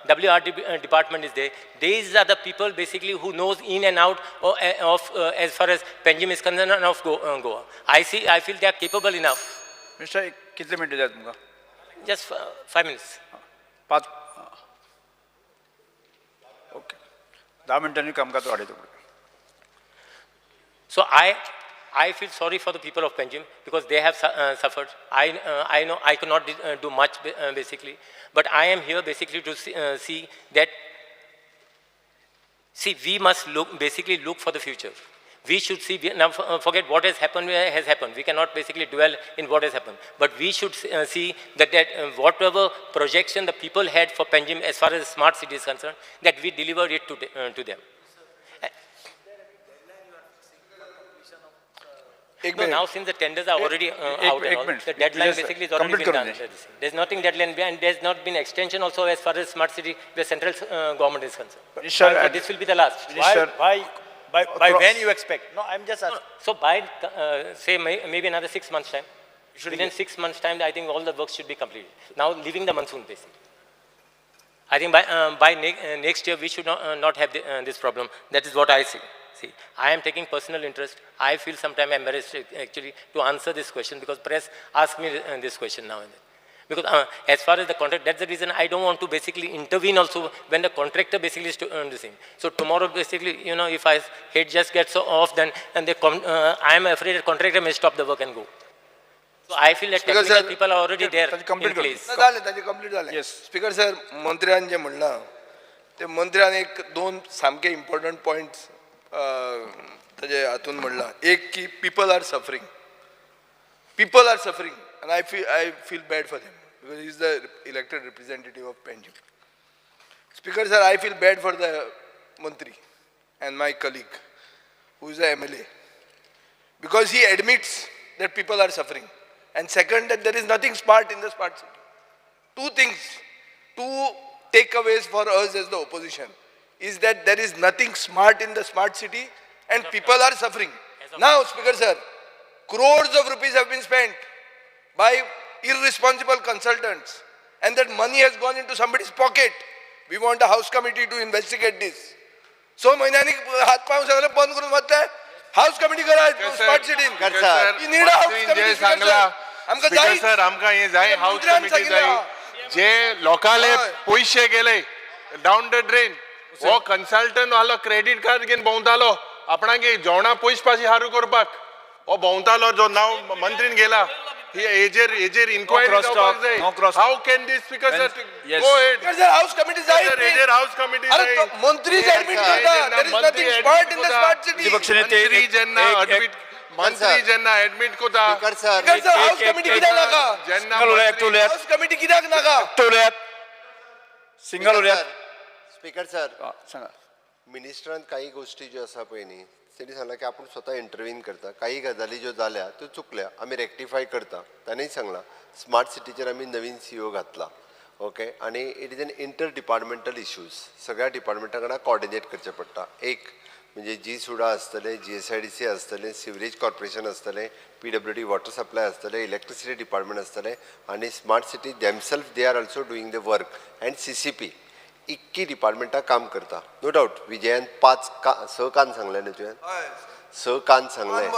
S15: WR department is there. These are the people basically who knows in and out of as far as Panjim is concerned and of Goa. I feel they are capable enough.
S3: Mister कितले मिनटं जाय तुमकां?
S15: Just 5 minutes.
S3: 5 okay 10 मिनटांनी कामकाज वाडयतो.
S15: So I feel sorry for the people of Panjim because they have suffered. I know I could not do much basically, but I am here basically to see that. See, we must basically look for the future. We should see, now forget what has happened. We cannot basically dwell in what has happened. But we should see that whatever projection the people had for Panjim as far as smart city is concerned, that we deliver it to them. No, now since the tenders are already out and all, the deadline basically is already been done. There's nothing deadline and there's not been extension also as far as smart city, the central government is concerned. So this will be the last.
S7: By when you expect? No, I'm just asking.
S15: So by, say, maybe another 6 months' time. Within 6 months' time, I think all the work should be completed. Now, leaving the monsoon, basically. I think by next year, we should not have this problem. That is what I see. See, I am taking personal interest. I feel sometimes embarrassed actually to answer this question because press asks me this question now and then. Because as far as the contract, that's the reason I don't want to basically intervene also when the contractor basically is to earn the same. So tomorrow basically, you know, if I head just gets off, then and I am afraid the contractor may stop the work and go. So I feel that technical people are already there in place.
S9: Yes. Speaker sir, मंत्र्यान जे म्हणला ते मंत्र्यान एक दोन सामके important points ताजे हातून म्हणला. एक की people are suffering and I feel bad for them because he is the elected representative of Panjim. Speaker sir, I feel bad for the Mantri and my colleague who is the MLA because he admits that people are suffering, and second that there is nothing smart in the smart city. Two things, two takeaways for us as the opposition is that there is nothing smart in the smart city and people are suffering. Now, Speaker sir, crores of rupees have been spent by irresponsible consultants and that money has gone into somebody's pocket. We want a house committee to investigate this. So, महिन्यानी हात पाय सगळं बंद करून बसले. House committee करा smart city. We need a house committee.
S13: Speaker sir आमकां हे जाय हाऊस कमिटी जाय जे लोकाले पयशे गेले डाउन द ड्रेन हो कन्सल्टंट वालो क्रेडिट कार्ड घेवन भोंवतालो आपणाक जेवणा पयशे पाशी हारू करपाक हो भोंवतालो जो नाव मंत्रीन गेला हेजेर इन्क्वायरी जावपाक जाय. How can this speaker sir go ahead
S9: Sir, house committee जाय.
S13: हेजेर हाऊस कमिटी जाय.
S9: मंत्री admit करता there is nothing smart in the smart city.
S13: मंत्री जेन्ना ऍडमिट कोता
S9: Speaker sir, house committee कित्याक नाका? House committee कित्याक नाका?
S3: सिंगल उल्यात.
S2: स्पीकर सर
S3: सांगा.
S2: मिनिस्टरान काही गोष्टी ज्यो आसा पळय न्ही तेणी सांगला की आपण स्वता इंटरव्हीन करता. काही गजाली ज्यो जाल्या त्यो चुकल्या आमी रेक्टिफाय करता. ताणेंय सांगला स्मार्ट सिटीचेर आमी नवीन CEO घातला. ओके आणि it is N inter departmental issues सगळ्या डिपार्टमेंटा वांगडा कोऑर्डिनेट करचें पडटा. एक म्हणजे जी सुडा आसतले GSIDC आसतले सिवरेज कॉर्पोरेशन आसतले PWD वॉटर सप्लाय आसतले इलेक्ट्रिसिटी डिपार्टमेंट आसतले आणि smart city themselves they are also doing the work and CCP इक्की डिपार्टमेंटा काम करता. नो डाऊट विजयान 6 कान सांगले न्ही तुवें 6 कान सांगले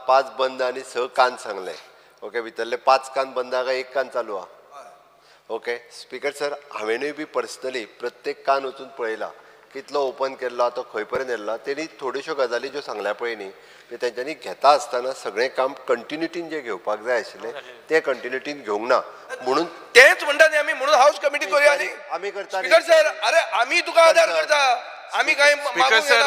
S2: 5 बंद आणि 6 कान सांगले. ओके भितरले 5 कान बंद आहा काय 1 कान चालू आहा. ओके स्पीकर सर हांवेनूय बी पर्सनली प्रत्येक कान वचून पळयला कितलो ओपन केल्लो तो खंय पर्यंत येयल्लो. तेणी थोड्योश्यो गजाली ज्यो सांगल्या पळय न्ही ते तेंच्यांनी घेता आसतना सगळें काम कंटिन्युटीन जे घेवपाक जाय आशिल्लें तें कंटिन्युटीन घेवंक ना म्हणून
S9: तेच म्हणटा न्ही आमी म्हणून हाऊस कमिटी करूया न्ही.
S2: आमी करता.
S9: स्पीकर सर अरे आमी तुका आदार करता. आमी काय
S13: स्पीकर सर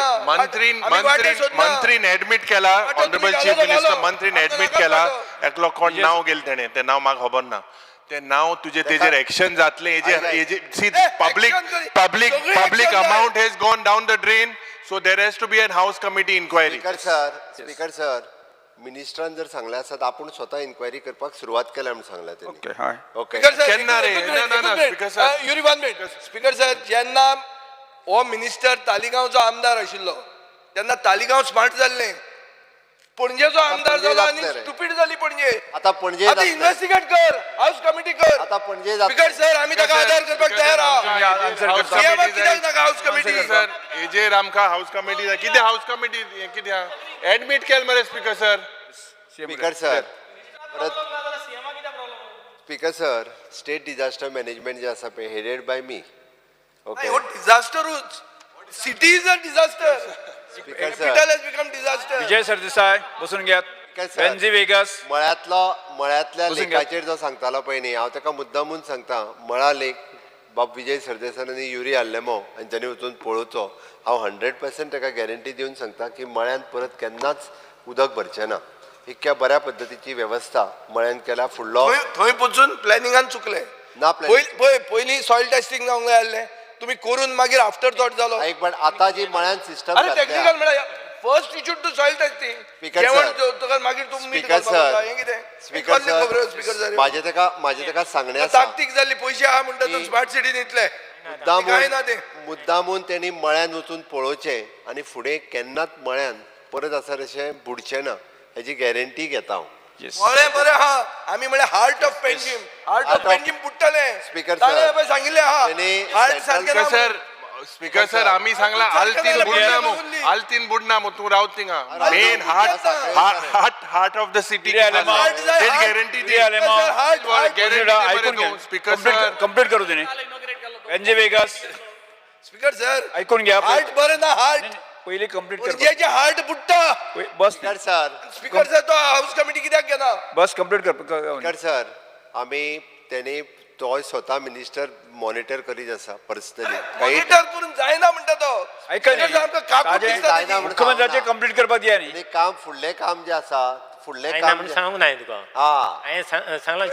S13: मंत्रीन ऍडमिट केला ऑनरेबल चीफ मिनिस्टर मंत्रीन ऍडमिट केला एकलो कोण नाव गेले तेणे ते नाव म्हाका खबर ना. ते नाव तुजे तेजेर एक्शन जातले see public amount has gone down the drain so there has to be an house committee inquiry.
S2: Speaker sir मिनिस्टरान जर सांगले आसत आपण स्वतः इन्क्वायरी करपाक सुरवात केल्या म्हणून सांगला तेणी. ओके
S13: केन्ना रे ना speaker sir
S9: Yuri 1 minute. Speaker sir जेन्ना हो मिनिस्टर तालिगांवचो आमदार आशिल्लो तेन्ना तालिगांव स्मार्ट जाल्लें पणजेचो आमदार
S2: पणजे
S9: झाला आणि
S2: जातले रे.
S9: स्टुपीड झाली पणजे
S2: आता पणजे
S9: आता
S2: जातले.
S9: इन्व्हेस्टिगेट कर हाऊस कमिटी कर
S2: आता पणजे जातले.
S9: स्पीकर सर आम्ही ताका आदार करपाक तयार आहात सीएमाक कित्याक नाका हाऊस कमिटी
S13: सर एजेर आमकां हाऊस कमिटी जाय कितें हाऊस कमिटी कित्याक एडमीट केल मरे स्पीकर सर
S2: स्पीकर सर परत speaker sir state disaster management जे आसा पळय हेडेड बाय मी ओके
S9: हो डिझास्टरूच city is a disaster
S2: speaker
S9: capital
S2: sir
S9: has become disaster
S3: Vijay Sardesai बसून घ्यात. बेन्झी वेगस
S2: मळ्यातल्या
S3: बसून घ्या.
S2: लेखाचेर जो सांगतालो पळय न्ही हांव ताका मुद्दामून सांगता मळा लेख बाब विजय सरदेसायांनी युरी हाडलेमो आनी ताणें वचून पळोवचो हांव 100% ताका गॅरंटी दिवन सांगता की मळ्यान परत केन्नाच उदक भरचें ना इतक्या बऱ्या पद्दतीची वेवस्था मळ्यान केल्या फुडलो
S9: थंय पोचून प्लॅनिंगान चुकले
S2: ना
S9: पयलीं सॉयल टेस्टिंग जावंक जाय आसलें तुम्ही करून मागीर आफ्टर थॉट जालो
S2: एक पण आता जी मळ्यान सिस्टम
S9: अरे टेक्निकल म्हणल्यार first issued to soil testing
S2: Speaker
S9: जेवण
S2: sir.
S9: जेवतकर मागीर तुम्ही
S2: स्पीकर सर
S9: हें कितें
S2: स्पीकर
S9: स्पीकर
S2: सर
S9: सर
S2: माझे ताका सांगणे आसा
S9: ताकतीक जाल्ली पयशे आहा म्हणटा तो स्मार्ट सिटीन इतले काय ना ते
S2: मुद्दामून तेणी मळ्यान वचून पळोवचें आनी फुडें केन्नाच मळ्यान परत आसा तशें बुडचें ना हेजी गॅरंटी घेता हांव
S9: मळे बरें आहा आमी म्हळ्यार heart of Panjim heart of Panjim बुडटले
S2: स्पीकर
S9: ताणें
S2: सर
S9: पळय सांगिल्लें आहा हार्ट सारकें ना
S13: सर स्पीकर सर आम्ही सांगला आल्तीन बुडना मू आल्तीन बुडना मू तू रावत थिंगा main heart of the city guarantee speaker sir
S3: complete करू तिने बेन्झी वेगस
S9: स्पीकर सर
S3: ऐकून घ्या
S9: हार्ट बरें ना हार्ट
S3: पहिले कंप्लीट कर
S9: पणजेचे हार्ट बुडटा
S3: बस
S2: स्पीकर सर
S9: स्पीकर सर तो हाऊस कमिटी कित्याक घेना
S3: बस कंप्लीट कर
S2: स्पीकर सर आमी तेणी तो स्वता मिनिस्टर मॉनिटर करीत आसा पर्सनली काही
S9: मॉनिटर करून जायना म्हणटा तो
S3: ऐका
S9: स्पीकर सर, आमकां काकूट दिसता
S2: जायना
S9: तेजी.
S2: म्हणून
S3: मुख्यमंत्र्याचे कंप्लीट करपाक दिया न्ही
S2: आनी काम फुडलें काम जें आसा फुडलें
S15: हांवें
S2: काम
S15: म्हणून सांगूंक ना तुका
S2: हा
S15: हांवें सांगलां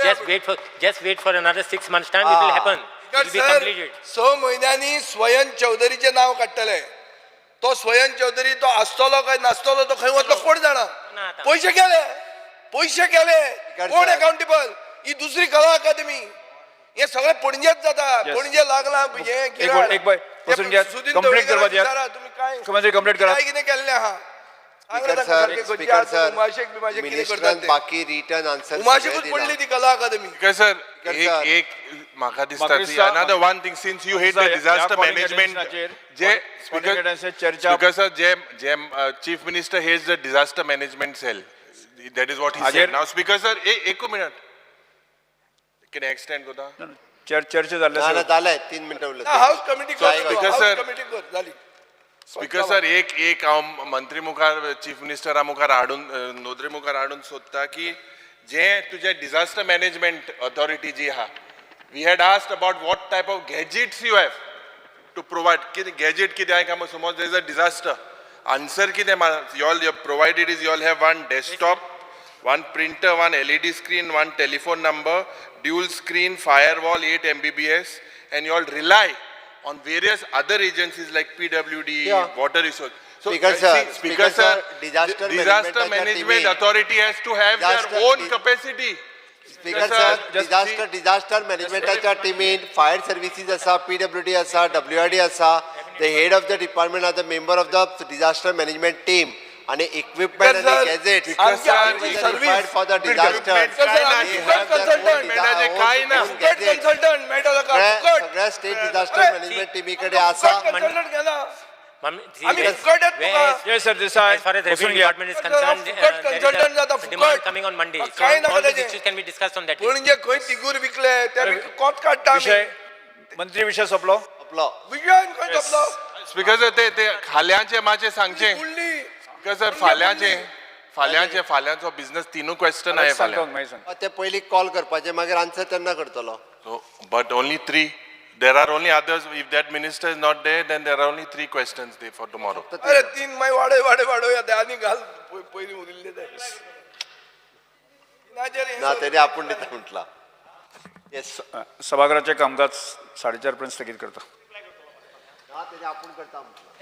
S15: just wait for another 6 months time it will happen it will be
S9: sir
S15: completed
S9: 6 म्हयन्यांनी स्वयं चौधरीचे नाव काडटले तो स्वयं चौधरी तो आसतलो काय नासतलो तो खंय वतलो कोण जाणा पैसे केले कोण अकाउंटेबल ही दुसरी कला अकादमी हे सगळे पणजेच जाता पणजे लागला हे
S3: एक बाय बसून घ्या कंप्लीट करपाक दिया
S9: तुम्ही काय
S3: मुख्यमंत्री कंप्लीट करा
S9: काय कितें केल्लें आहा
S2: स्पीकर सर मिनिस्टरान बाकी रिटर्न आन्सर
S9: उमाशेकूच पडली ती कला अकादमी
S13: स्पीकर सर एक म्हाका दिसता another one thing since you hate the disaster management जे स्पीकर सर जे chief minister has the disaster management cell that is what he said now speaker sir एक मिनिट कितें एक्सटेंड कोता
S3: चर्चा जाल्ले
S2: ना जाले 3 मिनटां उरले
S9: house committee
S13: speaker sir
S9: committee कर जाली
S13: स्पीकर सर एक हांव मंत्री मुखार चीफ मिनिस्टरा मुखार हाडून नोंदणी मुखार हाडून सोदता की जे तुजे डिझास्टर मॅनेजमेंट ऑथॉरिटी जी आहा we had asked about what type of gadgets you have to provide कितें गॅजेट कितें आय काय समज there is a disaster answer कितें you all provided is you all have one desktop one printer, one LED screen, one telephone number, dual screen, firewall, 8 Mbps, and you all rely on various other agencies like PWD, water resource. So, Speaker sir, disaster management authority has to have their own capacity.
S2: Speaker sir, disaster managementच्या टीमीन fire services आसा, PWD आसा, WRD आसा, the head of the department are the member of the disaster management team. आणि equipment आणि gadgets certified for the disaster सगळ्या state disaster management टीमीकडे आसा
S3: Yes, sir, this
S15: as far as revenue department is concerned, there is a demand coming on Monday. So all these issues can be discussed on that day.
S9: म्हणजे खंय तिगूर विकले त्या कोत काडटा आमी
S3: मंत्री विषय सोपलो
S9: विजयन खंय सोपलो
S13: स्पीकर सर ते खाल्यांचे माचे सांगचे स्पीकर सर फाल्यांचो बिझनेस तीनू क्वेश्चन आहे फाल्यां
S2: ते पयलीं कॉल करपाचे मागीर आन्सर तेन्ना करतलो
S13: but only 3 there are only others if that minister is not there then there are only 3 questions there for tomorrow
S9: अरे 3 मागीर वाडय या आनी घाल पयलीं उरिल्ले ते
S2: ना तेने आपूण दिता म्हटला येस
S3: सभागृहाचे कामकाज 4:30 पर्यंत स्थगित करतो
S2: ना तेने आपूण करता म्हटला